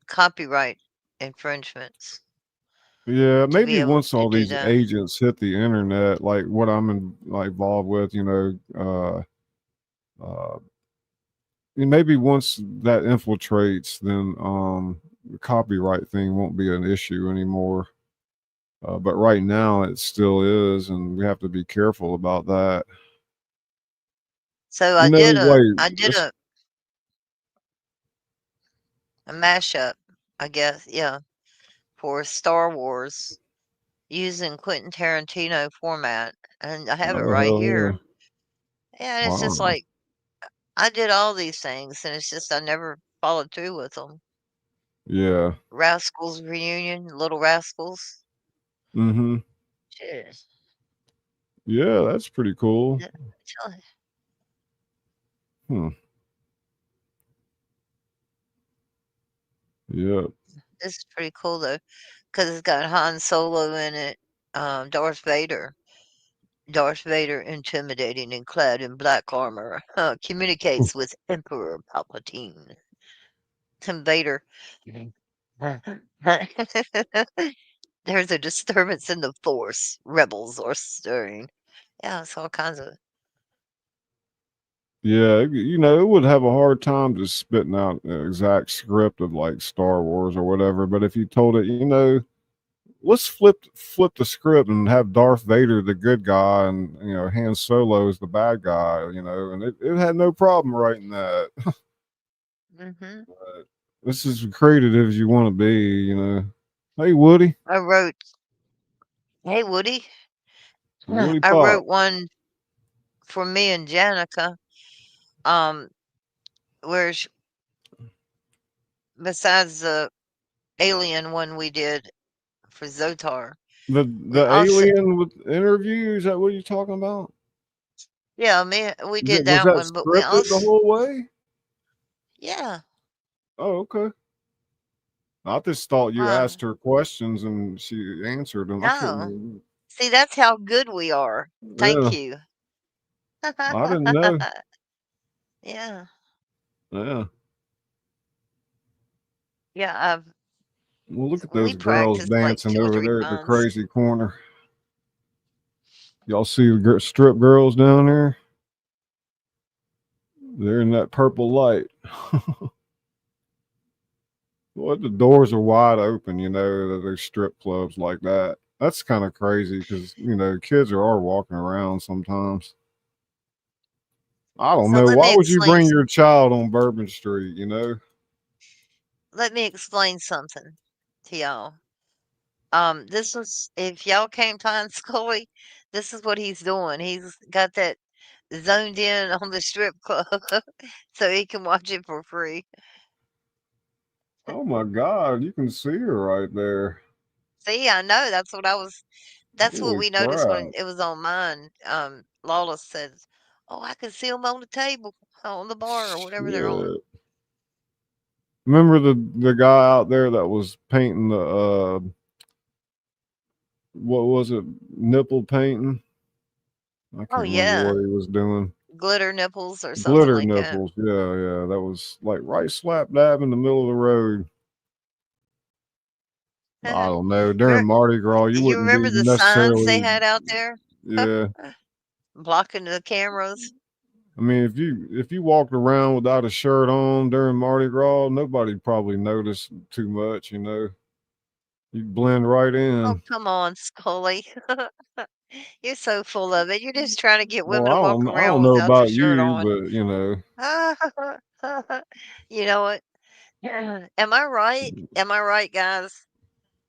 copyright infringements yeah, to be maybe able once to all do these that. agents hit the internet, like what I'm like involved with, you know, uh maybe once that infiltrates, then the copyright thing won't be an issue anymore. But right now, it still is, and we have to be careful about that. So You know, like I did it's, a mashup, I guess, yeah, for Star Wars using Quentin Tarantino format, and I have it oh right hell yeah, here. Yeah, and it's just wow, like I did all these things, and it's just I never followed through with them. yeah, Rascals reunion, Little Rascals. mm-hmm, Shit. yeah, that's pretty cool. Yeah, tell you, Hmm. Yeah. this is pretty cool though, because it's got Han Solo in it. Darth Vader. Darth Vader, intimidating and clad in black armor, communicates with Emperor Palpatine. Tim Vader. There's a disturbance in the force. Rebels are stirring. Yeah, it's all kinds of. Yeah, you know, it would have a hard time just spitting out an exact script of like Star Wars or whatever. But if you told it, you know, let's flip the script and have Darth Vader the good guy and you know Han Solo is the bad guy, you know, and it had no problem writing that. Hmm. This is as creative as you want to be, you know. Hey Woody, I wrote, hey, Woody. Woody I Pop. wrote one for me and Janica, um, where besides the alien one we did for Zotar. We The also, alien with interview, is that what you're talking about? yeah, we did Was that that one, but we scripted the also, whole way? yeah, Oh, okay. I just thought you uh, asked her questions and she answered them. I couldn't no. believe See, that's how good we are. it. Thank Yeah, you. I didn't know. Yeah, Yeah. yeah. Well, look at We those girls practiced like dancing two or over three there at the times. crazy corner. Y'all see the strip girls down there? They're in that purple light. Well, the doors are wide open, that there's strip clubs like that. That's kind of crazy because, kids are walking around sometimes. I don't So know. Why would you bring your child on Bourbon Street? let me explain something to y'all. This was if y'all can't find Scully, this is what he's doing. He's got that zoned in on the strip club so he can watch it for free. Oh my God, you can see her right there. See, I know that's what Holy we noticed when crap. it was on mine. Lawless says, "Oh, I can see them on the table, on the bar, or whatever they're on." Shit. Remember the guy out there that was painting the what was it? Nipple painting? I Oh can't remember yeah, what he was doing. glitter nipples or something Glitter like that. nipples. Yeah, yeah. That was like right slap dab in the middle of the road. I don't know. During Remem- Mardi Gras, you you wouldn't be remember the signs they necessarily. had out there Yeah. blocking the cameras? I mean, if you walked around without a shirt on during Mardi Gras, nobody probably noticed too much. You'd blend right Oh, in. come on, Scully. You're so full of it. You're just trying to get Well, women to walk I don't around know without your about shirt you, on. but. You know what? Am I right? Am I right, guys?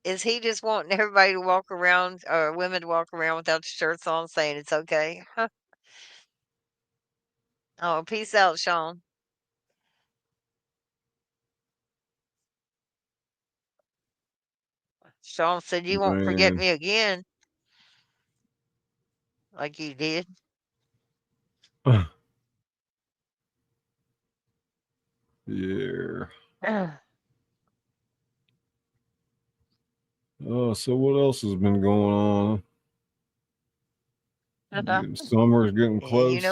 Is he just wanting everybody to walk around, or women to walk around without the shirts on, saying it's okay? Oh, peace out, Sean. Sean said you won't forget Man, me again, like you did. yeah. Oh, so what else has been going on? Summer's getting Yeah, close.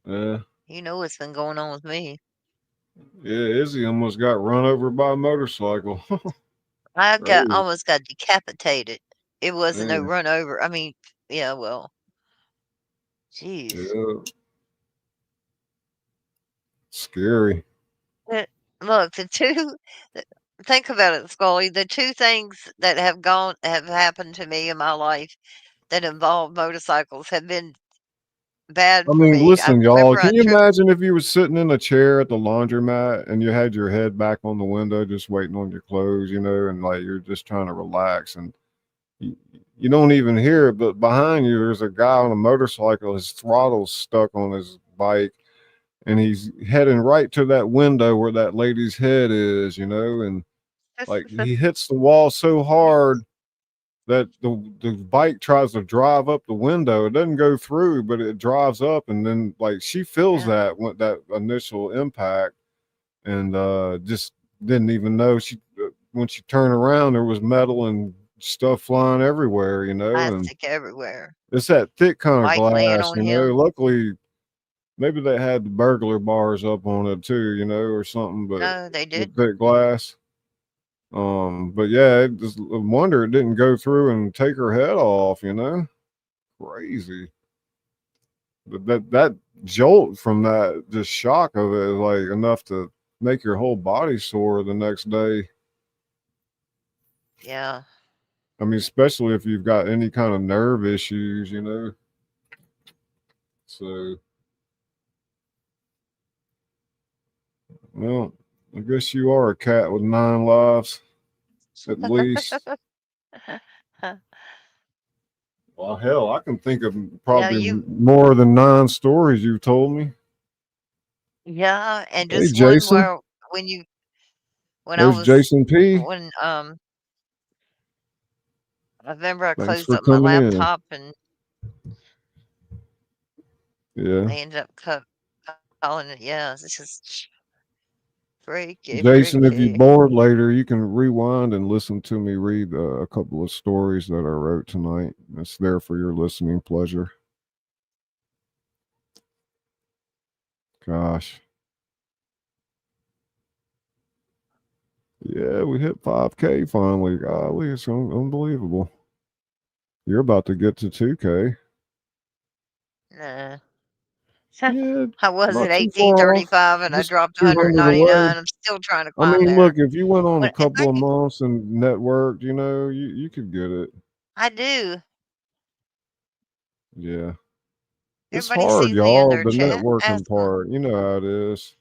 Yeah, you know what's been going on with me. yeah. Izzy almost got run over by a motorcycle. I got Crazy. almost got decapitated. It wasn't no Man, run over. I mean, yeah, well, jeez. yeah, scary. Uh, Look, th- think about it, Scully. The two things that have happened to me in my life that involve motorcycles have been bad I for mean, me. I listen, y'all. remember I Can you tripped. imagine if you was sitting in a chair at the laundromat and you had your head back on the window, just waiting on your clothes, and like you're just trying to relax, and you, you don't even hear it, but behind you, there's a guy on a motorcycle. His throttle's stuck on his bike, and he's heading right to that window where that lady's head is, and like he hits the wall so hard that the bike tries to drive up the window. It doesn't go through, but it drives up, and then like she feels Yeah, that initial impact, and just didn't even know she when she turned around there was metal and stuff flying everywhere, and plastic everywhere. it's that thick kind of Bike laying glass. on him. Luckily, maybe they had the burglar bars up on it too, or something, but No, they the didn't. thick glass. But yeah, it just a wonder it didn't go through and take her head off. Crazy. But that jolt from that just shock of it is like enough to make your whole body sore the next day. Yeah. I mean, especially if you've got any kind of nerve issues. So, well, I guess you are a cat with 9 lives, at least. Well, hell, I can think of Yeah, probably more than 9 stories you've told me. yeah, and Hey, just one Jason. where when you when I There's was Jason P. when I remember I Thanks closed for up my coming in. laptop and Yeah. they ended up calling it. Yeah, this is freaky, Jason, if you're freaky. bored later, you can rewind and listen to me read a couple of stories that I wrote tonight. It's there for your listening pleasure. Gosh. Yeah, we hit 5K finally. Golly, it's unbelievable. You're about to get to 2K. Nah. Yeah, I was at not too far off. 1835 and I Just dropped 200 away. 199. I'm still trying to I climb mean, there. look, if you went on a When if I couple of could, months and networked, you could get it. I do. Yeah. It's Everybody hard, sees me in y'all, their the chat. networking Ask them. part. You know how it is.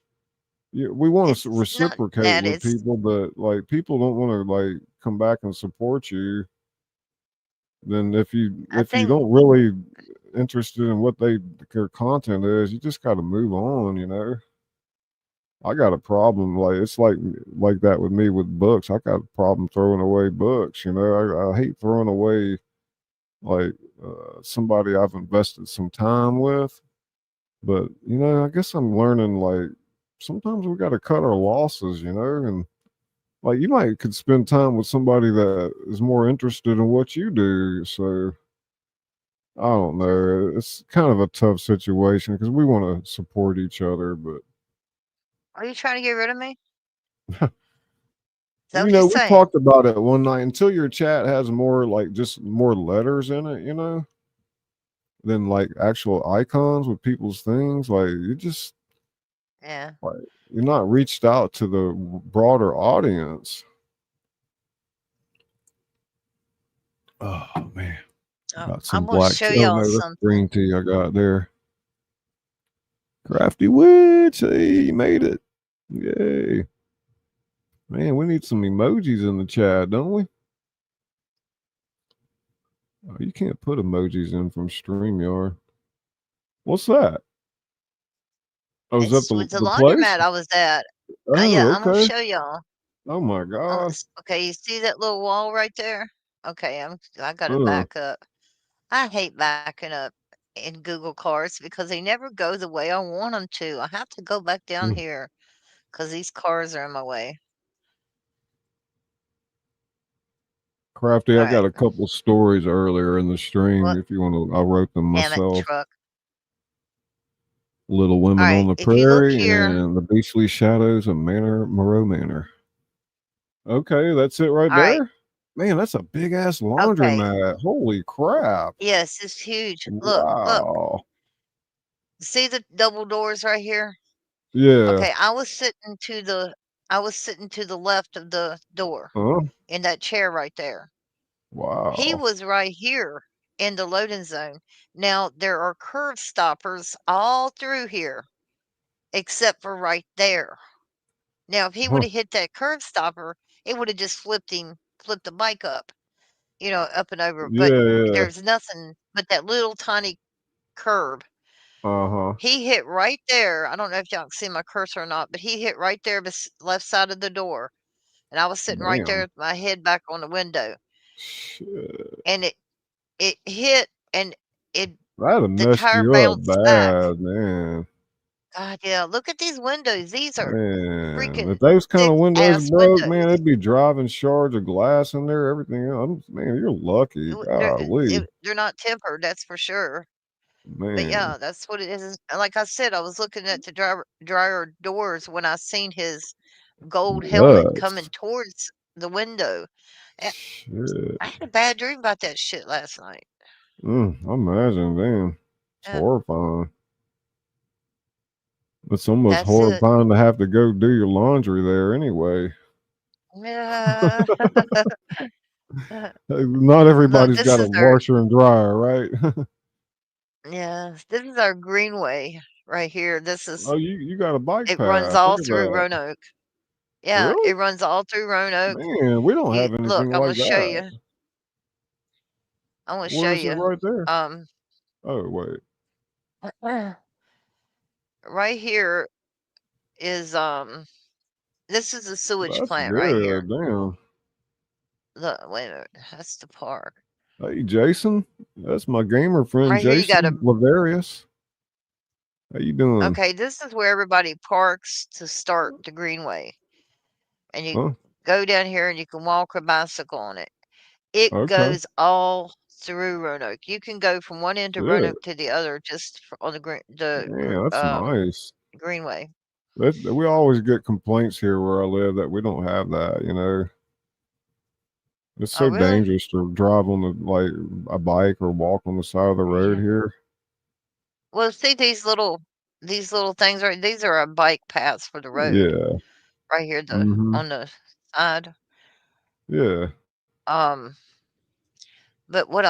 We want to It's not reciprocate that. with It's people, but like people don't want to like come back and support you. Then I if you think don't really interested in what their content is, you just got to move on. I got a problem. Like it's like that with me with books. I got a problem throwing away books. I hate throwing away like somebody I've invested some time with. But I guess I'm learning like sometimes we got to cut our losses. And like you might could spend time with somebody that is more interested in what you do. So I don't know. It's kind of a tough situation because we want to support each other, but are you trying to get rid of me? Is that what you're we saying? talked about it one night. Until your chat has more like just more letters in it, than like actual icons with people's things. Like you just Yeah. like you're not reached out to the broader audience. Oh man, Oh, got some I'm gonna black show tea. Oh y'all no, that's something. green tea I got there. Crafty Witch, hey, you made it. Yay. Man, we need some emojis in the chat, don't we? Oh, you can't put emojis in from StreamYard. What's that? Oh, is that It's with the the place? laundromat I was at. Yeah, Oh, I'm gonna okay. show y'all. Oh my God. Okay, you see that little wall right there? Okay, I got to Uh, back up. I hate backing up in Google Cards because they never go the way I want them to. I have to go back down mm, here because these cars are in my way. Crafty, All I got right. a couple stories earlier in the stream. What? If you want to, I wrote them Damn it, myself. truck. Little All Women on right. the If you look Prairie here, and the Beastly Shadows of Moreau Manor. Okay, that's it right all right. there. Man, that's a big ass Okay. laundromat. Holy crap. Yes, it's huge. Look, look. Wow. See the double doors right here? Yeah. Okay, I was sitting to the left of the door Huh? in that chair right there. He Wow. was right here in the loading zone. Now there are curve stoppers all through here except for right there. Now if he would Huh. have hit that curve stopper, it would have just flipped the bike up, up and over. But Yeah. there's nothing but that little tiny curb. Uh-huh. He hit right there. I don't know if y'all can see my cursor or not, but he hit right there, left side of the door, and I was sitting right there Damn. with my head back on the window, Shit. and it hit, and it That'd have the messed tire you up bounced back. bad, man. God, yeah, look at these windows. These are Man, if freaking those kind thick of windows ass broke, man, windows. they'd be driving shards of glass in there, everything else. Man, you're lucky. Golly. They're not tempered, that's for sure. But Man. yeah, that's what it is. And like I said, I was looking at the dryer doors when I seen his gold helmet coming Nuts. towards the window. Eh, Shit. I had a bad dream about that shit last night. I imagine, damn. It's Yeah, horrifying. It's almost that's it. horrifying to have to go do your laundry there anyway. Yeah. Not Look, everybody's this got a is our washer and dryer, right? yeah, this is our greenway right here. Oh, you got a bike It runs path. Look all at through that. Roanoke. Yeah, Really? it runs all through Roanoke. Man, we don't You have look, anything I'm gonna like show that. you. I'm gonna show Where is it you. right there? Um, Oh, wait. right here is This is a sewage That's plant right here. good. Damn. Look, wait a minute. That's the park. Hey, Jason. That's my gamer friend, Right here, you got a. Jason Lavarius. How you doing? Okay, this is where everybody parks to start the greenway. And you Huh? go down here and you can walk a bicycle on it. It Okay. goes all through Roanoke. You can go from one end of Shit. Roanoke to the other just on Yeah, that's nice. greenway. We always get complaints here where I live that we don't have that. It's Oh, so really? dangerous to drive on a bike or walk on the side of the road Yeah. here. Well, see these little things right. These are a bike paths for the road Yeah. right here. The Mm-hmm. on the side. Yeah. Um, but what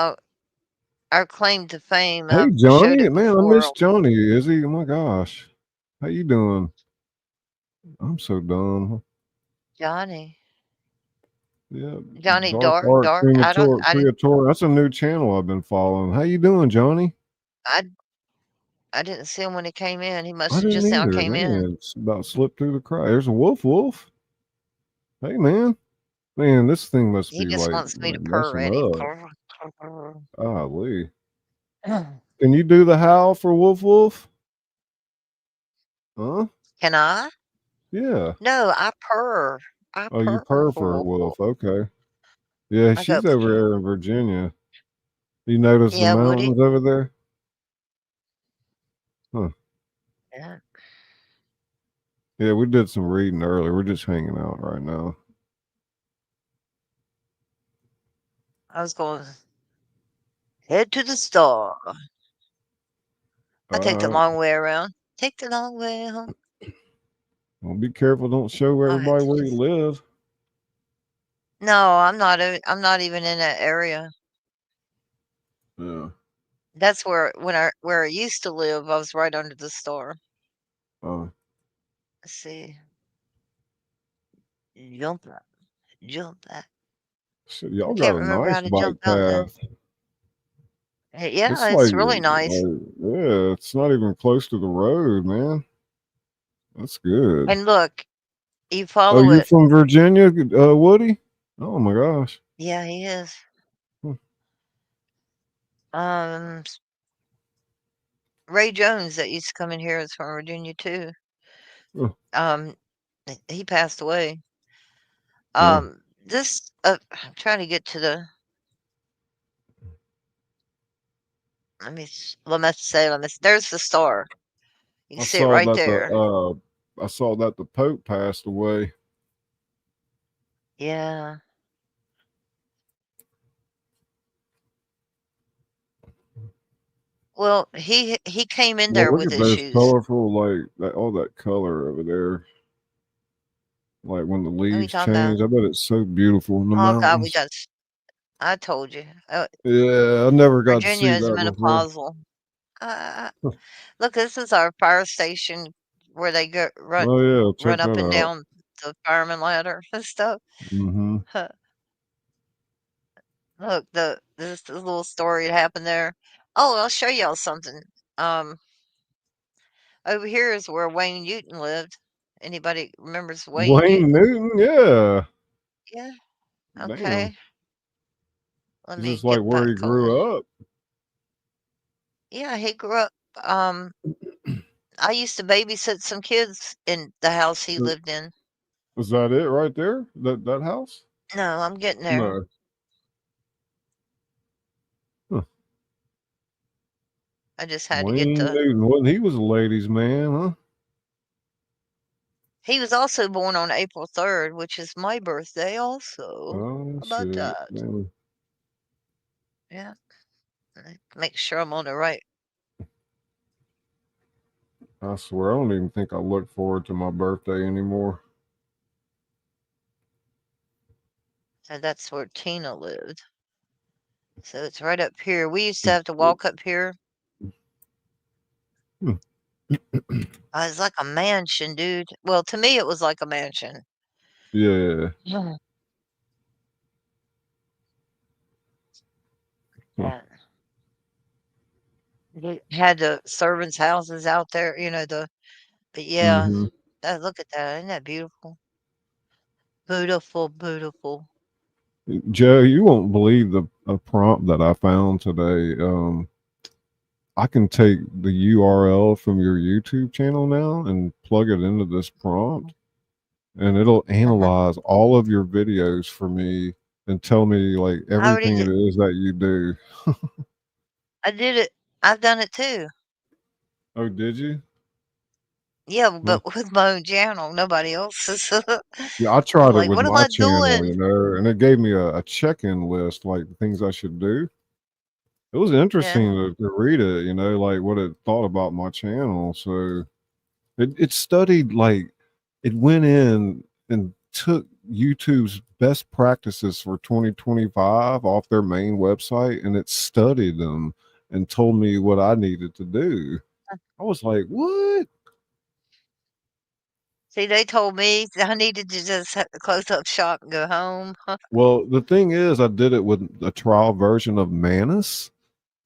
our claim to fame, Hey, I've showed Johnny. it Man, I miss before. Johnny. Is he? Oh my gosh. How you doing? I'm so dumb. Johnny, Yeah. Johnny Dark Dark, Art Dark. I didn't, Creator. That's a new channel I've been following. How you doing, Johnny? I, I didn't see him when he came in. He I must have didn't just now either. came in. Man, it's about slipped through the crack. There's a wolf. Hey, man. Man, this thing must He be just like, wants me to like purr messing at him. up. Golly. Can you do the howl for Wolf? Huh? Can I? Yeah. No, I purr. I Oh, you purr purr for for a Wolf Wolf. wolf. Okay. Yeah, I go, she's over there in Virginia. You notice the yeah, Woody. mountains over there? Huh. Yeah. Yeah, we did some reading earlier. We're just hanging out right now. I was going, head to the store. I take the All right. long way around. Take the long way home. Well, be careful. Don't show I had everybody to where you just. live. No, I'm not. I'm not even in that area. Yeah. That's where I used to live. I was right under the store. Uh, Let's see. Jump that. Jump that. shit, I y'all got can't a remember how nice to jump bike out now. path. Yeah, It's it's really nice. yeah, it's not even close to the road, man. That's good. And look, you Oh, follow you're it. from Virginia, Woody? Oh my gosh. Yeah, he is. Huh, Um, Ray Jones that used to come in here is from Virginia too. huh, Um, he passed away. huh. This I'm trying to get to the. Let me say. There's the star. You can I see it saw right that there. the Pope passed away. Yeah. Well, he came in Well, there look with at his those shoes. colorful, all that color over there. Like when the What are you leaves talking about? change. I bet it's so beautiful in the Oh God, we mountains. got. I told you. Yeah, I never got to Virginia see is that before. menopausal. Uh, look, this is our fire station where they go Oh yeah, check run up that and out. down the fireman ladder and stuff. Mm-hmm. Look, this little story that happened there. Oh, I'll show y'all something. Um, over here is where Wayne Newton lived. Anybody remembers Wayne Wayne Newton? Newton, yeah. Yeah. Damn. Okay. Let Is me this like get where he back on. grew up? Yeah, he grew up. I used to babysit some kids in the house he lived in. Is that it right there? That house? No, I'm getting there. No. Huh. I just had to get Wayne the. Newton. Well, he was a ladies' man, huh? He was also born on April 3rd, which is my birthday also. Oh How about shit. that? Man, Yeah. Make sure I'm on the right. I swear I don't even think I look forward to my birthday anymore. So that's where Tina lived. So it's right up here. We used to have to walk up here. Hmm. It's like a mansion, dude. Well, to me, it was like a mansion. Yeah. Yeah. Huh. And they had the servants' houses out there, but yeah, Mm-hmm. look at that. Isn't that beautiful? Beautiful, beautiful. Joe, you won't believe the a prompt that I found today. I can take the URL from your YouTube channel now and plug it into this prompt, and it'll Uh-huh. analyze all of your videos for me and tell me like I already everything it did. is that you do. I did it. I've done it too. Oh, did you? Yeah, Huh. but with my own channel, nobody else's. Yeah, I I'm tried it like, with what am my I channel, doing? and it gave me a check-in list, like things I should do. It was Yeah, interesting to read it, like what it thought about my channel. So it studied, like, it went in and took YouTube's best practices for 2025 off their main website, and it studied them and told me what I needed to do. I was like, what? see, they told me I needed to just close up shop and go home. Well, the thing is, I did it with a trial version of Manus,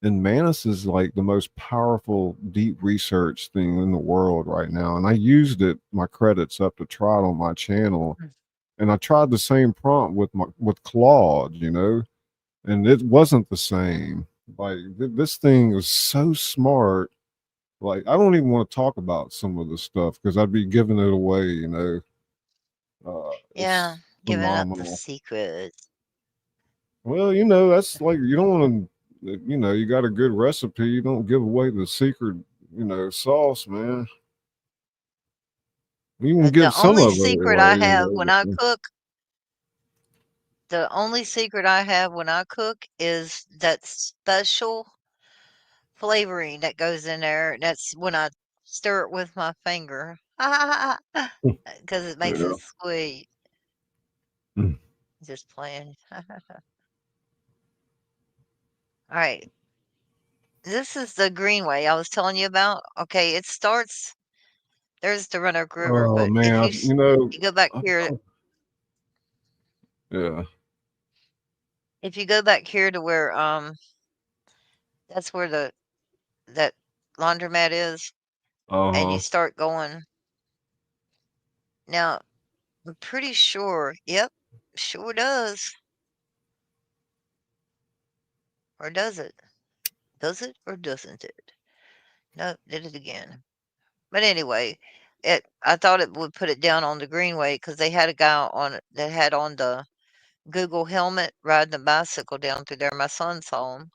and Manus is like the most powerful deep research thing in the world right now. And I used it, my credits up to try it on my channel. And I tried the same prompt with Claude, and it wasn't the same. Like this thing is so smart. Like I don't even want to talk about some of the stuff because I'd be giving it away. Yeah, It's giving up the phenomenal. secrets. Well, that's like you don't want to. You got a good recipe. You don't give away the secret. Sauce, man. You can give The some only of it secret away. I have when I cook, the only secret I have when I cook is that special flavoring that goes in there. That's when I stir it with my finger. Because it makes it Yeah. sweet. Mm. Just playing. All right. This is the greenway I was telling you about. Okay, it starts there's the Roanoke River, Oh but if man, you go back I- here, I- yeah. if you go back here to where that's where that laundromat is, Uh and you huh. start going. Now, I'm pretty sure. Yep, sure does. Or does it? Does it or doesn't it? No, did it again. But anyway, I thought it would put it down on the greenway because they had a guy on it that had on the Google helmet riding a bicycle down through there. My son saw him.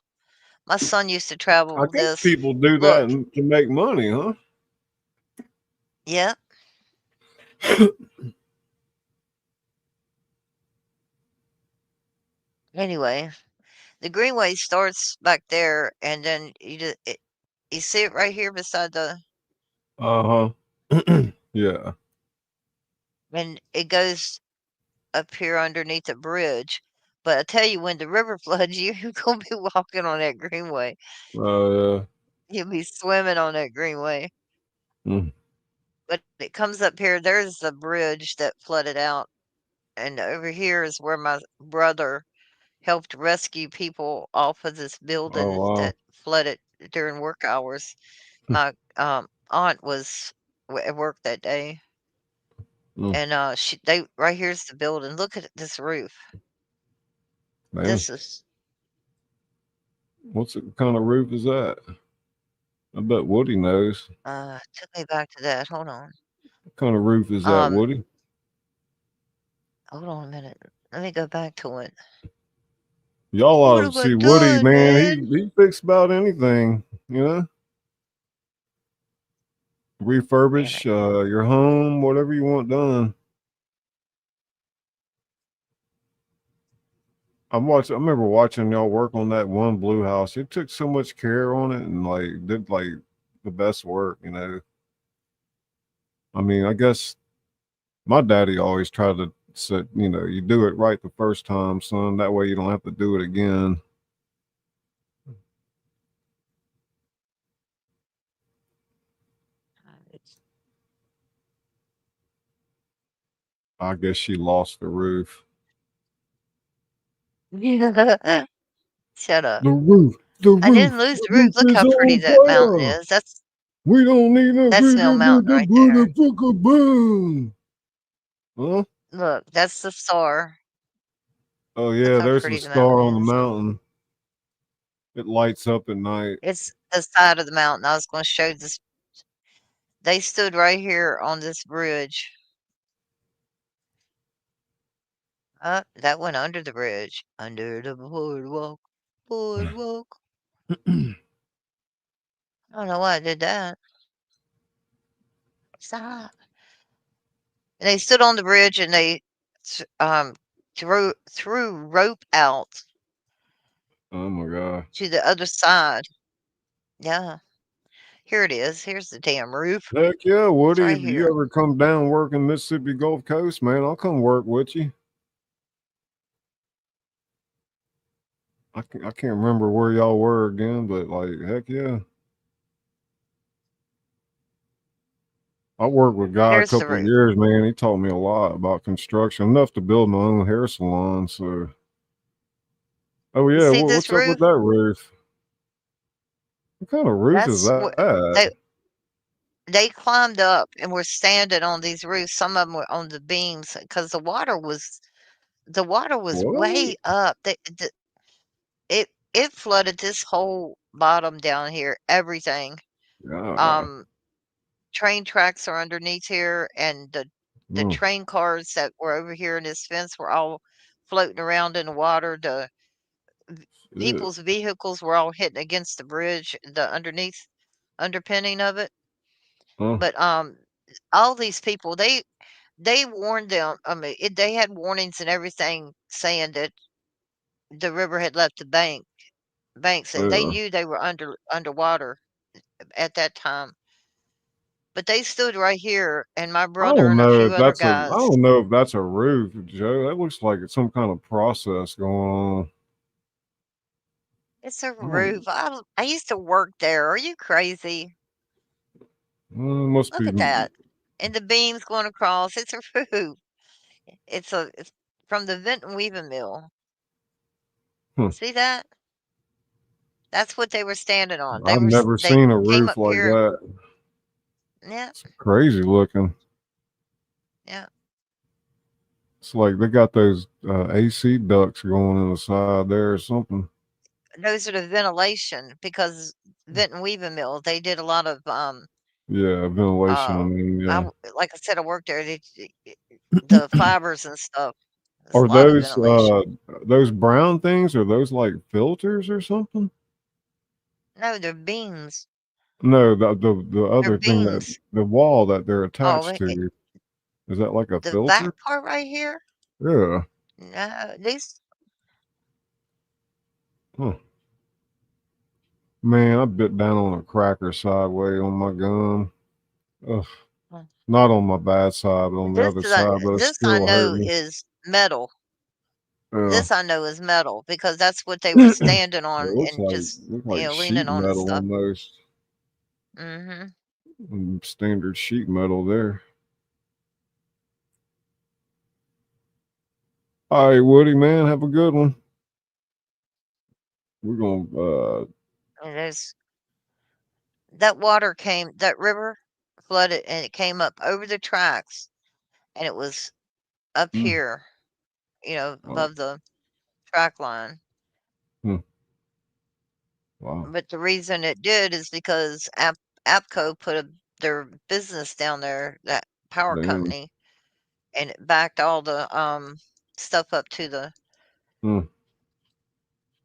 My son used to I travel guess this. people do that Look, to make money, huh? yeah. Anyway, the greenway starts back there, and then you see it right here beside the, Uh huh. Yeah. and it goes up here underneath a bridge. But I tell you, when the river floods, you're gonna be walking on that greenway. Yeah. You'll be swimming on that greenway. Mm. But it comes up here. There's the bridge that flooded out, and over here is where my brother helped rescue people off of this Oh building wow. that flooded during work hours. My aunt was at work that day, Mm. and they right here's the building. Look at this roof. Man, This is what's the kind of roof is that? I bet Woody knows. took me back to that. Hold on. What kind of roof is that, Um, Woody? hold on a minute. Let me go back to it. Y'all What ought to have I see Woody, done, man. man? He fixed about anything, Damn refurbish it. your home, whatever you want done. I remember watching y'all work on that one blue house. You took so much care on it and like did like the best work. I mean, I guess my daddy always tried to say, you do it right the first time, son. That way you don't have to do it again. It's I guess she lost the roof. Shut up. The roof, the I didn't roof, lose the the roof. roof Look is how pretty on that mountain fire. is. That's We don't need no that's Mill bigger Mountain to right put a there. fucker boom. Huh? Look, that's the star. Oh Look yeah, how there's the pretty the mountain star on the is. mountain. It lights up at night. It's the side of the mountain. I was going to show this. They stood right here on this bridge. That went under the bridge. Under the boardwalk. Boardwalk. I don't know why I did that. Stop. And they stood on the bridge and they threw rope out Oh my god. to the other side. Yeah. Here it is. Here's the damn roof. Heck yeah, It's Woody. right If you here. ever come down working Mississippi Gulf Coast, man, I'll come work with you. I can't remember where y'all were again, but like, heck yeah. I worked with a guy a There's the couple of roof. years, man. He taught me a lot about construction, enough to build my own hair salon. So, oh You yeah, see this what's up with roof? that roof? What kind of roof is That's what that? they climbed up and were standing on these roofs. Some of them were on the beams because the water was What? way up. It flooded this whole bottom down here. Everything. Yeah. Um, train tracks are underneath here, and the Mm, train cars that were over here in this fence were all floating around in the water. The shit. people's vehicles were all hitting against the bridge, the underneath underpinning of it. Huh? But all these people, they warned them. I mean, they had warnings and everything saying that the river had left the banks, and they Yeah. knew they were underwater at that time. But they stood right here, and my I brother don't and a know few if other that's a. I guys. don't know if that's a roof, Joe. That looks like it's some kind of process going on. It's a I don't. roof. I used to work there. Are you crazy? Must Look be. at that. And the beams going across. It's a roof. It's from the Vent and Weaving Mill. Huh. See that? That's what they were standing on. I've never They seen a came roof up like here. that. Yeah, It's crazy looking. yeah. It's like they got those AC ducts going in the side there or something. Those are the ventilation because Vent and Weaving Mill. They did a lot of Yeah, ventilation. I uh. mean, yeah. Like I said, I worked there. The fibers and stuff. There's a Are lot of ventilation. those brown things? Are those like filters or something? No, they're beams. No, the They're other thing that beams. the wall that they're Oh, attached to, is that like a the back filter? part right here. Yeah. No, these. Huh. Man, I bit down on a cracker sideway on my gum. Ugh. Not on my bad side, but on the other side, but it This I still hurt know me. is metal. Yeah. This I know is metal because that's what they were standing It on looks and like just leaning sheet on and metal stuff. almost. Hmm. Standard sheet metal there. All right, Woody, man, have a good one. We're gonna And there's that water came, that river flooded, and it came up over the tracks, and it was up mm, here, wow. above the track line. Hmm, wow. But the reason it did is because APCO put their business down there, that power Damn. company, and it backed all the stuff up to the. Hmm,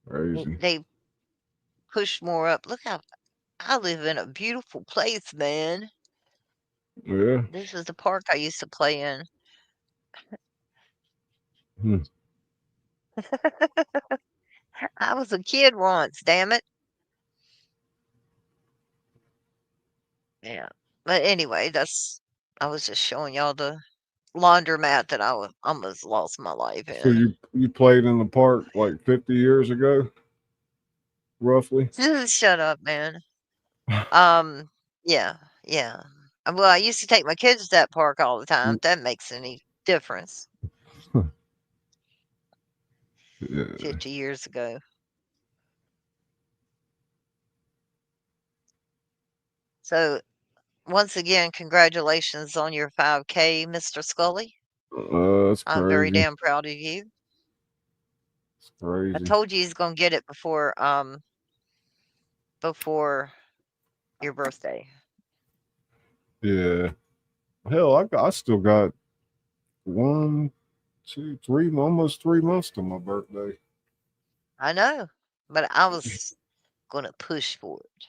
crazy. They pushed more up. Look how I live in a beautiful place, man. Yeah. This is the park I used to play in. Hmm. I was a kid once, damn it. Yeah. But anyway, I was just showing y'all the laundromat that almost lost my life So in. you played in the park like 50 years ago, roughly? Shut up, man. Um, yeah, yeah. Well, I used to take my kids to that park all the time, if that makes any difference. Yeah. 50 years ago. So, once again, congratulations on your 5K, Mr. Scully. that's I'm very crazy. damn proud of you. It's I crazy. told you he's gonna get it before your birthday. Yeah. Hell, I still got 1, 2, 3, almost 3 months to my birthday. I know, but I was gonna push for it.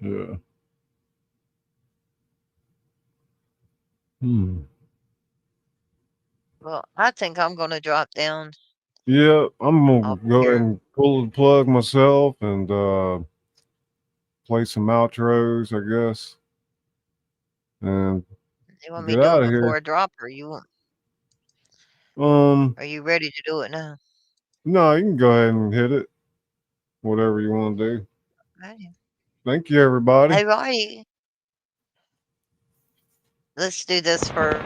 Yeah. Hmm. Well, I think I'm gonna drop down Yeah, I'm gonna off go ahead here. and pull the plug myself and play some outros, I guess, and You want me get to do out it of before here. I drop, or you want? Um, Are you ready to do it now? no, you can go ahead and hit it. Whatever you want to do. Alrighty. Thank you, everybody. Alrighty. Let's do this for.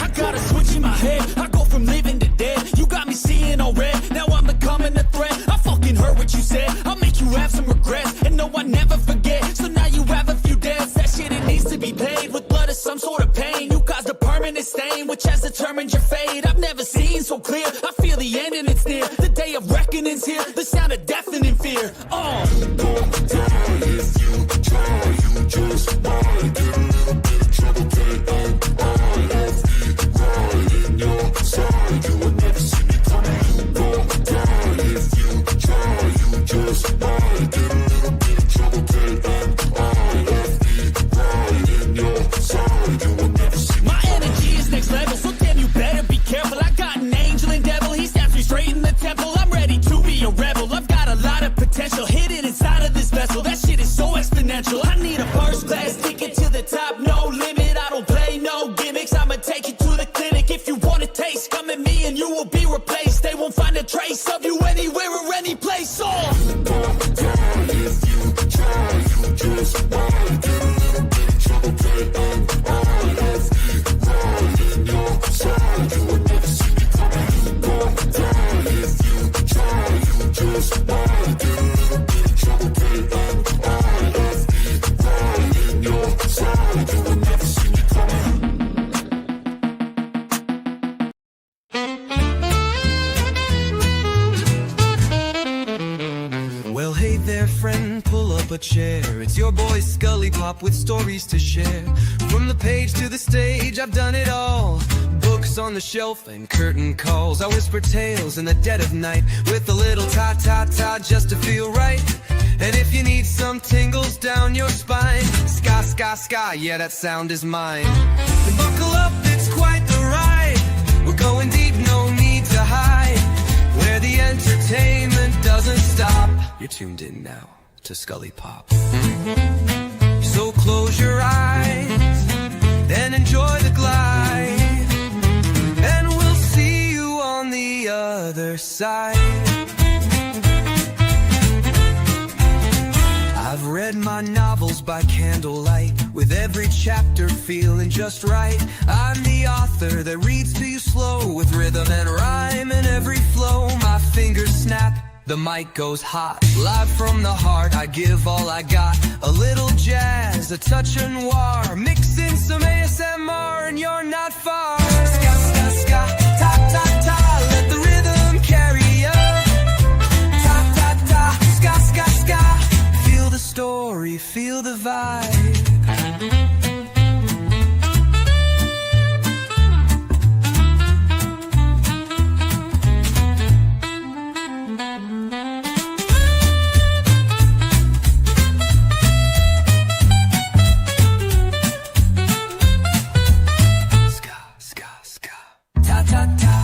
I got a switch in my head. I go from living to dead. You got me seeing all red. Now I'm becoming a threat. I fucking heard what you said. I'll make you have some regrets. And no, I never forget. So now you have a few debts. That shit, it needs to be paid with blood or some sort of pain. You caused a permanent stain, which has determined your fate. I've never seen so clear. I feel the end and it's near. The day of reckoning's here. The sound of deafening fear. Don't die if you try. You just might get a little bit of trouble. You will never see me coming. Don't die if you try. You just might get a little bit of trouble. K-N-I-F-E, right in your side. You will never see me. My energy is next level, so damn you better be careful. I got an angel and devil, he snaps me straight in the temple. I'm ready to be a rebel. I've got a lot of potential hidden inside of this vessel. That shit is so exponential. I need a first class ticket to the top, no limit. I don't play no gimmicks. I'ma take you to the clinic. If you want a taste, come at me and you will be replaced. They won't find a trace of you anywhere or any place. Don't die if you try. You just might get a little bit of trouble. K-N-I-F-E, right in your side. You will never see me coming. Don't die if you try. You just might get a little bit of trouble. K-N-I-F-E, right in your side. You will never see me coming. Well, hey there, friend, pull up a chair. It's your boy Scully Pop with stories to share. From the page to the stage, I've done it all. Books on the shelf and curtain calls. I whisper tales in the dead of night with a little ta-ta-ta just to feel right. And if you need some tingles down your spine, ska, ska, ska, yeah, that sound is mine. Then buckle up, it's quite the ride. We're going deep, no need to hide. Where the entertainment doesn't stop. You're tuned in now to Scully Pop. So close your eyes, then enjoy the glide. And we'll see you on the other side. I've read my novels by candlelight, with every chapter feeling just right. I'm the author that reads to you slow, with rhythm and rhyme in every flow. My fingers snap, the mic goes hot. Live from the heart, I give all I got. A little jazz, a touch of noir, mix in some ASMR and you're not far. Ska, ska, ska, ta, ta, ta, let the rhythm carry you. Ta, ta, ta, ska, ska, ska. Feel the story, feel the vibe. Ska, ska, ska. Ta, ta, ta.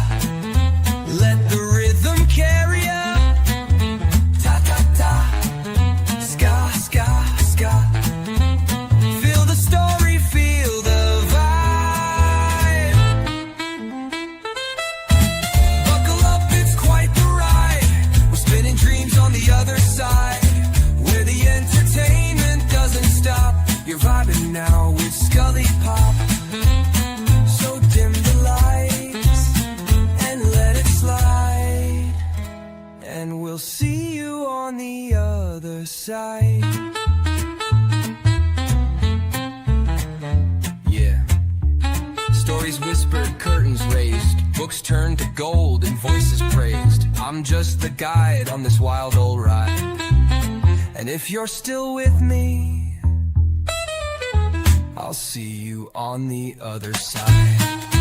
side. Yeah. Stories whispered, curtains raised, books turned to gold and voices praised. I'm just the guide on this wild old ride. And if you're still with me, I'll see you on the other side.